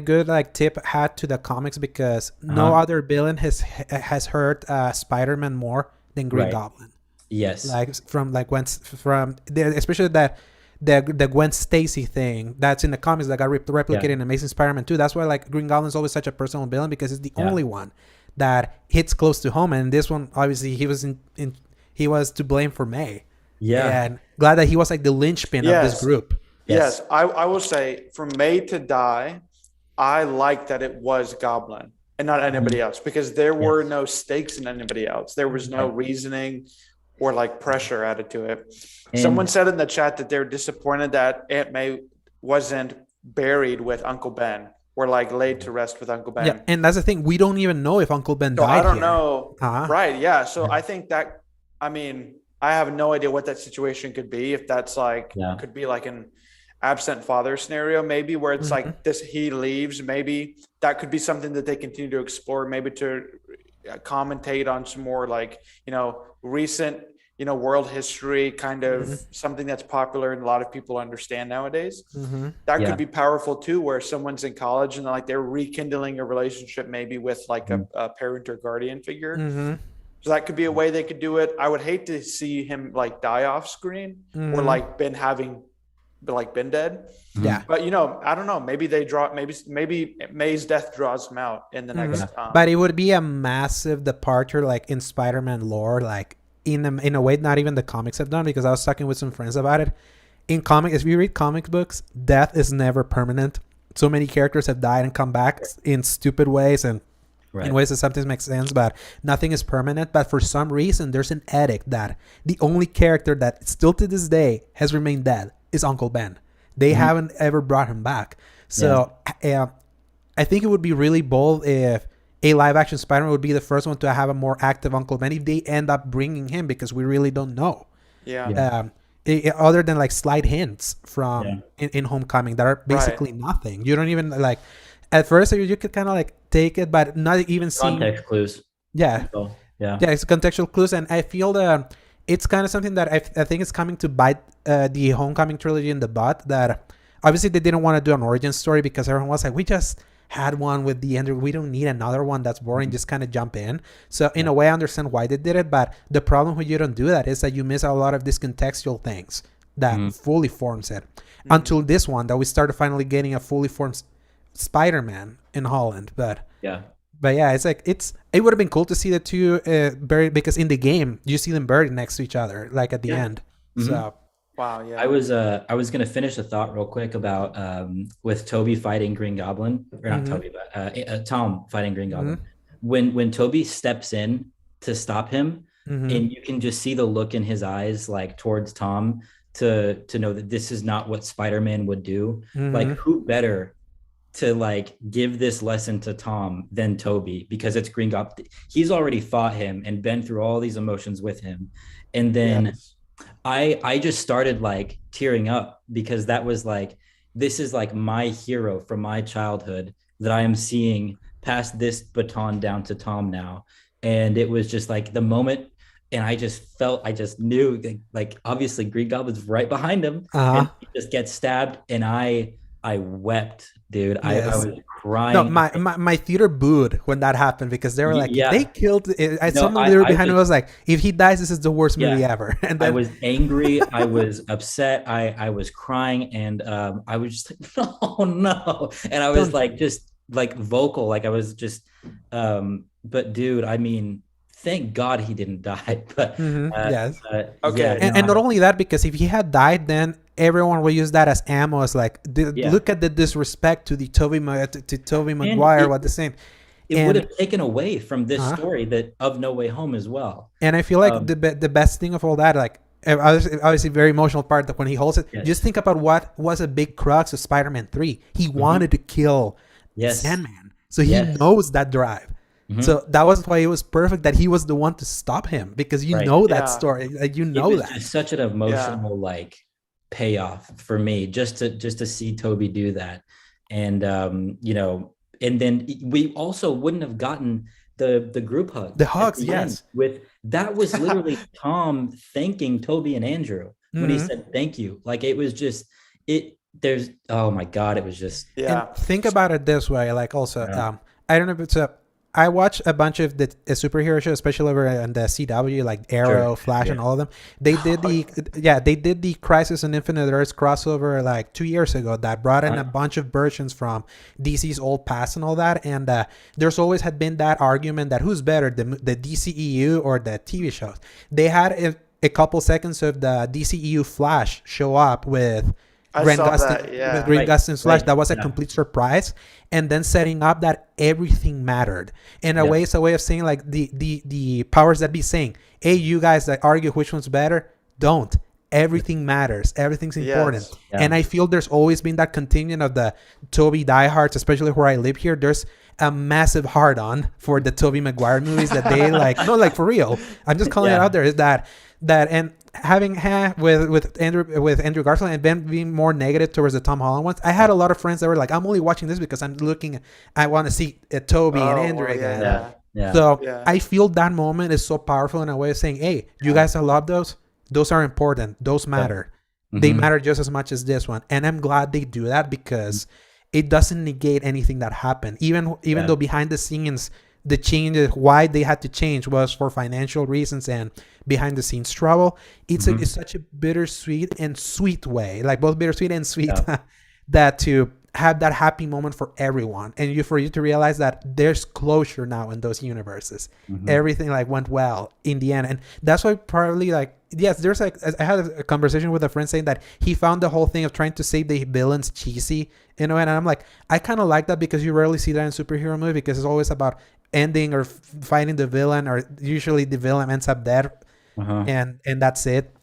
good like tip hat to the comics, because no other villain has hurt Spider-Man more than Green Goblin. Yes, like especially that the Gwen Stacy thing that's in the comics that got replicated in Amazing Spider-Man 2. That's why like Green Goblin is always such a personal villain, because it's the only one that hits close to home. And this one, obviously, he was to blame for May. Yeah, and glad that he was like the linchpin of this group. Yes, I will say, for May to die, I like that it was Goblin and not anybody else, because there were no stakes in anybody else. There was no reasoning or like pressure added to it. And someone said in the chat that they're disappointed that Aunt May wasn't buried with Uncle Ben, or like laid to rest with Uncle Ben. Yeah, and that's the thing. We don't even know if Uncle Ben died. I don't know. Right, yeah. So I think that, I mean, I have no idea what that situation could be. If that's like, could be like an absent father scenario, maybe, where it's like this, he leaves. Maybe that could be something that they continue to explore, maybe to commentate on some more like, recent, world history, kind of something that's popular and a lot of people understand nowadays. That could be powerful too, where someone's in college and like they're rekindling a relationship maybe with like a parent or guardian figure. So that could be a way they could do it. I would hate to see him like die off screen, or like Ben dead. Yeah. But I don't know. Maybe they maybe May's death draws him out in the next. But it would be a massive departure, like in Spider-Man lore, like in a way not even the comics have done, because I was talking with some friends about it. In comics, if you read comic books, death is never permanent. So many characters have died and come back in stupid ways and in ways that sometimes make sense, but nothing is permanent. But for some reason, there's an edict that the only character that still to this day has remained dead is Uncle Ben. They haven't ever brought him back. So I think it would be really bold if a live action Spider-Man would be the first one to have a more active Uncle Ben, if they end up bringing him, because we really don't know. Other than like slight hints from in Homecoming that are basically nothing. You don't even like, at first you could kind of like take it, but not even see context clues. It's contextual clues. And I feel that it's kind of something that I think is coming to bite the Homecoming trilogy in the butt, that obviously they didn't want to do an origin story, because everyone was like, we just had one with the Andrew, we don't need another one that's boring, just kind of jump in. So in a way I understand why they did it, but the problem when you don't do that is that you miss a lot of these contextual things that fully forms it. Until this one, that we started finally getting a fully formed Spider-Man in Holland. But But yeah, it's like it would have been cool to see the two buried, because in the game you see them buried next to each other, like at the end. So wow, yeah. I was gonna finish the thought real quick about with Toby fighting Green Goblin, or not Toby, but Tom fighting Green Goblin. When Toby steps in to stop him, and you can just see the look in his eyes, like towards Tom, to know that this is not what Spider-Man would do. Like, who better to like give this lesson to Tom than Toby, because it's Green Goblin. He's already fought him and been through all these emotions with him. And then I just started like tearing up, because that was like, this is like my hero from my childhood that I am seeing pass this baton down to Tom now. And it was just like the moment, and I just knew like obviously Green Goblin's right behind him, and he just gets stabbed, and I wept, dude. Yes. I was crying. No, my theater booed when that happened, because they were like, if they killed it. Someone literally behind me was like, if he dies, this is the worst movie ever. And then, I was angry. I was upset. I was crying, and I was just like, no. And I was like, just like vocal, like I was just, but dude, I mean, thank God he didn't die. But yes, okay. And not only that, because if he had died, then everyone will use that as ammo. As like, look at the disrespect to the Tobey Maguire. What the same. It would have taken away from this story that of No Way Home as well. And I feel like the best thing of all that, like obviously very emotional part, that when he holds it, just think about what was a big crux of Spider-Man 3. He wanted to kill Sandman, so he knows that drive. So that was why it was perfect that he was the one to stop him, because you know that story, like, you know, that it's such an emotional like payoff for me just to see Toby do that. And you know, and then we also wouldn't have gotten the group hug, the hugs, with that was literally Tom thanking Toby and Andrew when he said thank you. Like, it was just there's, oh my God, it was just And think about it this way, like, also I don't know if it's I watch a bunch of the superhero shows, especially over on the CW, like Arrow, Flash, and all of them. They did the Crisis on Infinite Earths crossover like 2 years ago that brought in a bunch of versions from DC's old past and all that. And there's always had been that argument that who's better, the DCEU or the TV shows. They had a couple seconds of the DCEU Flash show up with Green Gustin's Flash. That was a complete surprise. And then setting up that everything mattered. In a way, it's a way of saying, like, the powers that be saying, hey, you guys that argue which one's better, don't. Everything matters. Everything's important. And I feel there's always been that contingent of the Toby diehards, especially where I live here. There's a massive hard-on for the Tobey Maguire movies that they like. No, like, for real. I'm just calling it out there. Is that and having had with Andrew Garfield and Ben being more negative towards the Tom Holland ones, I had a lot of friends that were like, I'm only watching this because I want to see Toby and Andrew again. So I feel that moment is so powerful in a way of saying, hey, you guys that love those are important. Those matter. They matter just as much as this one. And I'm glad they do that, because it doesn't negate anything that happened. Even though behind the scenes, the changes, why they had to change was for financial reasons and behind the scenes trouble. It's such a bittersweet and sweet way, like both bittersweet and sweet, that to have that happy moment for everyone, and for you to realize that there's closure now in those universes. Everything like went well in the end. And that's why probably, like, yes, there's like, I had a conversation with a friend saying that he found the whole thing of trying to save the villains cheesy, you know, and I'm like, I kind of like that, because you rarely see that in superhero movie, because it's always about ending or fighting the villain, or usually the villain ends up dead, and that's it.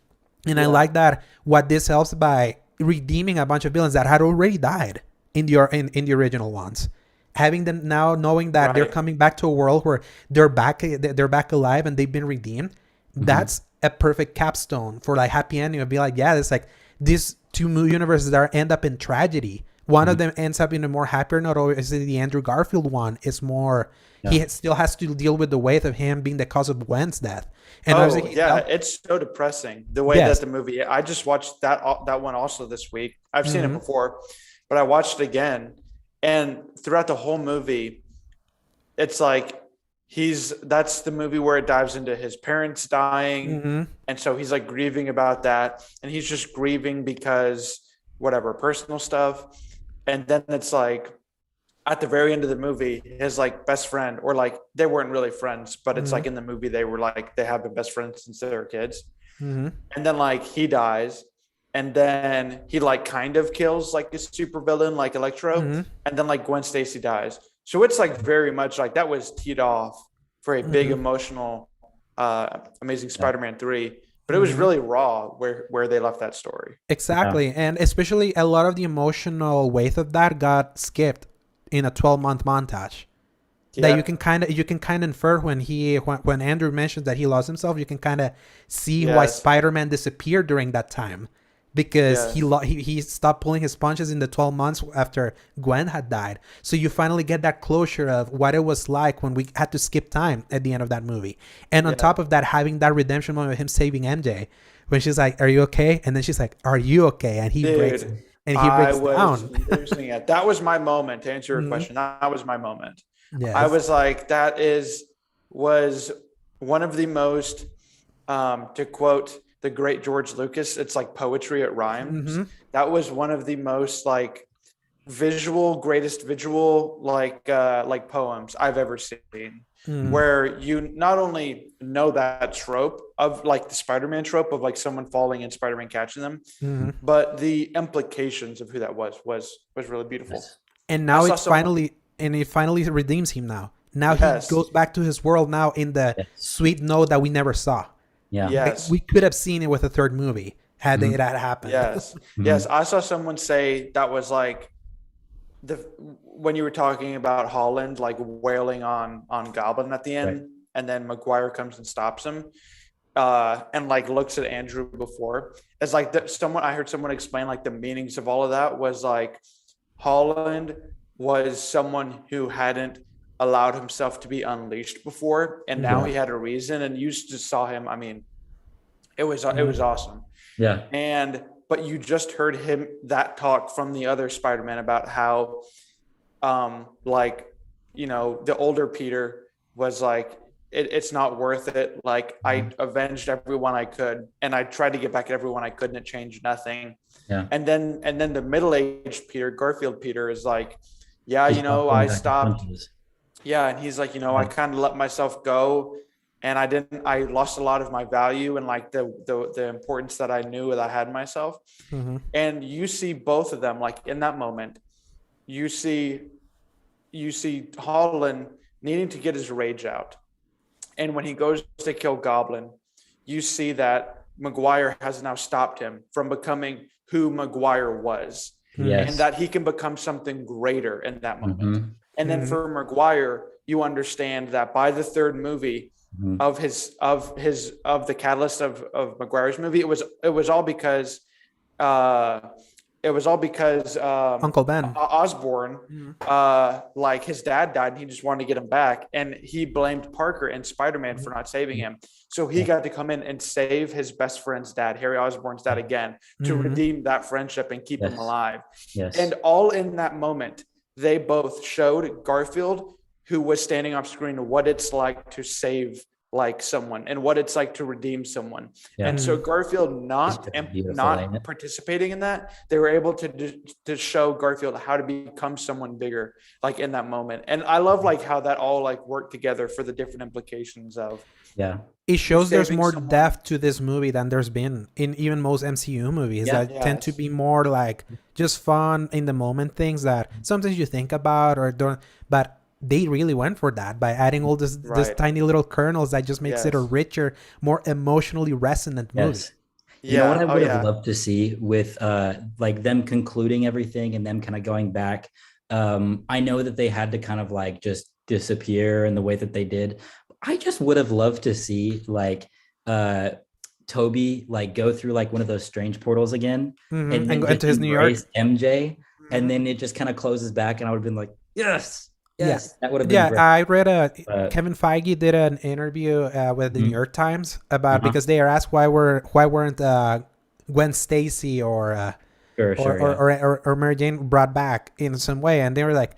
And I like that what this helps by redeeming a bunch of villains that had already died in the original ones, having them now knowing that they're coming back to a world where they're back alive and they've been redeemed. That's a perfect capstone for like happy ending. It'd be like, it's like these two universes that end up in tragedy. One of them ends up in a more happier note. Obviously, the Andrew Garfield one is more. He still has to deal with the weight of him being the cause of Gwen's death. And it's so depressing the way that the movie. I just watched that one also this week. I've seen it before, but I watched it again, and throughout the whole movie, it's like that's the movie where it dives into his parents dying, and so he's like grieving about that, and he's just grieving because whatever personal stuff, and then it's like, at the very end of the movie, his like best friend, or like they weren't really friends, but it's like in the movie they were like they have been best friends since they were kids. And then like he dies, and then he like kind of kills like a super villain like Electro, and then like Gwen Stacy dies. So it's like very much like that was teed off for a big emotional Amazing Spider-Man 3. But it was really raw where they left that story. Exactly. And especially a lot of the emotional weight of that got skipped in a 12-month montage. That you can kind of infer when Andrew mentions that he lost himself, you can kind of see why Spider-Man disappeared during that time, because he stopped pulling his punches in the 12 months after Gwen had died. So you finally get that closure of what it was like when we had to skip time at the end of that movie. And on top of that, having that redemption moment of him saving MJ when she's like, "Are you okay?" And then she's like, "Are you okay?" And he breaks down. That was my moment, to answer your question. That was my moment. Yes. I was like, was one of the most, to quote the great George Lucas, it's like poetry, it rhymes. That was one of the most like greatest visual like poems I've ever seen, where you not only know that trope of like the Spider-Man trope of like someone falling and Spider-Man catching them, but the implications of who that was really beautiful. Yes. And now it finally redeems him now. Now he goes back to his world now in the sweet note that we never saw. Yeah. Yes. We could have seen it with a third movie had it happened. Yes. Yes. I saw someone say that was like when you were talking about Holland like wailing on Goblin at the end, and then Maguire comes and stops him, and like looks at Andrew before. It's like I heard someone explain like the meanings of all of that was like Holland was someone who hadn't allowed himself to be unleashed before, and now he had a reason, and you just saw him. I mean, it was awesome. Yeah. But you just heard that talk from the other Spider-Man about how like, you know, the older Peter was like, it's not worth it. Like I avenged everyone I could, and I tried to get back at everyone I could, and it changed nothing. Yeah. And then the middle-aged Peter, Garfield Peter, is like, you know, I stopped. Yeah. And he's like, you know, I kind of let myself go, and I lost a lot of my value and like the importance that I knew that I had in myself. And you see both of them, like in that moment, you see Holland needing to get his rage out. And when he goes to kill Goblin, you see that Maguire has now stopped him from becoming who Maguire was. And that he can become something greater in that moment. And then for Maguire, you understand that by the third movie of the catalyst of Maguire's movie, it was all because Uncle Ben Osborn, like his dad died, and he just wanted to get him back, and he blamed Parker and Spider-Man for not saving him. So he got to come in and save his best friend's dad, Harry Osborn's dad, again, to redeem that friendship and keep him alive. And all in that moment, they both showed Garfield, who was standing off screen, what it's like to save like someone and what it's like to redeem someone. And so Garfield not participating in that, they were able to show Garfield how to become someone bigger, like in that moment. And I love like how that all like worked together for the different implications of it shows there's more depth to this movie than there's been in even most MCU movies that tend to be more like just fun in the moment things that sometimes you think about or don't, but they really went for that by adding all this tiny little kernels that just makes it a richer, more emotionally resonant movie. You know what I would have loved to see with like them concluding everything and them kind of going back. I know that they had to kind of like just disappear in the way that they did. I just would have loved to see like Toby like go through like one of those strange portals again and go into his New York MJ, and then it just kind of closes back, and I would have been like, yes, that would have been great. I read Kevin Feige did an interview with the New York Times about because they are asked why weren't Gwen Stacy or Mary Jane brought back in some way, and they were like,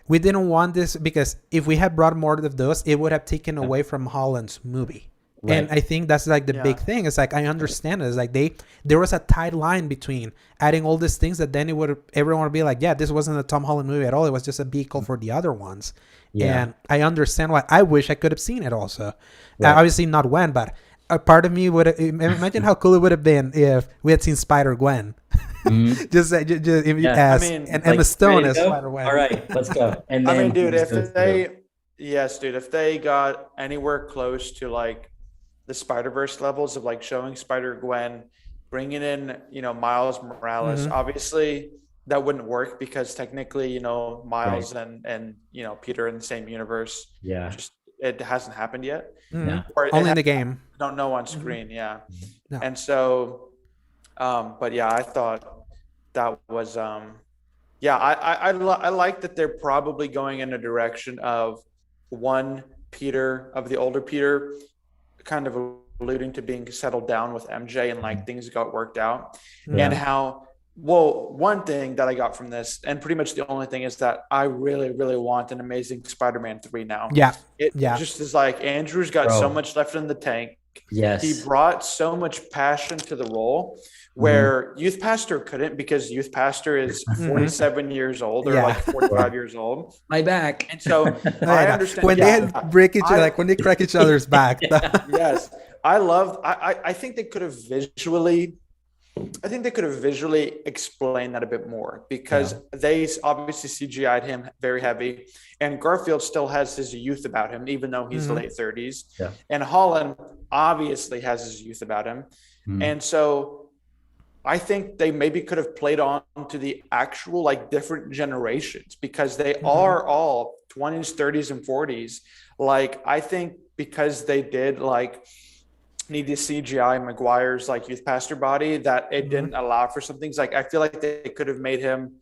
we didn't want this because if we had brought more of those, it would have taken away from Holland's movie. Right. And I think that's like the big thing. It's like I understand it. It's like there was a tight line between adding all these things that then everyone would be like, yeah, this wasn't a Tom Holland movie at all. It was just a vehicle for the other ones. Yeah. And I understand why. I wish I could have seen it also. Right. Obviously not Gwen, but a part of me would imagine how cool it would have been if we had seen Spider-Gwen. Mm-hmm. just and Emma Stone as Spider-Gwen. All right, let's go. And then I mean, dude, if they got anywhere close to like the Spider-Verse levels of like showing Spider-Gwen, bringing in, Miles Morales, obviously that wouldn't work because technically, Miles and Peter in the same universe. Yeah. Just it hasn't happened yet. Yeah. Only in the game. Don't know on screen. Yeah. No. And so, but yeah, I thought that was, I like that they're probably going in a direction of one Peter, of the older Peter, kind of alluding to being settled down with MJ and like things got worked out. And how, one thing that I got from this, and pretty much the only thing, is that I really, really want an Amazing Spider-Man 3 now. It just is like Andrew's got so much left in the tank. Yes. He brought so much passion to the role where Youth Pastor couldn't, because Youth Pastor is 47 years old or like 45 years old. My back. And so I understand. When they break each other, like when they crack each other's back. Yes. I think they could have visually explained that a bit more, because they obviously CGI'd him very heavy, and Garfield still has his youth about him, even though he's late 30s. Yeah. And Holland obviously has his youth about him. And so I think they maybe could have played on to the actual like different generations, because they are all 20s, 30s, and 40s. Like, I think because they did like need to CGI Maguire's like Youth Pastor body, that it didn't allow for some things. Like, I feel like they could have made him,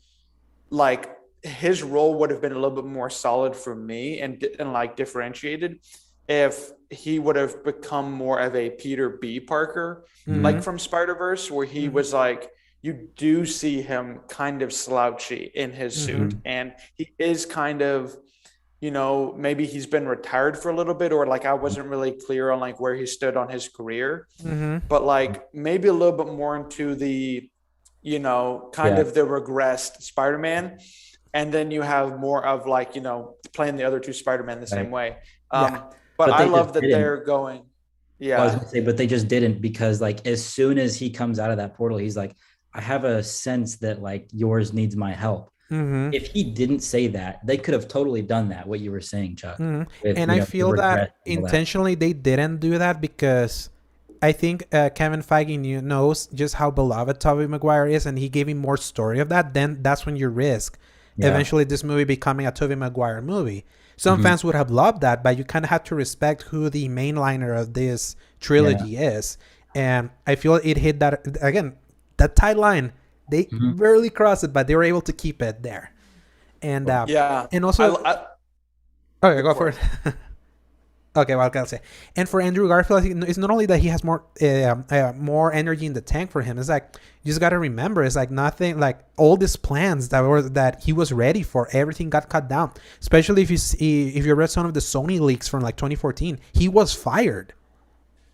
like, his role would have been a little bit more solid for me and like differentiated if he would have become more of a Peter B. Parker, like from Spider-Verse, where he was like, you do see him kind of slouchy in his suit, and he is kind of, maybe he's been retired for a little bit, or like I wasn't really clear on like where he stood on his career, but like maybe a little bit more into the, kind of the regressed Spider-Man. And then you have more of like, playing the other two Spider-Man the same way. But I love that they're going. Yeah. I was gonna say, but they just didn't, because like as soon as he comes out of that portal, he's like, I have a sense that like yours needs my help. If he didn't say that, they could have totally done that, what you were saying, Chuck. With, and I feel that intentionally they didn't do that, because I think Kevin Feige knows just how beloved Tobey Maguire is, and he gave him more story of that. Then that's when you risk eventually this movie becoming a Tobey Maguire movie. Some fans would have loved that, but you kind of have to respect who the mainliner of this trilogy is. And I feel it hit that, again, that tight line. They barely crossed it, but they were able to keep it there. And and also... okay, go for it. Okay, well, I'll say. And for Andrew Garfield, it's not only that he has more energy in the tank for him. It's like, you just got to remember, it's like nothing, like all these plans that he was ready for, everything got cut down. Especially if you read some of the Sony leaks from like 2014, he was fired.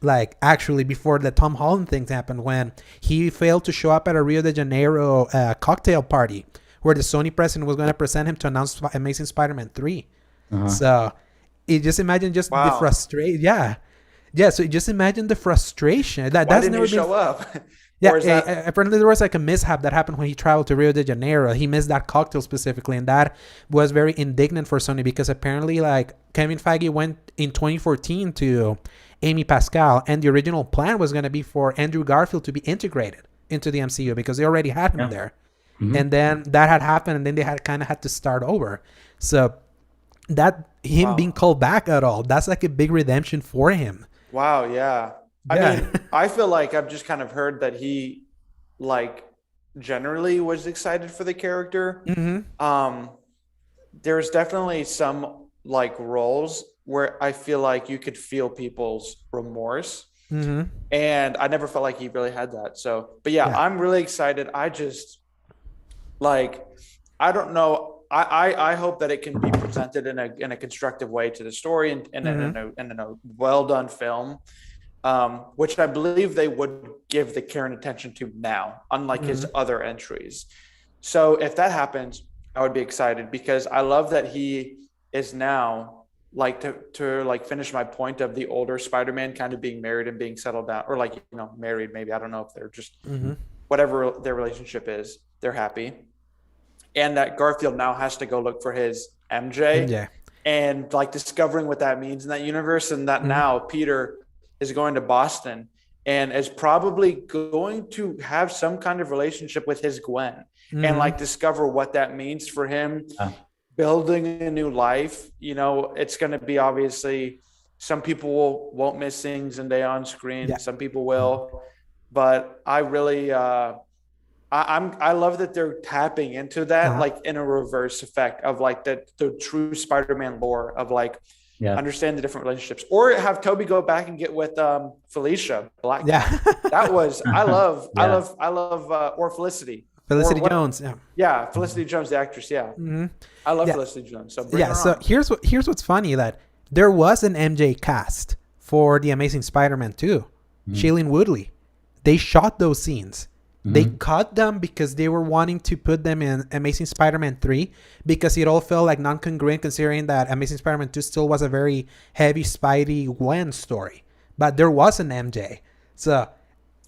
Like, actually, before the Tom Holland things happened, when he failed to show up at a Rio de Janeiro cocktail party where the Sony president was going to present him to announce Amazing Spider-Man 3. So... just imagine the frustration. So just imagine the frustration. That's never been show up. Apparently there was like a mishap that happened when he traveled to Rio de Janeiro. He missed that cocktail specifically, and that was very indignant for Sony, because apparently like Kevin Feige went in 2014 to Amy Pascal, and the original plan was going to be for Andrew Garfield to be integrated into the MCU, because they already had him there. And then that had happened, and then they had to start over. So that him being called back at all, that's like a big redemption for him. Wow. Yeah. I mean, I feel like I've just kind of heard that he like generally was excited for the character. There's definitely some like roles where I feel like you could feel people's remorse. And I never felt like he really had that. So, but I'm really excited. I just like, I don't know. I hope that it can be presented in a constructive way to the story and in a well done film. which I believe they would give the care and attention to now, unlike his other entries. So if that happens, I would be excited, because I love that he is now, like, to like finish my point of the older Spider-Man kind of being married and being settled down, or like, married, maybe, I don't know if they're just whatever their relationship is, they're happy. And that Garfield now has to go look for his MJ and like discovering what that means in that universe. And that now Peter is going to Boston and is probably going to have some kind of relationship with his Gwen and like discover what that means for him building a new life. It's going to be, obviously, some people won't miss seeing Zendaya on screen. Some people will, but I really, I love that they're tapping into that, like in a reverse effect of like the true Spider-Man lore of like understand the different relationships, or have Toby go back and get with Felicia Black. That was I love or Felicity Jones. Felicity Jones, the actress. I love Felicity Jones. So so here's what's funny, that there was an MJ cast for the Amazing Spider-Man 2. Shailene Woodley, they shot those scenes. They cut them because they were wanting to put them in Amazing Spider-Man 3, because it all felt like non-congruent, considering that Amazing Spider-Man 2 still was a very heavy Spidey Gwen story. But there was an MJ. So,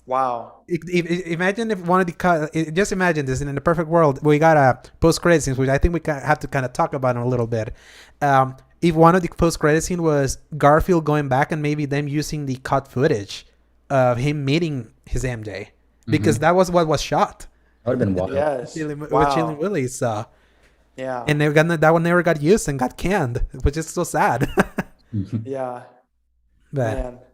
wow. Imagine if one of the just imagine this, in the perfect world, we got a post-credit scenes, which I think we have to kind of talk about in a little bit. If one of the post-credit scene was Garfield going back and maybe them using the cut footage of him meeting his MJ. Because that was what was shot. That would have been wild. Yes. With Shailene Woodley, so. Yeah. And that one never got used and got canned, which is so sad. Yeah. But,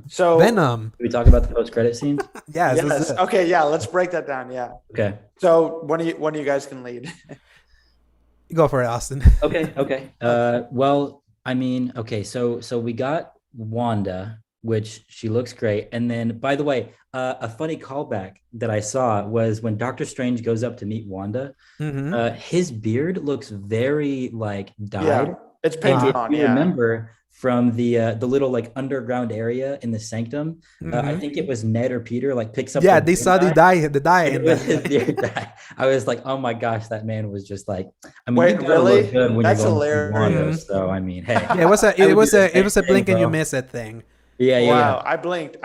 So Venom. Can we talk about the post-credit scene? Yes. Okay. Yeah. Let's break that down. Yeah. Okay. So one of you guys can lead. Go for it, Austin. Okay. Well, I mean, okay. So we got Wanda, which she looks great. And then, by the way, a funny callback that I saw was when Doctor Strange goes up to meet Wanda. His beard looks very like dyed. Yeah, it's painted on. You remember from the little like underground area in the sanctum? I think it was Ned or Peter like picks up. Yeah, they saw the dye in the I was like, oh my gosh, that man was just like. I mean, wait, really? Good when That's you're going hilarious. Wanda, so I mean, hey, it was a blink and you miss it thing. Yeah. Wow, I blinked.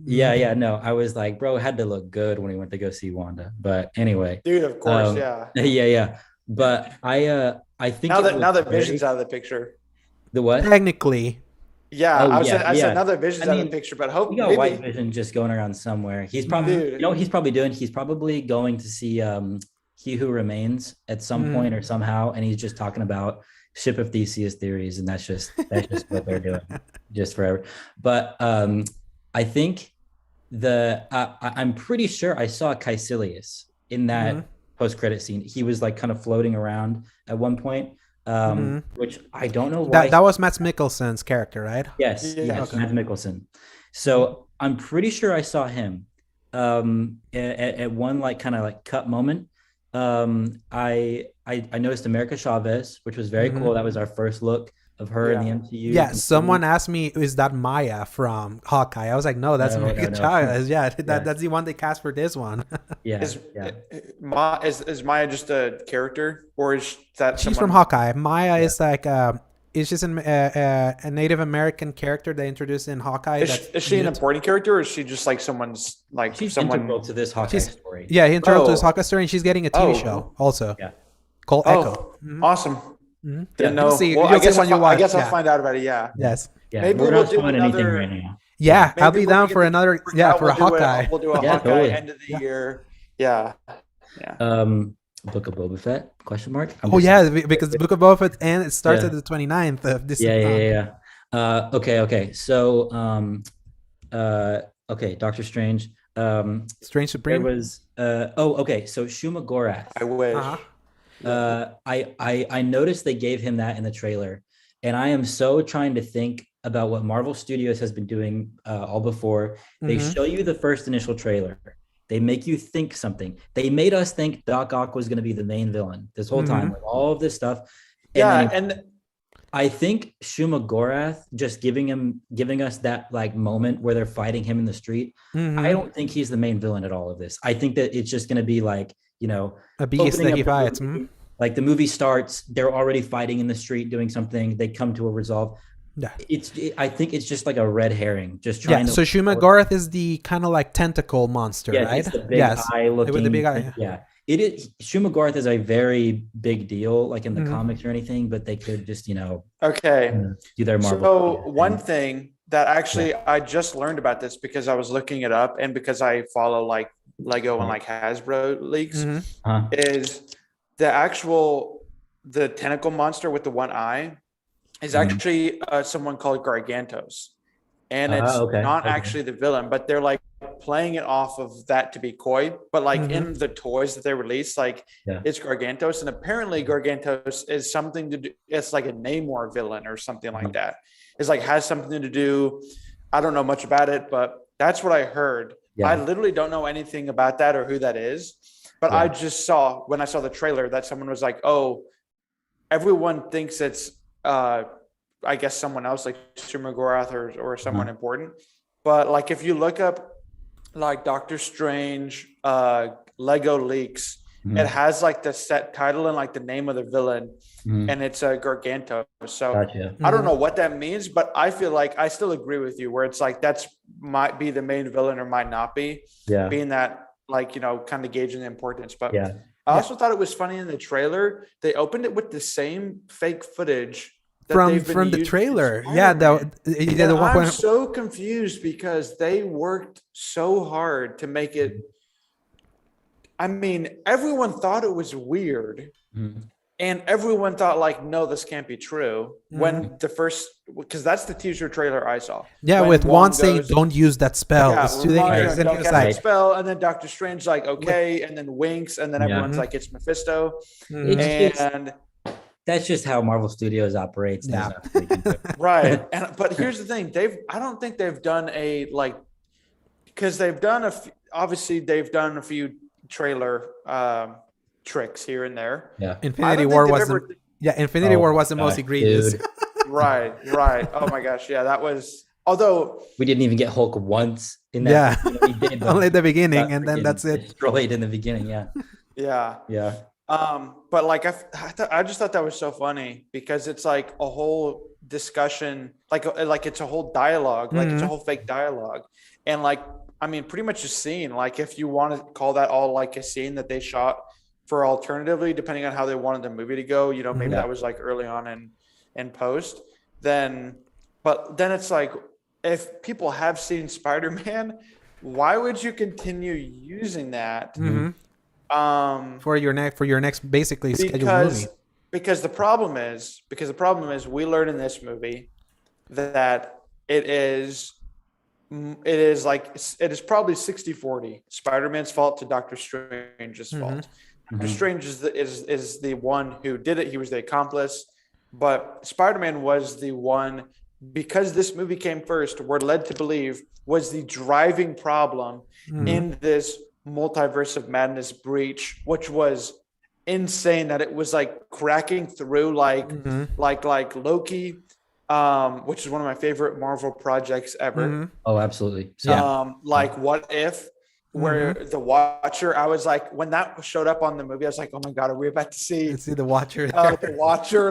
Yeah. No, I was like, bro, it had to look good when he went to go see Wanda. But anyway, dude, of course, yeah. Yeah. But I think now that Vision's out of the picture. The what? Technically. Yeah, I said now that Vision's out of the picture, but hope we got White Vision just going around somewhere. He's probably, he's probably doing. He's probably going to see He Who Remains at some point or somehow, and he's just talking about Ship of Theseus theories, and that's just what they're doing, just forever. But I think I'm pretty sure I saw Caecilius in that post-credit scene. He was like kind of floating around at one point, which I don't know why. That was Mads Mikkelsen's character, right? Yes, Mads Mikkelsen. So I'm pretty sure I saw him at one like kind of like cut moment. I noticed America Chavez, which was very cool. That was our first look of her in the MCU. Yeah, someone asked me, is that Maya from Hawkeye? I was like, no, that's America Chavez. Yeah, that's the one they cast for this one. Is Maya just a character, or is that she's from Hawkeye? Maya is like it's just a Native American character they introduced in Hawkeye. Is she an important character, or is she just like someone's like she's someone integral to this Hawkeye story? Yeah, he integral to this Hawkeye story, and she's getting a TV show also. Yeah, called Echo. Awesome. Didn't know. I guess I'll find out about it. Yeah. Yes. Yeah. Maybe we're we'll not do showing anything another. right now. Yeah, I'll be down for another. Yeah, for a Hawkeye. We'll do a Hawkeye totally. end of the year. Yeah. Book of Boba Fett? Question mark. Because the Book of Boba Fett and it starts at the 29th of this. Yeah. Okay. So okay, Doctor Strange. Strange Supreme. There was okay. So Shuma Gorath. I wish. I noticed they gave him that in the trailer, and I am so trying to think about what Marvel Studios has been doing all before. They show you the first initial trailer. They make you think something. They made us think Doc Ock was going to be the main villain this whole time with all of this stuff. And I think Shumagorath just giving us that like moment where they're fighting him in the street. I don't think he's the main villain at all of this. I think that it's just going to be like, a beast that he fights. Like the movie starts, they're already fighting in the street, doing something. They come to a resolve. Yeah, I think it's just like a red herring, just trying to. So Shumagorath is the kind of like tentacle monster, right? It's the big eye looking. With the big eye. Yeah. It is. Shumagorath is a very big deal, like in the comics or anything, but they could just, do their Marvel. So one thing that actually I just learned about this because I was looking it up and because I follow like Lego and like Hasbro leaks is the tentacle monster with the one eye is actually someone called Gargantos. And it's not actually the villain, but they're like playing it off of that to be coy. But like in the toys that they released, like it's Gargantos. And apparently Gargantos is something to do. It's like a Namor villain or something like that. It's like has something to do. I don't know much about it, but that's what I heard. Yeah. I literally don't know anything about that or who that is. But I just saw when I saw the trailer that someone was like, oh, everyone thinks it's I guess someone else like Shumagorath or someone important. But like if you look up like Doctor Strange Lego leaks, it has like the set title and like the name of the villain and it's Gargantos. So I don't know what that means, but I feel like I still agree with you where it's like that's might be the main villain or might not be. Being that like, kind of gauging the importance. But I also thought it was funny in the trailer, they opened it with the same fake footage from the trailer. I'm so confused because they worked so hard to make it. I mean, everyone thought it was weird, and everyone thought like, no, this can't be true. When because that's the teaser trailer I saw. Yeah, with Wand saying, "Don't use that spell." Don't get that spell, and then Doctor Strange like, okay, and then winks, and then everyone's like, it's Mephisto, and. That's just how Marvel Studios operates. Yeah. Right. But here's the thing. I don't think they've done because they've done obviously they've done a few trailer tricks here and there. Yeah. Infinity War was the most egregious. Right. Oh my gosh. Yeah, that was, although we didn't even get Hulk once in that. Yeah. We did, only at the beginning and then that's it. Destroyed in the beginning. Yeah. But like I just thought that was so funny because it's like a whole discussion, like it's a whole dialogue, like it's a whole fake dialogue, and like I mean, pretty much a scene. Like if you want to call that all like a scene that they shot for alternatively, depending on how they wanted the movie to go, maybe that was like early on in post. But then it's like if people have seen Spider-Man, why would you continue using that? For your next basically scheduled movie. Because the problem is we learned in this movie that it is probably 60-40 Spider-Man's fault to Doctor Strange's fault. Doctor Strange is the one who did it. He was the accomplice, but Spider-Man was the one, because this movie came first, we're led to believe was the driving problem in this multiverse of madness breach, which was insane that it was like cracking through like Loki, which is one of my favorite Marvel projects ever. Oh, absolutely. Like What If, where the Watcher, I was like, when that showed up on the movie, I was like, oh my God, are we about to see the Watcher? The Watcher,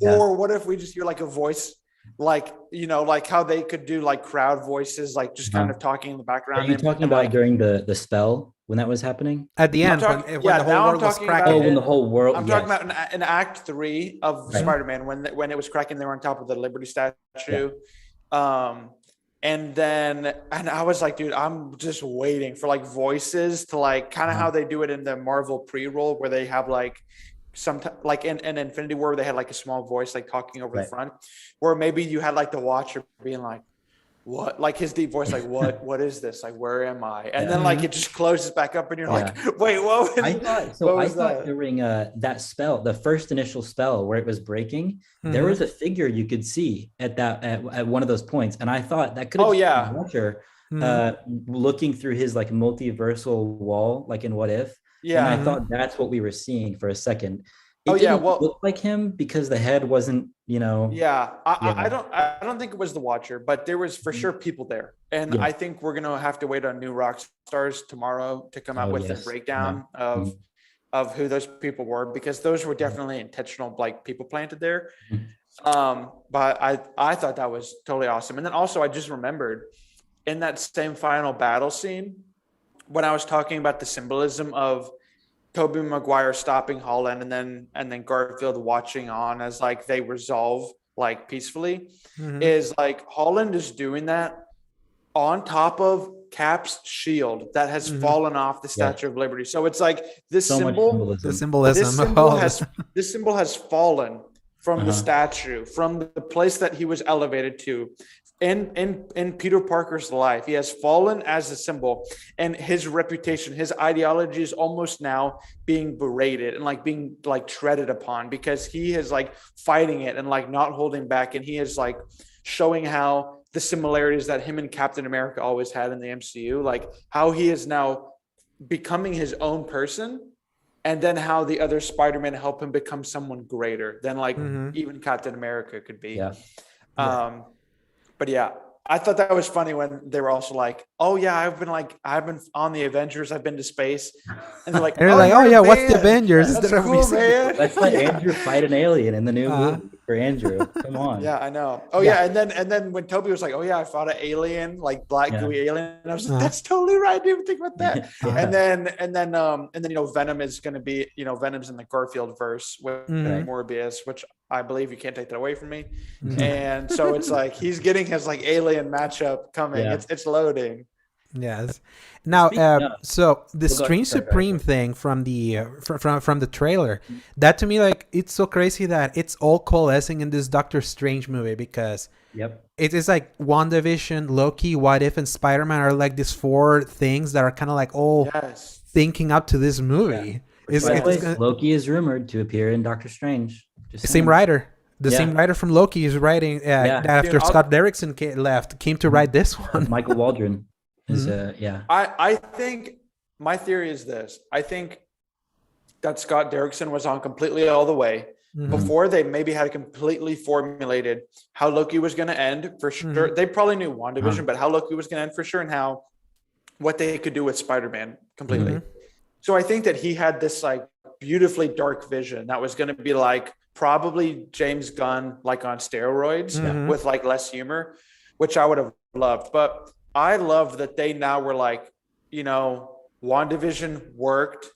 or what if we just hear like a voice, like like how they could do like crowd voices, like just kind of talking in the background. Are you talking about like during the spell when that was happening? At the end, when the whole world was cracking. When the whole world. I'm talking about in Act 3 of Spider-Man when it was cracking. They were on top of the Liberty statue, and I was like, dude, I'm just waiting for like voices to like kind of how they do it in the Marvel pre-roll, where they have like. Sometimes like in Infinity War, they had like a small voice like talking over the front, where maybe you had like the Watcher being like, what, like his deep voice, like what is this, like where am I, and then like it just closes back up and you're like, wait, what was, I thought during that spell, the first initial spell where it was breaking, there was a figure you could see at one of those points, and I thought that could have been the Watcher looking through his like multiversal wall, like in What If. And I thought that's what we were seeing for a second. It didn't look like him because the head wasn't, I don't think it was the Watcher, but there was for sure people there. And I think we're gonna have to wait on New Rock Stars tomorrow to come out with a breakdown of who those people were, because those were definitely intentional, like people planted there. But I thought that was totally awesome. And then also I just remembered in that same final battle scene when I was talking about the symbolism of Tobey Maguire stopping Holland and then Garfield watching on as like they resolve like peacefully, is like Holland is doing that on top of Cap's shield that has fallen off the Statue of Liberty. So it's like this symbol, the symbolism, this symbol has fallen from the statue, from the place that he was elevated to. In Peter Parker's life, he has fallen as a symbol, and his reputation, his ideology is almost now being berated and like being like treaded upon, because he is like fighting it and like not holding back. And he is like showing how the similarities that him and Captain America always had in the MCU, like how he is now becoming his own person. And then how the other Spider-Man help him become someone greater than like even Captain America could be. But yeah, I thought that was funny when they were also like, "Oh yeah, I've been on the Avengers. I've been to space," and they're like, "Oh yeah, what's the Avengers?" That's cool, man. Let's let Andrew fight an alien in the new movie for Andrew. Come on. Yeah, I know. Oh yeah, and then when Toby was like, "Oh yeah, I fought an alien, like black gooey alien," and I was like, "That's totally right. I didn't even think about that." And then Venom is going to be, Venom's in the Garfield verse with Morbius, which I believe you can't take that away from me. And so it's like he's getting his like alien matchup coming. It's loading. Yes. Now, so the Strange Supreme thing from the from the trailer, that to me, like, it's so crazy that it's all coalescing in this Doctor Strange movie, because it is like WandaVision, Loki, What If, and Spider-Man are like these four things that are kind of like all thinking up to this movie. Loki is rumored to appear in Doctor Strange. Same writer. The same writer from Loki is writing that after Scott Derrickson came to write this one. Michael Waldron is I think my theory is this. I think that Scott Derrickson was on completely all the way before they maybe had completely formulated how Loki was going to end for sure. They probably knew WandaVision, but how Loki was going to end for sure, and what they could do with Spider-Man completely. So I think that he had this like beautifully dark vision that was going to be like probably James Gunn, like on steroids with like less humor, which I would have loved. But I love that they now were like, WandaVision worked.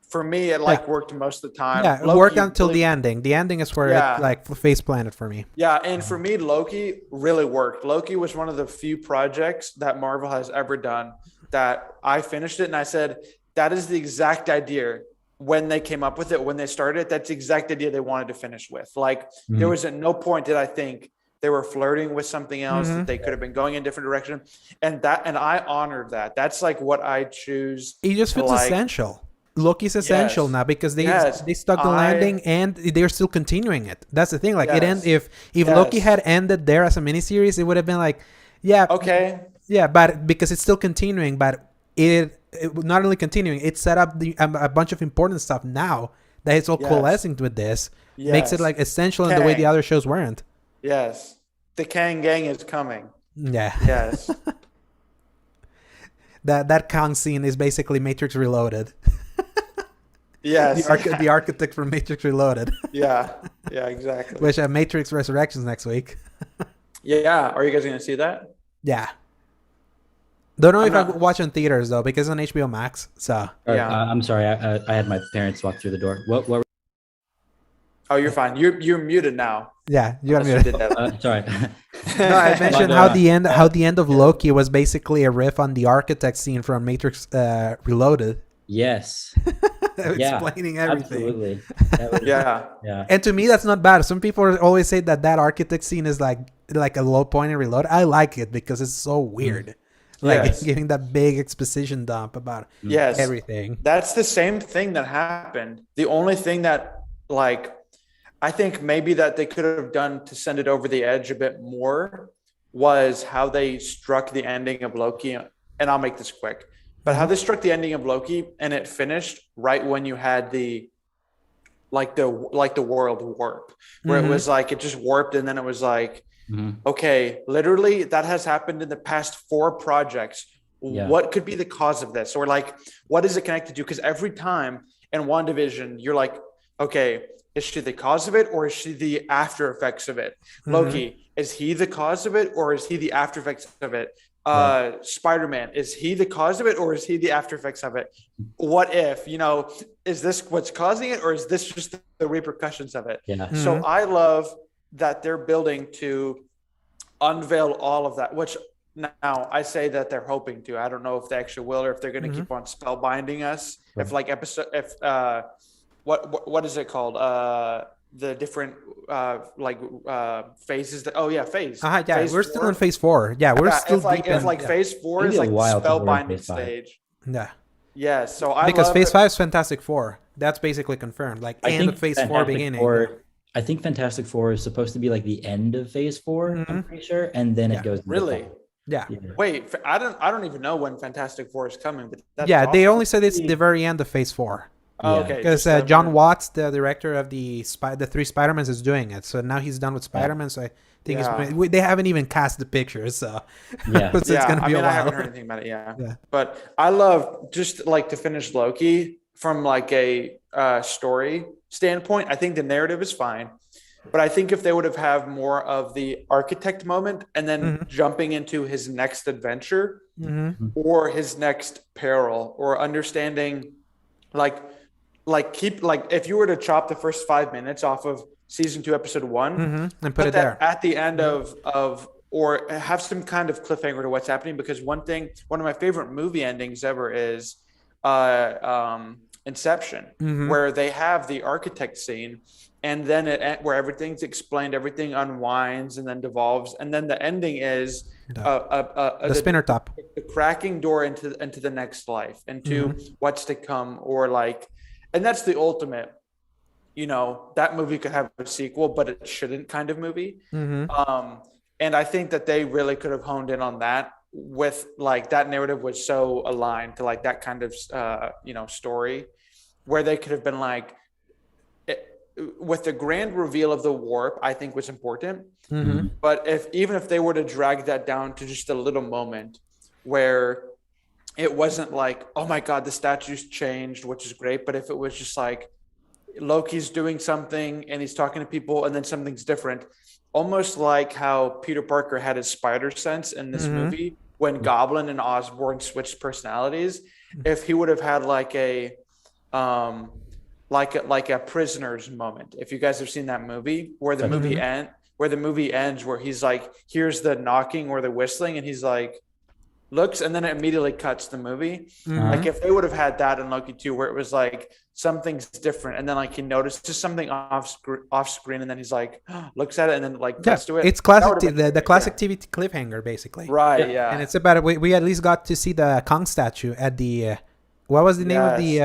For me, it worked most of the time. Yeah, it worked until the ending. The ending is where it like face planted for me. Yeah, and for me, Loki really worked. Loki was one of the few projects that Marvel has ever done that I finished it and I said, that is the exact idea. When they came up with it, when they started it, that's the exact idea they wanted to finish with. Like there was at no point did I think they were flirting with something else, that they could have been going in a different direction. And I honored that. That's like what I choose. It just feels essential. Loki's essential now because they stuck the landing and they're still continuing it. That's the thing. Like if Loki had ended there as a miniseries, it would have been like, but because it's still continuing, but it not only continuing, it set up a bunch of important stuff now that it's all coalescing with this. Makes it like essential in the way the other shows weren't. Yes. The Kang gang is coming. Yeah. Yes. that Kang scene is basically Matrix Reloaded. Yes. The architect from Matrix Reloaded. Yeah, exactly. Which Matrix Resurrections next week. Yeah. Are you guys going to see that? Yeah. Don't know if I watch in theaters though, because it's on HBO Max. So I'm sorry, I had my parents walk through the door. What? Oh, you're fine. You're muted now. Yeah, you're muted. Sorry. No, I mentioned how the end of Loki was basically a riff on the architect scene from Matrix Reloaded. Yes. Explaining everything. Absolutely. Yeah. And to me, that's not bad. Some people always say that architect scene is like a low point in Reload. I like it because it's so weird. Like giving that big exposition dump about everything. That's the same thing that happened. The only thing that I think maybe that they could have done to send it over the edge a bit more was how they struck the ending of Loki. And I'll make this quick, but how they struck the ending of Loki and it finished right when you had the the world warp, where it was like it just warped, and then it was like, okay, literally that has happened in the past 4 projects. What could be the cause of this? Or like, what is it connected to? Because every time in WandaVision, you're like, okay, is she the cause of it, or is she the after effects of it? Loki, is he the cause of it, or is he the after effects of it? Spider-Man, is he the cause of it, or is he the after effects of it? What if, is this what's causing it, or is this just the repercussions of it? So I love that they're building to unveil all of that, which now I say that they're hoping to. I don't know if they actually will, or if they're going to keep on spellbinding us. If like what is it called? The different phases phase. Phase we're still in phase 4. We're still if phase 4 is like the spellbinding stage. So I because phase 5 is Fantastic Four. That's basically confirmed. Like end of phase 4 beginning. I think Fantastic Four is supposed to be like the end of phase 4. I'm pretty sure, and then it goes really. Wait, I don't even know when Fantastic Four is coming. But that's awesome. They only said it's the very end of phase 4. Okay. Because John Watts, the director of the 3 Spider-Mans, is doing it. So now he's done with Spider-Man. So I think they haven't even cast the pictures. So it's going to be a while. I haven't heard anything about it. But I love, just like to finish Loki from like a story standpoint. I think the narrative is fine. But I think if they would have more of the architect moment and then jumping into his next adventure or his next peril, or understanding if you were to chop the first 5 minutes off of season 2, episode 1 and put it there at the end of or have some kind of cliffhanger to what's happening, because one of my favorite movie endings ever is Inception, where they have the architect scene, and then where everything's explained, everything unwinds and then devolves, and then the ending is the spinner top, the cracking door into the next life, into what's to come, or like, and that's the ultimate. That movie could have a sequel, but it shouldn't kind of movie. And I think that they really could have honed in on that, with like that narrative was so aligned to like that kind of story, where they could have been like, with the grand reveal of the warp, I think was important. But even if they were to drag that down to just a little moment where it wasn't like, oh my God, the statue's changed, which is great. But if it was just like Loki's doing something and he's talking to people and then something's different, almost like how Peter Parker had his spider sense in this movie when Goblin and Osborn switched personalities. If he would have had like a prisoner's moment. If you guys have seen that movie, where the movie ends, where he's like, here's the knocking or the whistling, and he's like, looks, and then it immediately cuts the movie. Like if they would have had that in Loki 2, where it was like something's different, and then like he notices something off screen, and then he's like looks at it, and then like cuts to it. It's classic, the classic TV cliffhanger, basically. Right. And it's about we at least got to see the Kong statue at the. What was the name of the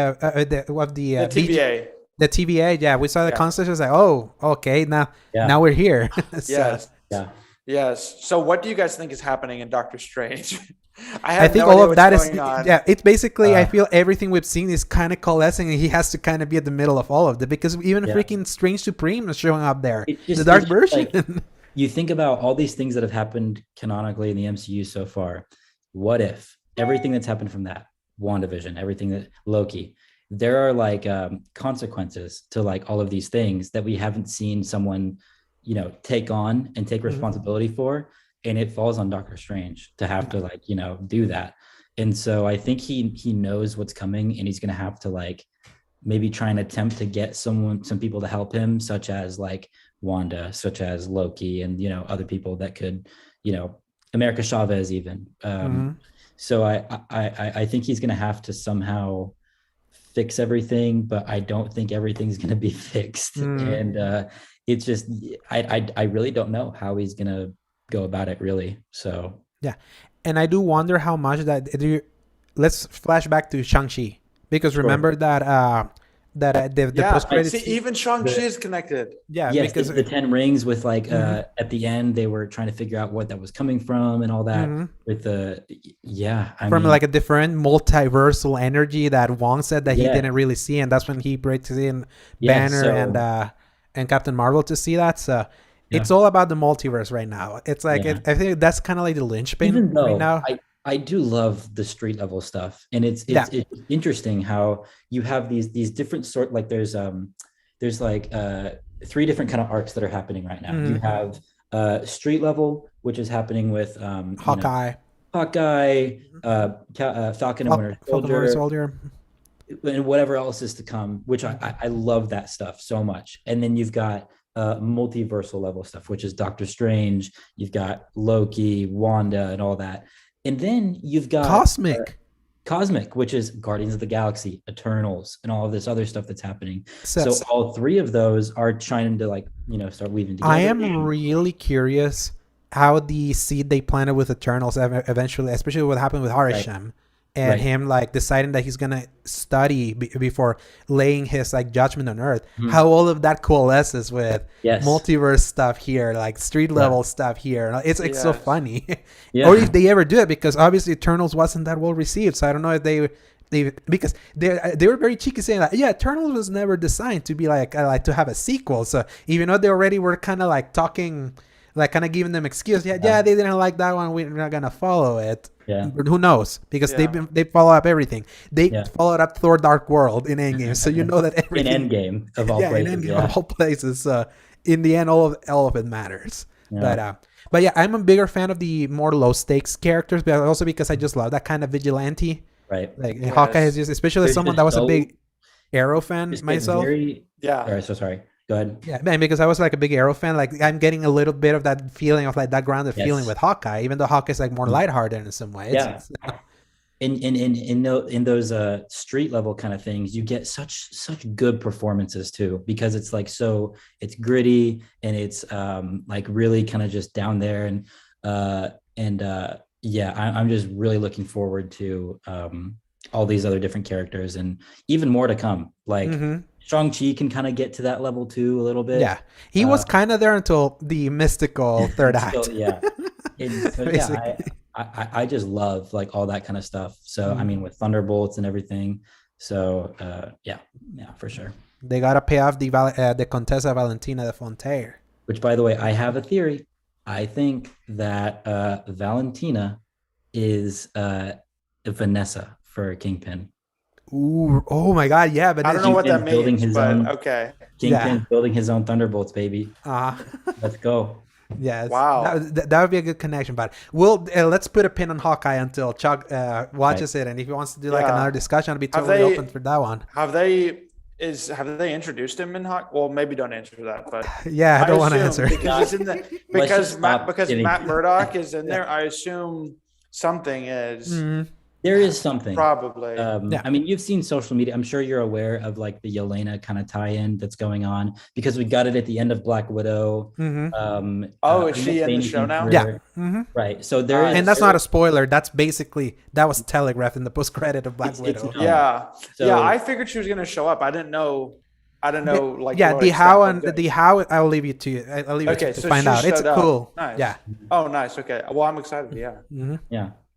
TVA? The TVA, we saw the Constellation. Was like, oh, okay, now we're here. Yes. So, what do you guys think is happening in Doctor Strange? I think all of that is it's basically. I feel everything we've seen is kind of coalescing, and he has to kind of be at the middle of all of it, because even freaking Strange Supreme is showing up there, the dark version. Like, you think about all these things that have happened canonically in the MCU so far. What if everything that's happened from that? WandaVision, everything that Loki, there are like consequences to like all of these things that we haven't seen someone take on and take responsibility for, and it falls on Doctor Strange to have to like do that. And so I think he knows what's coming, and he's gonna have to like maybe try and attempt to get some people to help him, such as like Wanda, such as Loki, and other people that could, America Chavez even. So I think he's going to have to somehow fix everything, but I don't think everything's going to be fixed. And it's just, I really don't know how he's going to go about it, really. So, And I do wonder how much that, let's flash back to Shang-Chi, because remember that that the post credits. Even Shang-Chi is connected. Yeah, yes, because the 10 rings with like at the end they were trying to figure out what that was coming from and all that with the from like a different multiversal energy that Wong said that he didn't really see, and that's when he breaks in Banner and Captain Marvel to see that. So it's all about the multiverse right now. It's like I think that's kind of like the linchpin right now. I do love the street level stuff, and it's interesting how you have these different like there's like 3 different kind of arcs that are happening right now. You have street level, which is happening with Hawkeye, Falcon and Winter Soldier, and whatever else is to come. Which I love that stuff so much. And then you've got multiversal level stuff, which is Doctor Strange. You've got Loki, Wanda, and all that. And then you've got Cosmic, which is Guardians of the Galaxy, Eternals, and all of this other stuff that's happening. So all 3 of those are trying to like, start weaving together. I am really curious how the seed they planted with Eternals eventually, especially what happened with Harisham. And him like deciding that he's gonna study before laying his like judgment on Earth. How all of that coalesces with multiverse stuff here, like street level stuff here. It's so funny. Or if they ever do it, because obviously Eternals wasn't that well received. So I don't know if they because they were very cheeky saying that Eternals was never designed to be like to have a sequel. So even though they already were kind of like talking, like kind of giving them excuse. They didn't like that one. We're not gonna follow it. But who knows? Because they follow up everything. They followed up Thor: Dark World in Endgame, so you know that everything. In Endgame of all places. In Endgame of all places. In the end, all of it matters. But yeah, I'm a bigger fan of the more low stakes characters, but also because I just love that kind of vigilante. Right. Like Hawkeye is just, especially someone that was a big Arrow fan myself. Sorry. Go ahead. Yeah, man, because I was like a big Arrow fan. Like I'm getting a little bit of that feeling of like that grounded feeling with Hawkeye, even though Hawkeye's like more lighthearted in some ways. In those street level kind of things, you get such good performances too, because it's like it's gritty and it's like really kind of just down there I'm just really looking forward to all these other different characters and even more to come. Like Shang-Chi can kind of get to that level too a little bit. Yeah, he was kind of there until the mystical third act. I just love like all that kind of stuff. So I mean, with Thunderbolts and everything. So for sure. They gotta pay off the Contessa Valentina de Fontaine. Which, by the way, I have a theory. I think that Valentina is Vanessa for Kingpin. Ooh, oh my God, yeah, but I don't know what that means, but okay. Kingpin's building his own Thunderbolts, baby. Let's go. Yeah, wow, that would be a good connection. But let's put a pin on Hawkeye until Chuck watches it, and if he wants to do like another discussion, I'll be totally open for that one. Have they introduced him in Hawkeye? Well, maybe don't answer that, but I don't want to answer because Matt Murdock is in there. I assume something is. There is something. Probably. I mean, you've seen social media. I'm sure you're aware of like the Yelena kind of tie-in that's going on because we got it at the end of Black Widow. Is she in the show now? Yeah. Right. So there is, and that's not a spoiler. That was telegraphed in the post-credit of Black Widow. I figured she was going to show up. I didn't know. Like the how. I'll leave you to. I'll leave you to find out. It's cool. Nice. Yeah. Oh, nice. Okay. Well, I'm excited. Yeah.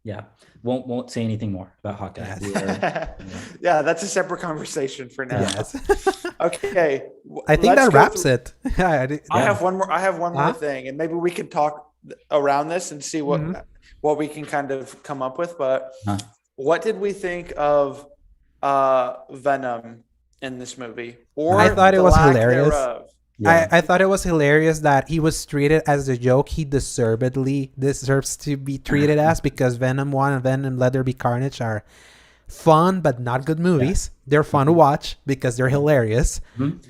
Yeah. Won't say anything more about Hawkeye. Yeah, that's a separate conversation for now. Yes. Okay. I think that wraps it. I have one more thing, and maybe we can talk around this and see what we can kind of come up with. But what did we think of Venom in this movie? Or I thought it was hilarious. Thereof? I thought it was hilarious that he was treated as a joke he deservedly deserves to be treated as, because Venom 1 and Venom Let There Be Carnage are fun but not good movies. They're fun to watch because they're hilarious.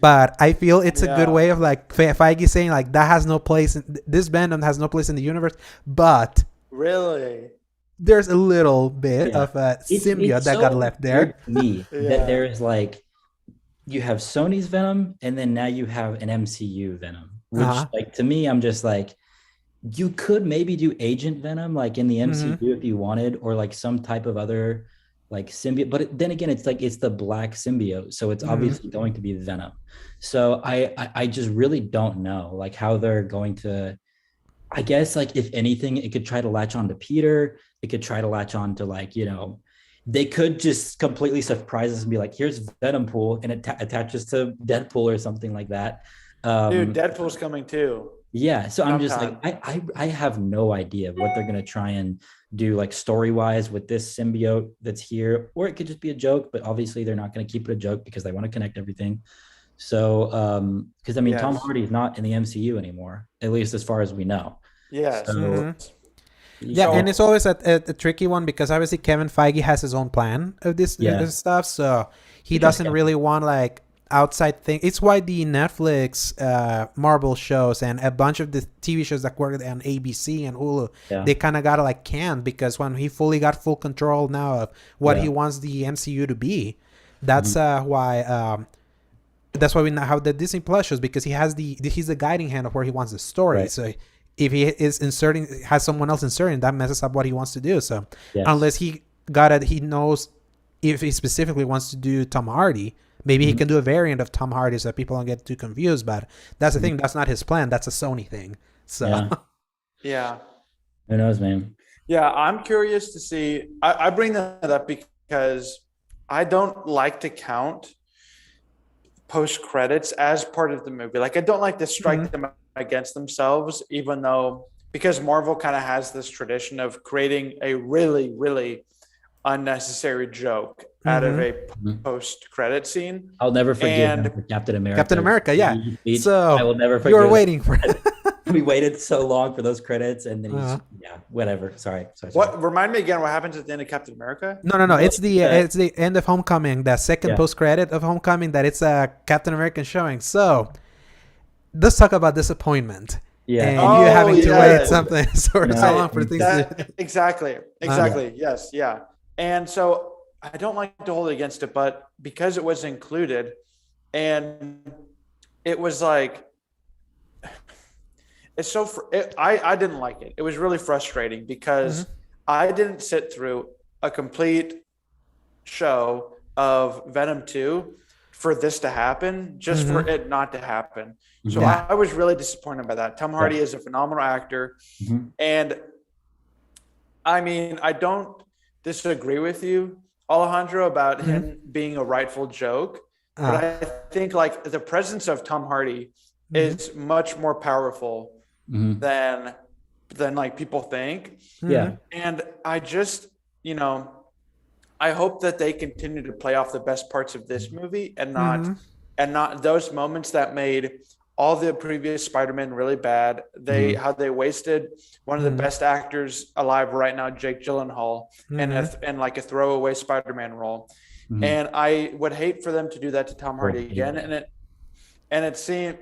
But I feel it's a good way of like Feige saying like that has no place this Venom has no place in the universe, but really there's a little bit of a symbiote that got left there. To me that there's like you have Sony's Venom, and then now you have an MCU Venom, which like to me, I'm just like, you could maybe do Agent Venom like in the MCU if you wanted, or like some type of other like symbiote, but then again, it's like it's the black symbiote, so it's obviously going to be Venom. So I just really don't know like how they're going to. I guess like if anything, it could try to latch on to Peter. It could try to latch on to like, they could just completely surprise us and be like, here's Venom Pool, and it attaches to Deadpool or something like that. Dude, Deadpool's coming too. Yeah. So I'm just like, I have no idea what they're going to try and do like story-wise with this symbiote that's here, or it could just be a joke, but obviously they're not going to keep it a joke because they want to connect everything. So, because I mean, Tom Hardy is not in the MCU anymore, at least as far as we know. Yes. So, yeah, and it's always a tricky one because obviously Kevin Feige has his own plan of this stuff, so he doesn't really want like outside thing. It's why the Netflix Marvel shows and a bunch of the TV shows that work on ABC and Hulu, they kind of got like canned because when he fully got full control now of what he wants the MCU to be, that's why. That's why we now have the Disney Plus shows, because he's the guiding hand of where he wants the story. Right. So if he is has someone else inserting, that messes up what he wants to do. So unless he knows if he specifically wants to do Tom Hardy, maybe he can do a variant of Tom Hardy so that people don't get too confused. But that's the thing. That's not his plan. That's a Sony thing. So yeah. Who knows, man? Yeah, I'm curious to see. I bring that up because I don't like to count post credits as part of the movie. Like I don't like to strike them against themselves, even though, because Marvel kind of has this tradition of creating a really, really unnecessary joke out of a post credit scene. I'll never forget Captain America. Captain America, yeah. So I will never forget. You were waiting for it. We waited so long for those credits, and then whatever. Sorry. What? Remind me again. What happens at the end of Captain America? No. It's the end of Homecoming. The second post credit of Homecoming. That it's a Captain American showing. So let's talk about disappointment. Yeah, and you having to wait something so long for things. Exactly. Yes. Yeah. And so I don't like to hold it against it, but because it was included, and it was like. It's I didn't like it. It was really frustrating because I didn't sit through a complete show of Venom 2 for this to happen, just for it not to happen. So I was really disappointed by that. Tom Hardy is a phenomenal actor. And I mean, I don't disagree with you, Alejandro, about him being a rightful joke. But I think like the presence of Tom Hardy is much more powerful than like people think. And I just, I hope that they continue to play off the best parts of this movie and not those moments that made all the previous Spider-Man really bad. How they wasted one of the best actors alive right now, Jake Gyllenhaal, and like a throwaway Spider-Man role. And I would hate for them to do that to Tom Hardy again. And it seemed,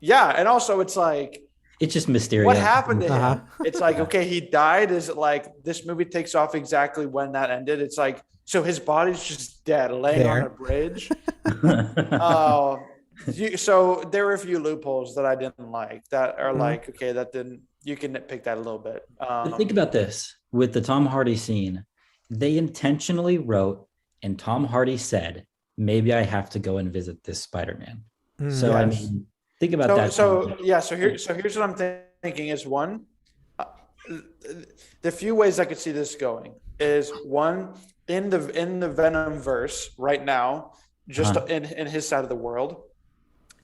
and also it's like, it's just mysterious. What happened to him? It's like, okay, he died. Is it like this movie takes off exactly when that ended? It's like, so his body's just dead, laying on a bridge. So there were a few loopholes that I didn't like that are like, okay, you can nitpick that a little bit. Think about this. With the Tom Hardy scene, they intentionally wrote, and Tom Hardy said, maybe I have to go and visit this Spider-Man. So, I mean, think about that. So here's what I'm thinking is one, the few ways I could see this going is one, in the Venom verse right now, just in his side of the world,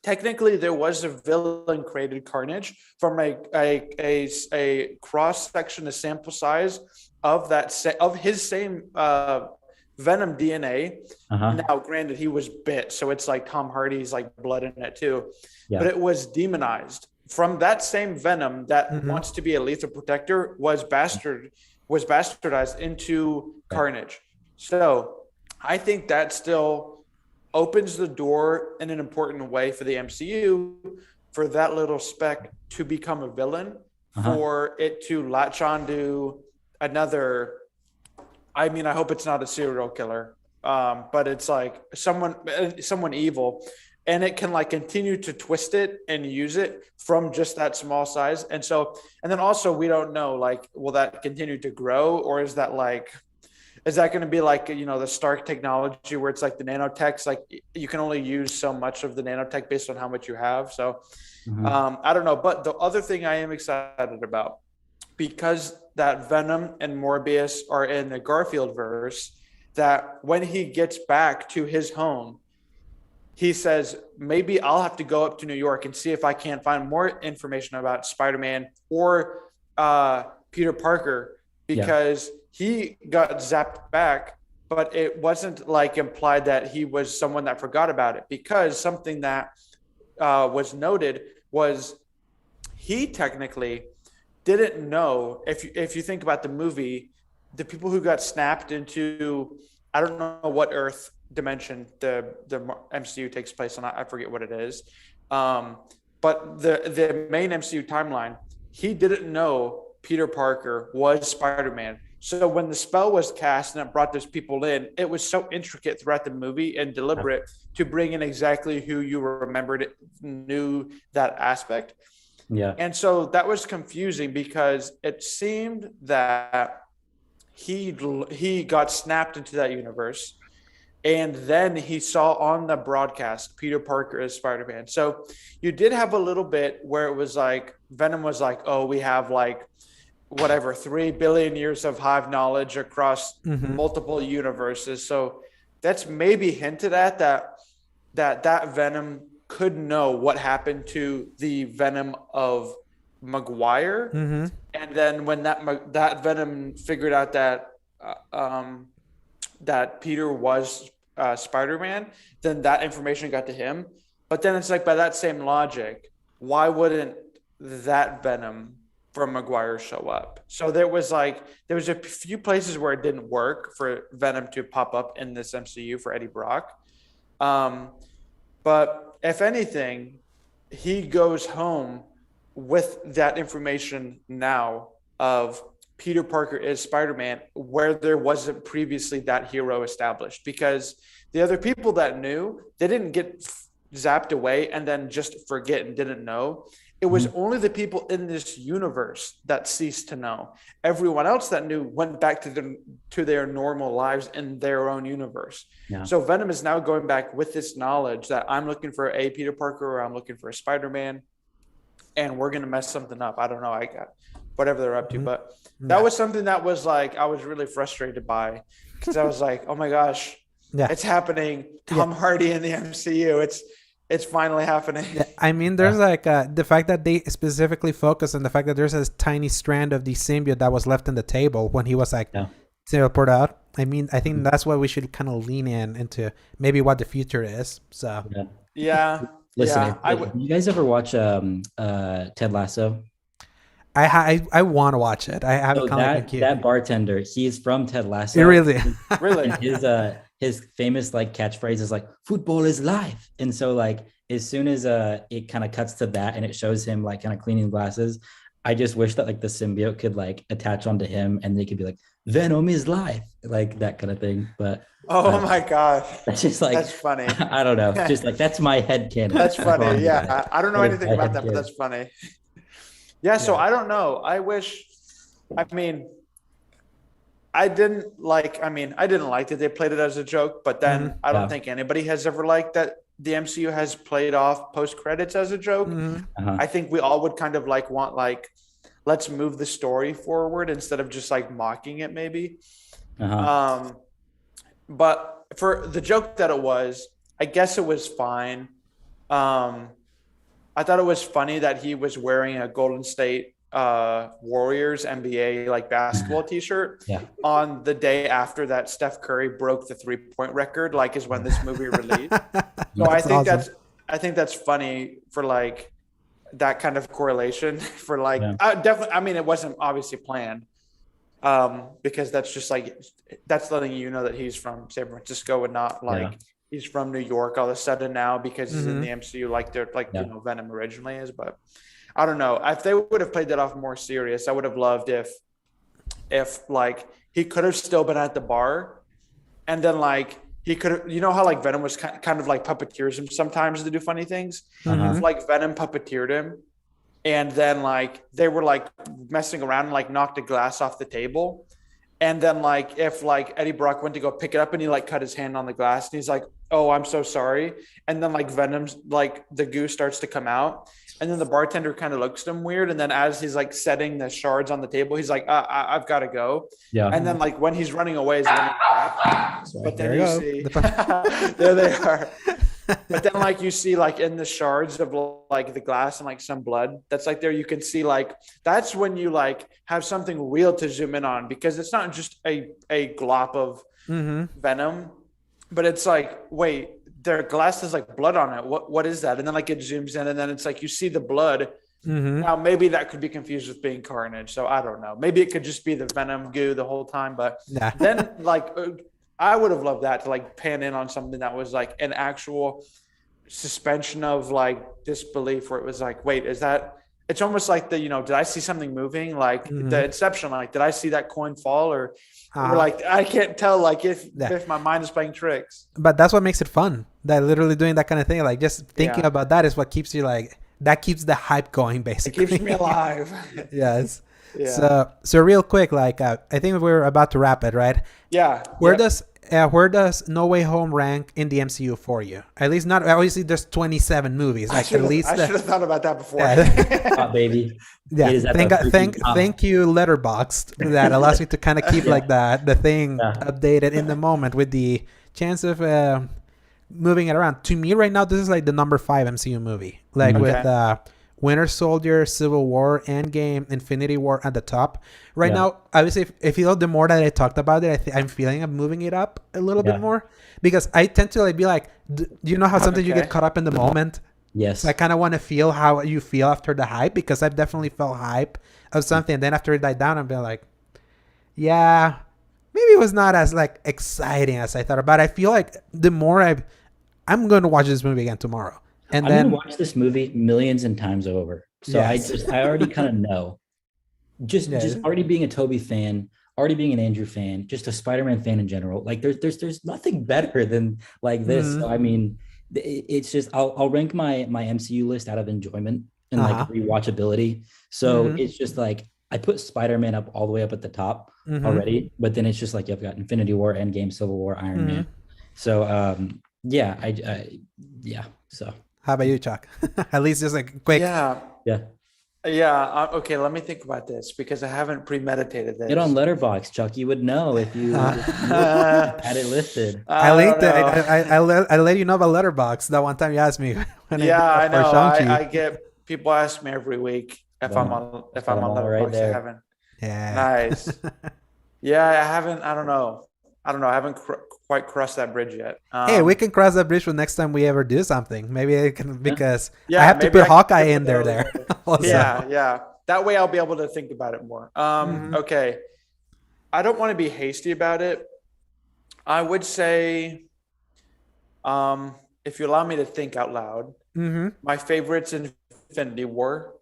technically there was a villain created Carnage from a cross section, a sample size of his same Venom DNA. Now, granted, he was bit, so it's like Tom Hardy's like blood in it too. But it was demonized from that same Venom that wants to be a lethal protector was bastardized into Carnage. So I think that still opens the door in an important way for the MCU for that little speck to become a villain, for it to latch onto another. I mean, I hope it's not a serial killer, but it's like someone evil, and it can like continue to twist it and use it from just that small size. And then also we don't know, like, will that continue to grow, or is that like, is that going to be like, the Stark technology where it's like the nanotechs, like you can only use so much of the nanotech based on how much you have. So I don't know. But the other thing I am excited about, because that Venom and Morbius are in the Garfield verse, that when he gets back to his home, he says, maybe I'll have to go up to New York and see if I can't find more information about Spider-Man or Peter Parker, because he got zapped back, but it wasn't like implied that he was someone that forgot about it, because something that was noted was he technically didn't know, if you think about the movie, the people who got snapped into, I don't know what Earth dimension the MCU takes place on, I forget what it is, but the main MCU timeline, he didn't know Peter Parker was Spider-Man. So when the spell was cast and it brought those people in, it was so intricate throughout the movie and deliberate to bring in exactly who you remembered knew that aspect. Yeah. And so that was confusing, because it seemed that he got snapped into that universe, and then he saw on the broadcast Peter Parker as Spider-Man. So you did have a little bit where it was like Venom was like, oh, we have like whatever 3 billion years of hive knowledge across multiple universes. So that's maybe hinted at that Venom could know what happened to the Venom of Maguire. And then when that Venom figured out that that Peter was Spider-Man, then that information got to him. But then it's like, by that same logic, why wouldn't that Venom from Maguire show up? So there was a few places where it didn't work for Venom to pop up in this MCU for Eddie Brock. But if anything, he goes home with that information now of Peter Parker is Spider-Man, where there wasn't previously that hero established, because the other people that knew, they didn't get zapped away and then just forget and didn't know. It was only the people in this universe that ceased to know. Everyone else that knew went back to their normal lives in their own universe. Yeah. So Venom is now going back with this knowledge that I'm looking for a Peter Parker, or I'm looking for a Spider-Man, and we're going to mess something up. I don't know. I got whatever they're up to, but that was something that was like, I was really frustrated by, because I was like, oh my gosh, it's happening. Tom Hardy in the MCU. It's finally happening. Yeah, I mean, there's like the fact that they specifically focus on the fact that there's a tiny strand of the symbiote that was left on the table when he was like teleported out. I mean, I think that's why we should kind of lean into maybe what the future is. So listen, you guys ever watch Ted Lasso? I want to watch it. I have that bartender. He's from Ted Lasso. Really? His famous like catchphrase is like, "Football is life." And so like as soon as it kind of cuts to that and it shows him like kind of cleaning glasses, I just wish that like the symbiote could like attach onto him and they could be like, "Venom is life," like that kind of thing. But my god, that's just like, that's funny. I don't know, just like that's my headcanon. That's funny. Yeah, I don't know anything about that, but that's funny. Yeah, so I don't know. I didn't like that they played it as a joke, but then I don't think anybody has ever liked that the MCU has played off post credits as a joke. I think we all would kind of like want like, let's move the story forward instead of just like mocking it maybe. But for the joke that it was, I guess it was fine. I thought it was funny that he was wearing a Golden State Warriors NBA like basketball t-shirt on the day after that Steph Curry broke the 3-point record, like is when this movie released. So I think that's funny for like that kind of correlation for like definitely. I mean, it wasn't obviously planned because that's just like, that's letting you know that he's from San Francisco and not like he's from New York all of a sudden now because he's in the MCU like they're like you know Venom originally is. But I don't know, if they would have played that off more serious, I would have loved if like he could have still been at the bar and then like he could have, you know how like Venom was kind of like puppeteers him sometimes to do funny things. If like Venom puppeteered him and then like they were like messing around and like knocked a glass off the table And then like if like Eddie Brock went to go pick it up and he like cut his hand on the glass and he's like, oh, I'm so sorry. And then like Venom's like the goo starts to come out. And then the bartender kind of looks at him weird. And then as he's like setting the shards on the table, he's like, I've got to go. Yeah. And then like when he's running away is when he claps. But then you see, The there they are. But then like you see like in the shards of like the glass and like some blood that's like there, you can see like that's when you like have something real to zoom in on, because it's not just a glop of venom, but it's like, wait, their glass has like blood on it. What is that? And then like it zooms in and then it's like you see the blood. Now maybe that could be confused with being carnage. So I don't know. Maybe it could just be the venom goo the whole time. But then like I would have loved that to like pan in on something that was like an actual suspension of like disbelief, where it was like, wait, is that? It's almost like the, did I see something moving? Like the Inception, like, did I see that coin fall? Or like, I can't tell, like if my mind is playing tricks. But that's what makes it fun. That literally doing that kind of thing, like just thinking about that is what keeps you like, that keeps the hype going, basically. It keeps me alive. Yes. Yeah. So real quick, like I think we're about to wrap it, right? Yeah. Where does No Way Home rank in the MCU for you? At least not obviously there's 27 movies. Like at least I should have thought about that before. Oh, baby. Yeah. Thank you, Letterboxd, that allows me to kind of keep like the thing updated in the moment with the chance of moving it around. To me right now, this is like the number 5 MCU movie. Like with Winter Soldier, Civil War, Endgame, Infinity War at the top. Right now, obviously, if you know, the more that I talked about it, I'm feeling I'm moving it up a little bit more, because I tend to like be like, do you know how sometimes you get caught up in the moment? Yes. So I kind of want to feel how you feel after the hype, because I've definitely felt hype of something, and then after it died down, I'm being like, yeah, maybe it was not as like exciting as I thought. But I feel like the more I'm going to watch this movie again tomorrow. And I'm then gonna watch this movie millions and times over. So I already kind of know. Just already being a Toby fan, already being an Andrew fan, just a Spider-Man fan in general. Like there's nothing better than like this. So, I mean, it's just I'll rank my MCU list out of enjoyment and like rewatchability. So it's just like I put Spider-Man up all the way up at the top already, but then it's just like I've got Infinity War, Endgame, Civil War, Iron Man. So So. How about you, Chuck? At least just like quick. Okay, let me think about this, because I haven't premeditated this. Get on Letterboxd, Chuck. You would know if you had it listed. I linked it. I let you know about Letterboxd that one time you asked me. I know. I get people ask me every week if I'm on Letterboxd. Right, I haven't. Yeah. Nice. I haven't. I don't know. I haven't quite crossed that bridge yet. Hey, we can cross that bridge for next time we ever do something. Maybe I can, because I have to put Hawkeye in there. Yeah. That way I'll be able to think about it more. Okay. I don't want to be hasty about it. I would say, if you allow me to think out loud, my favorite's Infinity War.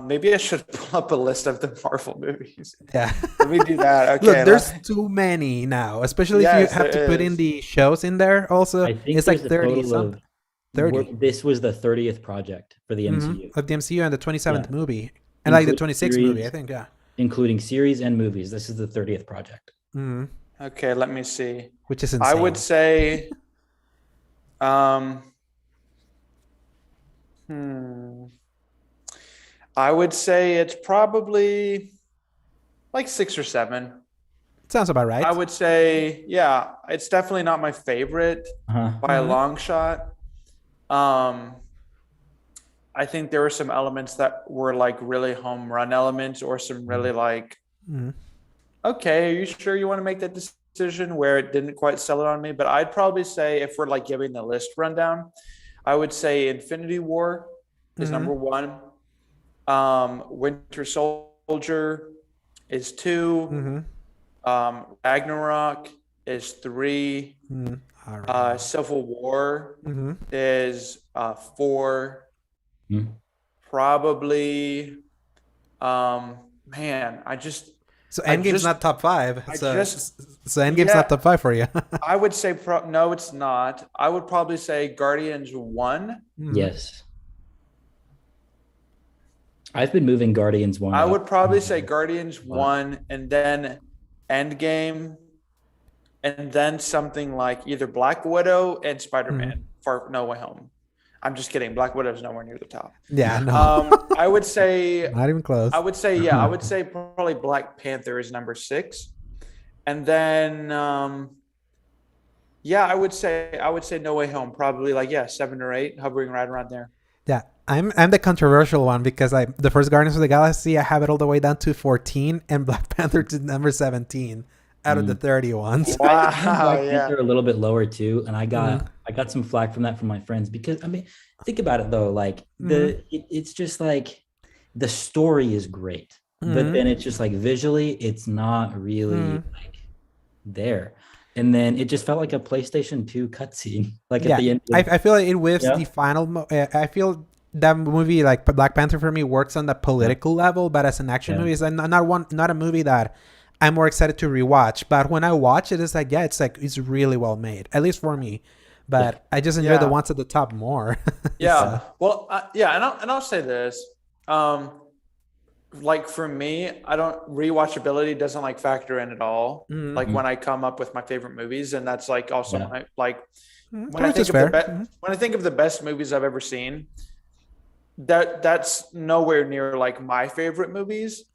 Maybe I should pull up a list of the Marvel movies. Yeah. Let me do that. Okay. Look, there's too many now, especially if you have to put in the shows in there also. I think it's like 30 something. 30. This was the 30th project for the MCU. Of the MCU, and the 27th movie. And like the 26th movie, I think, including series and movies. This is the 30th project. Okay, let me see. Which is insane. I would say I would say it's probably like 6 or 7. Sounds about right. I would say, it's definitely not my favorite by a long shot. I think there were some elements that were like really home run elements, or some really like, okay, are you sure you want to make that decision, where it didn't quite sell it on me? But I'd probably say, if we're like giving the list rundown, I would say Infinity War is number 1. Winter Soldier is 2. Ragnarok is 3. Civil War is 4. Probably so Endgame's not top 5. So Endgame's not top 5 for you. I would say no, it's not. I would probably say Guardians 1. Yes. I've been moving Guardians 1. I would probably say Guardians 1, and then Endgame, and then something like either Black Widow and Spider-Man for No Way Home. I'm just kidding. Black Widow is nowhere near the top. Yeah, no. I would say not even close. I would say probably Black Panther is number 6, and then I would say No Way Home probably 7 or 8, hovering right around there. Yeah, I'm the controversial one because the first Guardians of the Galaxy I have it all the way down to 14, and Black Panther to number 17 out of the 30 ones. Wow, Black Panther a little bit lower too, and I got some flack from that from my friends because I mean, think about it though, like it's just like the story is great, but then it's just like visually it's not really like there. And then it just felt like a PlayStation 2 cutscene. Like at the end. I feel like it with the final. I feel that movie, like Black Panther, for me works on the political level, but as an action movie, it's not a movie that I'm more excited to rewatch. But when I watch it, it's like it's really well made, at least for me. But I just enjoy the ones at the top more. Yeah. So. Well, and I'll say this. Like for me, rewatchability doesn't like factor in at all. Like when I come up with my favorite movies, and that's like also when I think of the best movies I've ever seen, that's nowhere near like my favorite movies.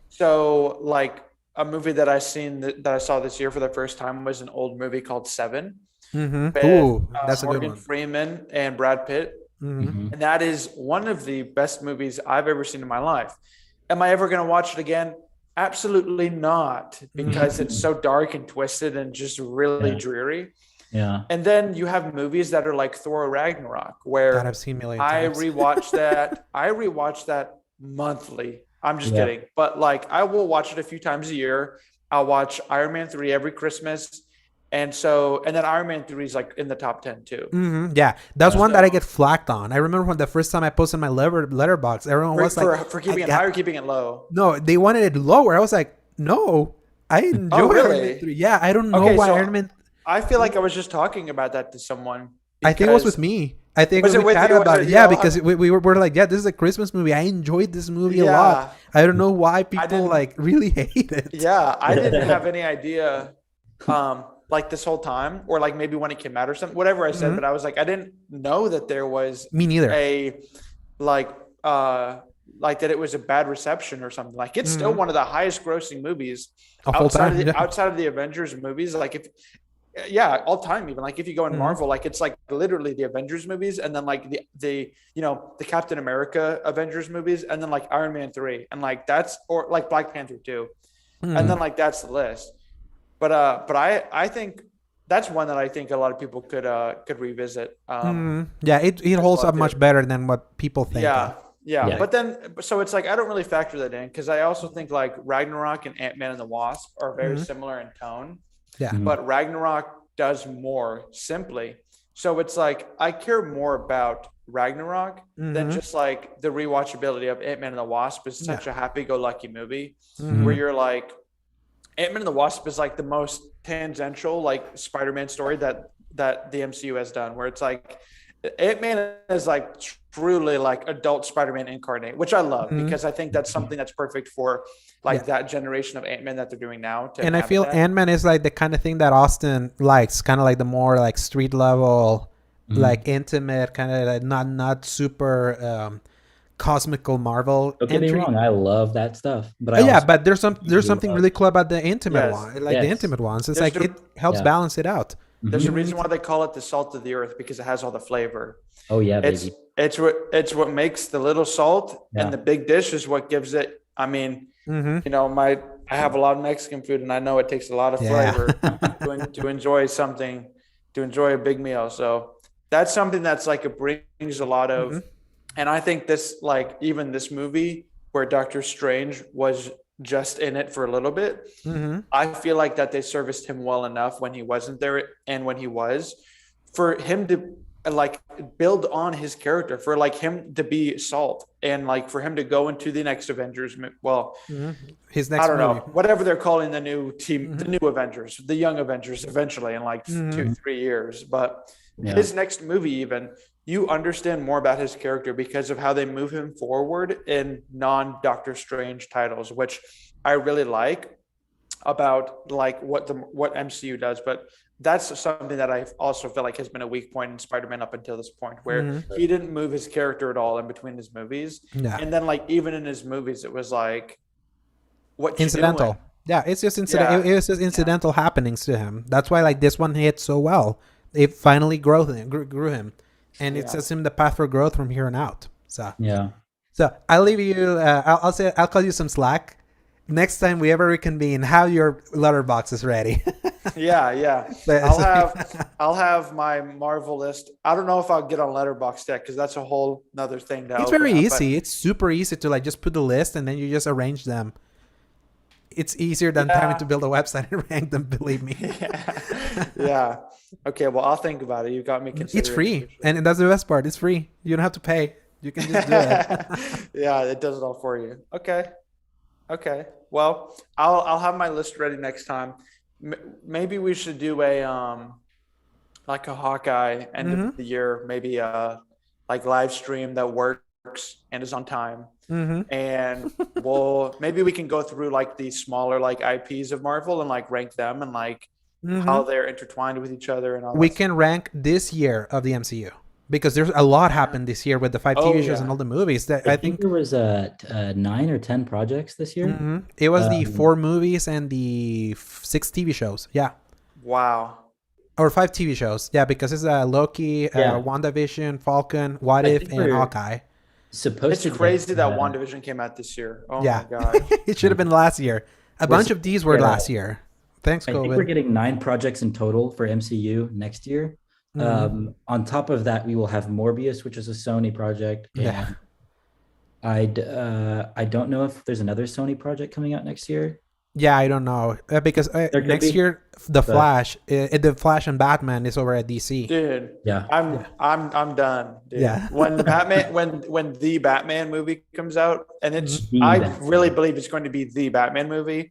So like a movie that I saw this year for the first time was an old movie called Seven. Ooh, that's a good one. Morgan Freeman and Brad Pitt, and that is one of the best movies I've ever seen in my life. Am I ever going to watch it again? Absolutely not, because it's so dark and twisted and just really dreary. Yeah. And then you have movies that are like Thor Ragnarok, where that I've seen million times. I rewatch that monthly. I'm just kidding. But like I will watch it a few times a year. I'll watch Iron Man 3 every Christmas. And then Iron Man 3 is like in the top 10 too. Yeah, that's one that I get flacked on. I remember when the first time I posted my letterbox, everyone was like, for keeping it high or keeping it low. No, they wanted it lower. I was like, no, I enjoy Iron Man 3. Yeah, I don't know why Iron Man. I feel like I was just talking about that to someone. I think it was with me. I think we chatted about it. Yeah, because we were like, this is a Christmas movie. I enjoyed this movie a lot. I don't know why people like really hate it. Yeah, I didn't have any idea. Like this whole time, or like maybe when it came out or something, whatever I said, but I was like, I didn't know that there was me neither that it was a bad reception or something. Like it's still one of the highest grossing movies outside of the Avengers movies. Like all time, even like if you go in Marvel, like it's like literally the Avengers movies, and then like the Captain America Avengers movies, and then like Iron Man 3, and like that's, or like Black Panther 2, and then like that's the list. But I think that's one that I think a lot of people could revisit. Yeah, it holds up much better than what people think. Yeah. But then, so it's like I don't really factor that in, because I also think like Ragnarok and Ant-Man and the Wasp are very similar in tone. Yeah. But Ragnarok does more simply. So it's like I care more about Ragnarok than just like the rewatchability of Ant-Man and the Wasp is such a happy-go-lucky movie where you're like, Ant-Man and the Wasp is like the most tangential like Spider-Man story that the MCU has done, where it's like Ant-Man is like truly like adult Spider-Man incarnate, which I love because I think that's something that's perfect for like that generation of Ant-Man that they're doing now. And I feel Ant-Man is like the kind of thing that Austin likes, kind of like the more like street level, like intimate, kind of like not super cosmical Marvel. Don't get me wrong, I love that stuff, but but there's something really cool about the intimate one, like the intimate ones. It's like it helps balance it out. There's a reason why they call it the salt of the earth, because it has all the flavor. Oh yeah, baby. It's what makes the little salt, and the big dish is what gives it. I mean, I have a lot of Mexican food, and I know it takes a lot of flavor to enjoy something, to enjoy a big meal. So that's something that's like it brings a lot of. And I think this, like even this movie where Doctor Strange was just in it for a little bit, I feel like that they serviced him well enough when he wasn't there and when he was, for him to like build on his character, for like him to be salt, and like for him to go into the next Avengers. Well, his next, I don't know, whatever they're calling the new team, the new Avengers, the young Avengers, eventually in like 2-3 years. But his next movie, even, you understand more about his character because of how they move him forward in non-Doctor Strange titles, which I really like. about like what MCU does, but that's something that I also feel like has been a weak point in Spider-Man up until this point, where he didn't move his character at all in between his movies. Yeah. And then like even in his movies, it was like what incidental. Yeah, it's just incidental. Yeah. It was just incidental happenings to him. That's why like this one hit so well. It finally grew him, and it sets him the path for growth from here on out. So So I'll leave you. I'll call you some slack. Next time we ever reconvene, have your letterboxes ready. Yeah. I'll have my Marvel list. I don't know if I'll get on Letterboxd yet because that's a whole another thing. It's very easy. It's super easy to like just put the list and then you just arrange them. It's easier than having to build a website and rank them. Believe me. Yeah. Okay. Well, I'll think about it. You got me considering. It's free, and that's the best part. It's free. You don't have to pay. You can just do it. Yeah, it does it all for you. Okay. Well, I'll have my list ready next time. Maybe we should do a like a Hawkeye end of the year, maybe like live stream that works and is on time. And maybe we can go through like the smaller like IPs of Marvel and like rank them and like how they're intertwined with each other and all. We can rank this year of the MCU. Because there's a lot happened this year with the 5 TV shows and all the movies. That I think there was 9 or 10 projects this year. It was the 4 movies and the 6 TV shows. Yeah. Wow. Or 5 TV shows. Yeah, because it's Loki, WandaVision, Falcon, What If, and Hawkeye. It's crazy that WandaVision came out this year. Oh my god. It should have been last year. A bunch of these were last year. Thanks, COVID. I think we're getting 9 projects in total for MCU next year. On top of that, we will have Morbius, which is a Sony project. And I don't know if there's another Sony project coming out next year. Yeah, I don't know because next year the Flash and Batman is over at DC. Dude, I'm done. Dude. Yeah, when the Batman movie comes out, and I really believe it's going to be the Batman movie.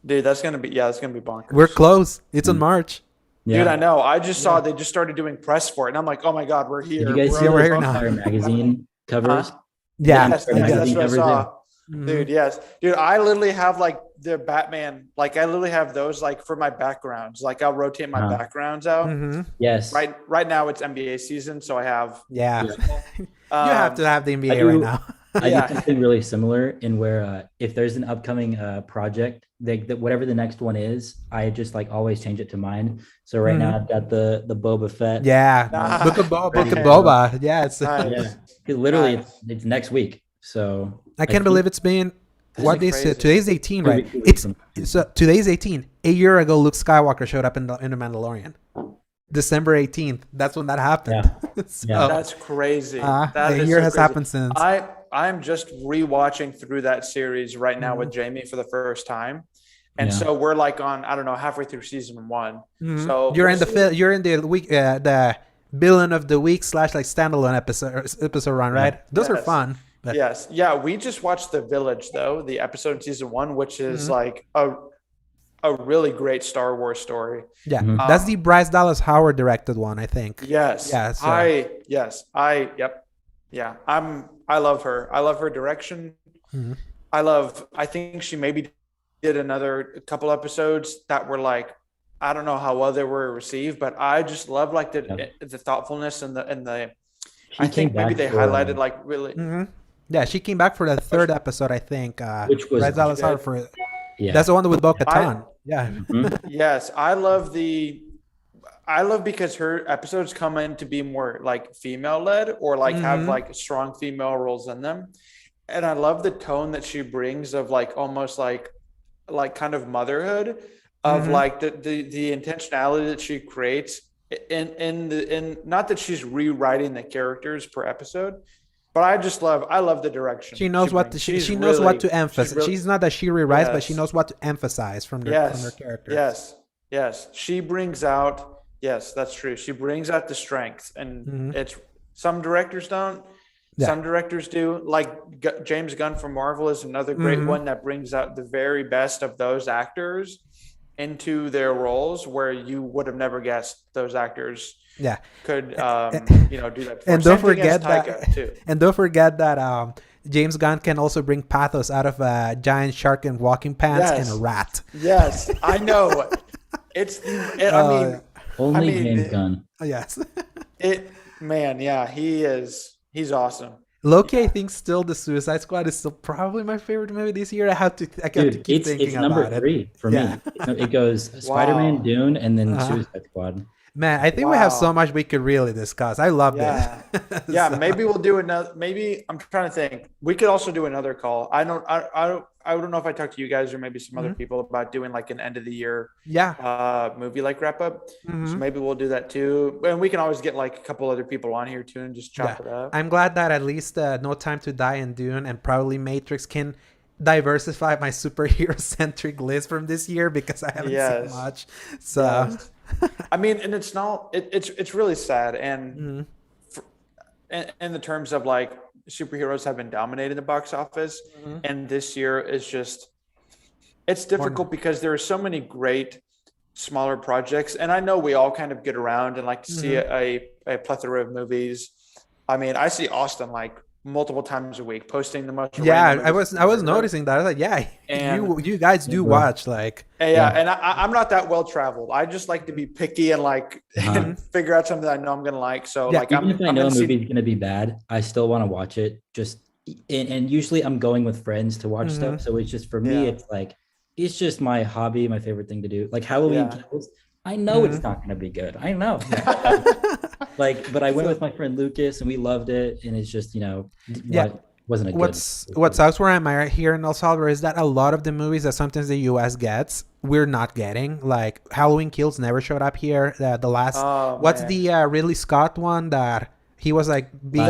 Dude, that's gonna be bonkers. We're close. It's in March. Yeah. Dude, I know. I just saw they just started doing press for it, and I'm like, oh my god, we're here. Did you guys see we're here now. Magazine covers? Yes, that's what I saw. Dude, yes. Dude, I literally have like the Batman, like I literally have those like for my backgrounds. Like I'll rotate my backgrounds out. Yes. Right now it's NBA season, so I have. Yeah. You have to have the NBA right now. I do something really similar in where if there's an upcoming project, whatever the next one is, I just like always change it to mine. So right now I've got the Boba Fett. Yeah, Book of Boba. Yeah, it's literally it's next week. So I can't believe it's been today's 18, right? Today's 18. A year ago, Luke Skywalker showed up in the Mandalorian. December 18th. That's when that happened. That's crazy. A year has happened since. I'm just rewatching through that series right now with Jamie for the first time, and so we're like on halfway through season 1. So you're in the week the villain of the week / like standalone episode run, right? Those are fun. But. Yes, we just watched The Village though, the episode in season 1, which is like a really great Star Wars story. Yeah, that's the Bryce Dallas Howard directed one, I think. Yes. I love her. I love her direction. I think she maybe did another couple episodes that were like, I don't know how well they were received, but I just love like the thoughtfulness and the. I think maybe they highlighted like really. Yeah, she came back for the 3rd episode, I think. Which was Bryce Dallas Howard for. Yeah. That's the one with Bo-Katan. Yes, I love because her episodes come in to be more like female led or like have like strong female roles in them. And I love the tone that she brings of like almost like kind of motherhood of like the intentionality that she creates in not that she's rewriting the characters per episode, but I love the direction. She knows what to emphasize. She's not that she rewrites, but she knows what to emphasize from her characters. Yes. She brings out. Yes, that's true. She brings out the strength, and it's some directors don't. Some directors do. Like James Gunn from Marvel is another great one that brings out the very best of those actors into their roles, where you would have never guessed those actors. Could do that before. And don't forget that. And don't forget that James Gunn can also bring pathos out of a giant shark in walking pants and a rat. Yes, I know. Only James Gunn. Yes. He's awesome. Loki, I think still the Suicide Squad is still probably my favorite movie this year. I have to keep thinking about it. It's number 3 for me. It goes Spider-Man, Dune, and then Suicide Squad. Man, I think we have so much we could really discuss. I love this. Yeah, maybe we'll do another. Maybe I'm trying to think. We could also do another call. I don't know if I talked to you guys or maybe some other people about doing like an end of the year movie like wrap up. So maybe we'll do that too. And we can always get like a couple other people on here too and just chop it up. I'm glad that at least No Time to Die and Dune and probably Matrix can diversify my superhero centric list from this year because I haven't seen much. So I mean, and it's not it's really sad and in the terms of like superheroes have been dominating the box office and this year is just it's difficult because there are so many great smaller projects and I know we all kind of get around and like to see a plethora of movies. I mean, I see Austin like multiple times a week posting the most I was noticing that. I was like, and you guys do watch like and I'm not that well traveled. I just like to be picky and like and figure out something I know I'm gonna like. So like even if I know a movie's gonna be bad, I still want to watch it. Just and usually I'm going with friends to watch stuff. So it's just for me, it's like it's just my hobby, my favorite thing to do. Like Halloween Kills, I know it's not gonna be good. I know. But I went with my friend Lucas and we loved it. And it's just, wasn't a good. What sucks where I'm at here in El Salvador is that a lot of the movies that sometimes the US gets, we're not getting. Like Halloween Kills never showed up here. The last, the Ridley Scott one that he was like being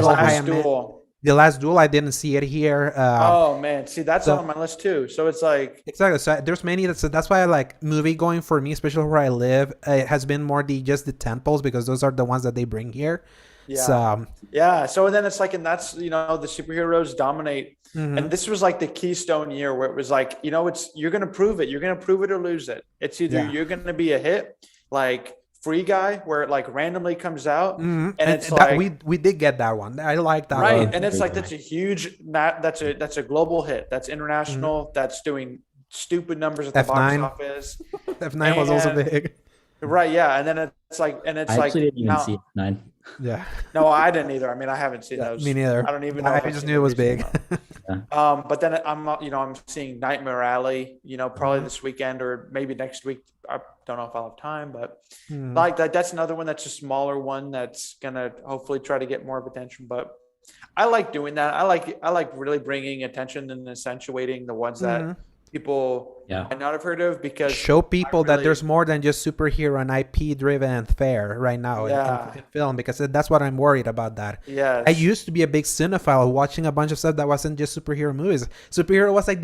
The Last Duel, I didn't see it here. See, that's on my list too. So it's like exactly. So there's many that's why I like movie going for me, especially where I live. It has been more just the temples because those are the ones that they bring here. So then it's like, and that's the superheroes dominate, and this was like the keystone year where it was like you're gonna prove it, or lose it. It's either you're gonna be a hit, like Free Guy, where it like randomly comes out, and it's like we did get that one. I like that one. Right, and it's like that's a global hit. That's international. That's doing stupid numbers at the box office. F9 was also big. Right, yeah, and then it's like, I actually didn't even see F9. Yeah. No, I didn't either. I mean, I haven't seen those. Me neither. I don't even know. I just knew it was big. But then I'm seeing Nightmare Alley, probably this weekend or maybe next week. I don't know if I'll have time, but like that's another one that's a smaller one that's gonna hopefully try to get more of attention. But I like doing that. I like really bringing attention and accentuating the ones that people might not have heard of, because show people that there's more than just superhero and IP driven fare right now in film, because that's what I'm worried about. That I used to be a big cinephile watching a bunch of stuff that wasn't just superhero movies. Superhero was like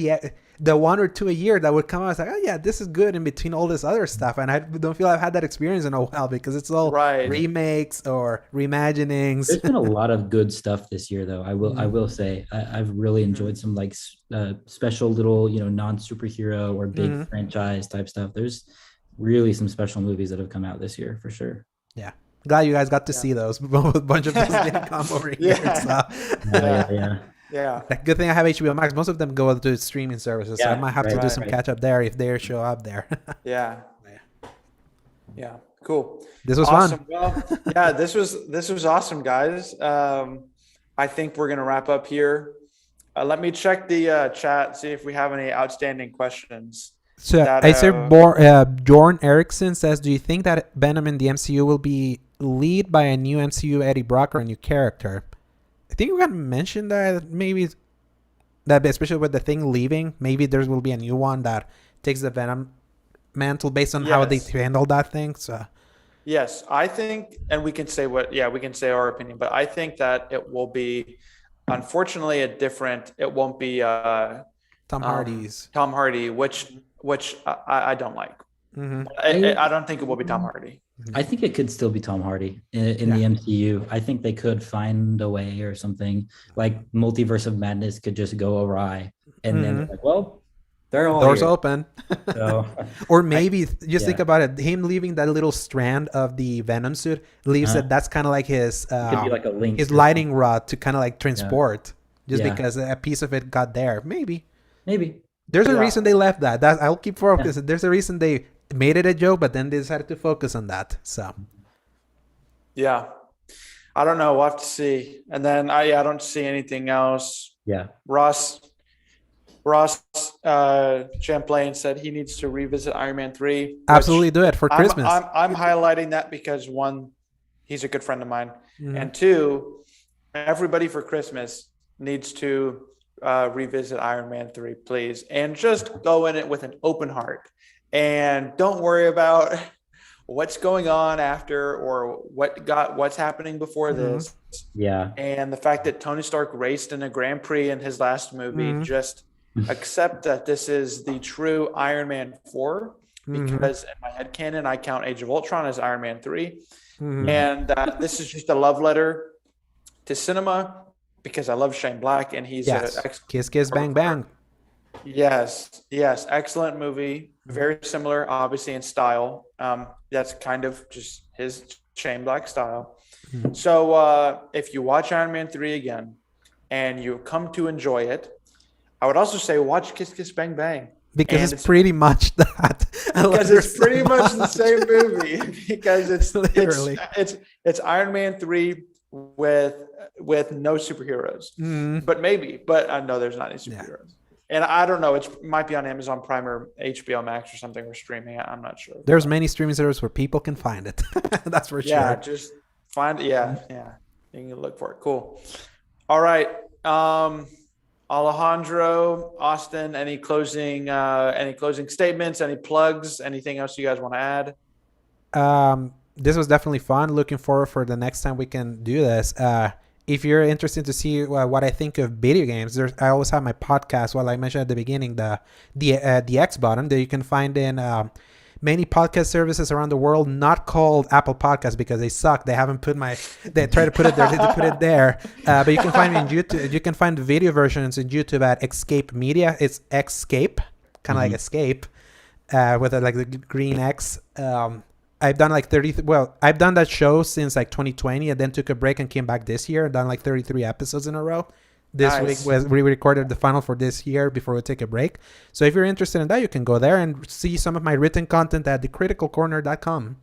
the one or two a year that would come out. I was like, oh yeah, this is good in between all this other stuff, and I don't feel I've had that experience in a while because it's all remakes or reimaginings. There's been a lot of good stuff this year, though. I will say I've really enjoyed some like special little non-superhero or big franchise type stuff. There's really some special movies that have come out this year for sure. Yeah, glad you guys got to see those. A bunch of them didn't come over here. Yeah. Good thing I have HBO Max. Most of them go to streaming services, so I might have to do some catch up there if they show up there. Yeah. Cool. This was fun. Well, this was awesome, guys. I think we're gonna wrap up here. Let me check the chat, see if we have any outstanding questions. So I said, Jorn Erickson says, do you think that Venom in the MCU will be lead by a new MCU Eddie Brock or a new character? I think we got to mention that maybe that, especially with the Thing leaving, maybe there will be a new one that takes the Venom mantle based on how they handle that thing. So yes, I think, and we can say we can say our opinion, but I think that it will be, unfortunately, it won't be Tom Hardy, which I don't like. I don't think it will be Tom Hardy. I think it could still be Tom Hardy in the MCU. I think they could find a way or something, like Multiverse of Madness could just go awry, and then like, well, they're all doors here. open. So, or maybe think about it. Him leaving that little strand of the Venom suit leaves that's kind of like his could be like a link, his lightning rod to kind of like transport. just because a piece of it got there. Maybe. There's a reason they left that. I'll keep focusing. There's a reason they made it a joke, but then they decided to focus on that. So. Yeah. I don't know. We'll have to see. And then I don't see anything else. Yeah. Ross Champlain said he needs to revisit Iron Man 3. Absolutely do it for Christmas. I'm highlighting that because, one, he's a good friend of mine. Mm-hmm. And two, everybody for Christmas needs to revisit Iron Man 3, please. And just go in it with an open heart. And don't worry about what's going on after or what's happening before this. Yeah. And the fact that Tony Stark raced in a Grand Prix in his last movie, just accept that this is the true Iron Man 4, because in my headcanon, I count Age of Ultron as Iron Man 3. And this is just a love letter to cinema, because I love Shane Black, and he's Kiss Kiss Bang Bang. Yes, excellent movie. Very similar, obviously, in style. That's kind of just his Shane Black style. So if you watch Iron Man 3 again and you come to enjoy it, I would also say watch Kiss Kiss Bang Bang. Because it's pretty much that. Because it's pretty much the same movie. Because it's literally it's Iron Man 3 with no superheroes. But no, there's not any superheroes. Yeah. And I don't know. It might be on Amazon Prime or HBO Max or something. We're streaming it. I'm not sure. There's many streaming services where people can find it. That's for sure. Yeah, just find it. Yeah. You can look for it. Cool. All right. Alejandro, Austin, any closing statements, any plugs, anything else you guys want to add? This was definitely fun. Looking forward for the next time we can do this. If you're interested to see what I think of video games, I always have my podcast. Well, I mentioned at the beginning the X button that you can find in many podcast services around the world. Not called Apple Podcasts because they suck. They haven't put they try to put it there. They put it there. But you can find me on YouTube. You can find the video versions in YouTube at Escape Media. It's Xscape, kind of like Escape, with like the green X. I've done like I've done that show since like 2020 and then took a break and came back this year and done like 33 episodes in a row. This week we recorded the final for this year before we take a break. So if you're interested in that, you can go there and see some of my written content at thecriticalcorner.com.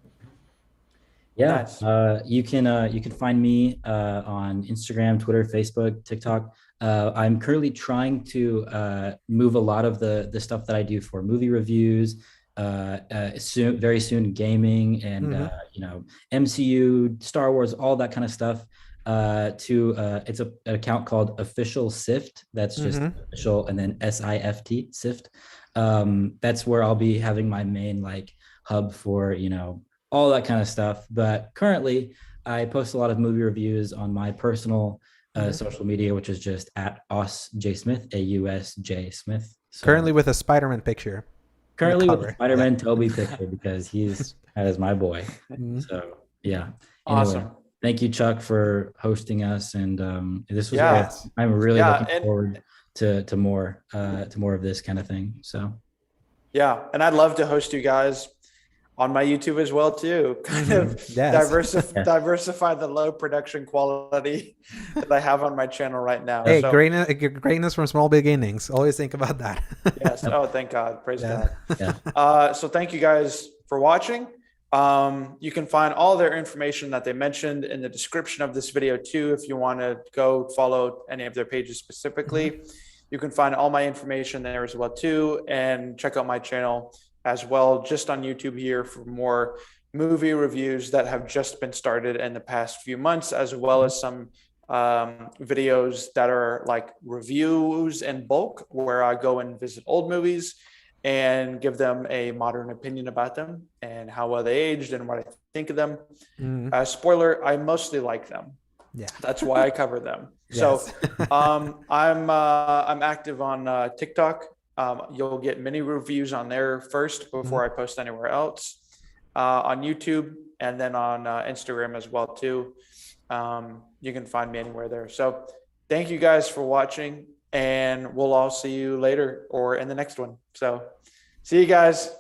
Yeah. Nice. You can find me on Instagram, Twitter, Facebook, TikTok. I'm currently trying to move a lot of the stuff that I do for movie reviews, very soon gaming and MCU, Star Wars, all that kind of stuff, to it's an account called Official Sift. That's just official and then SIFT Sift. That's where I'll be having my main like hub for all that kind of stuff. But currently I post a lot of movie reviews on my personal social media, which is just at AusJSmith, AUSJ Smith. So, currently with a Spider-Man picture. Currently with the Spider-Man Toby picture because that is my boy. So yeah. Awesome. Anyway, thank you, Chuck, for hosting us. And this was great. I'm really looking forward to more of this kind of thing. So yeah. And I'd love to host you guys on my YouTube as well too. Kind of diversify the low production quality that I have on my channel right now. Hey, greatness from small beginnings. Always think about that. Yes. Oh, thank God. Praise God. Yeah. So thank you guys for watching. You can find all their information that they mentioned in the description of this video too. If you want to go follow any of their pages specifically, you can find all my information there as well too, and check out my channel as well, just on YouTube here for more movie reviews that have just been started in the past few months, as well as some videos that are like reviews in bulk, where I go and visit old movies and give them a modern opinion about them and how well they aged and what I think of them. Spoiler, I mostly like them. Yeah, that's why I cover them. Yes. So I'm active on TikTok. You'll get many reviews on there first before I post anywhere else, on YouTube, and then on Instagram as well too. You can find me anywhere there. So thank you guys for watching, and we'll all see you later or in the next one. So see you guys.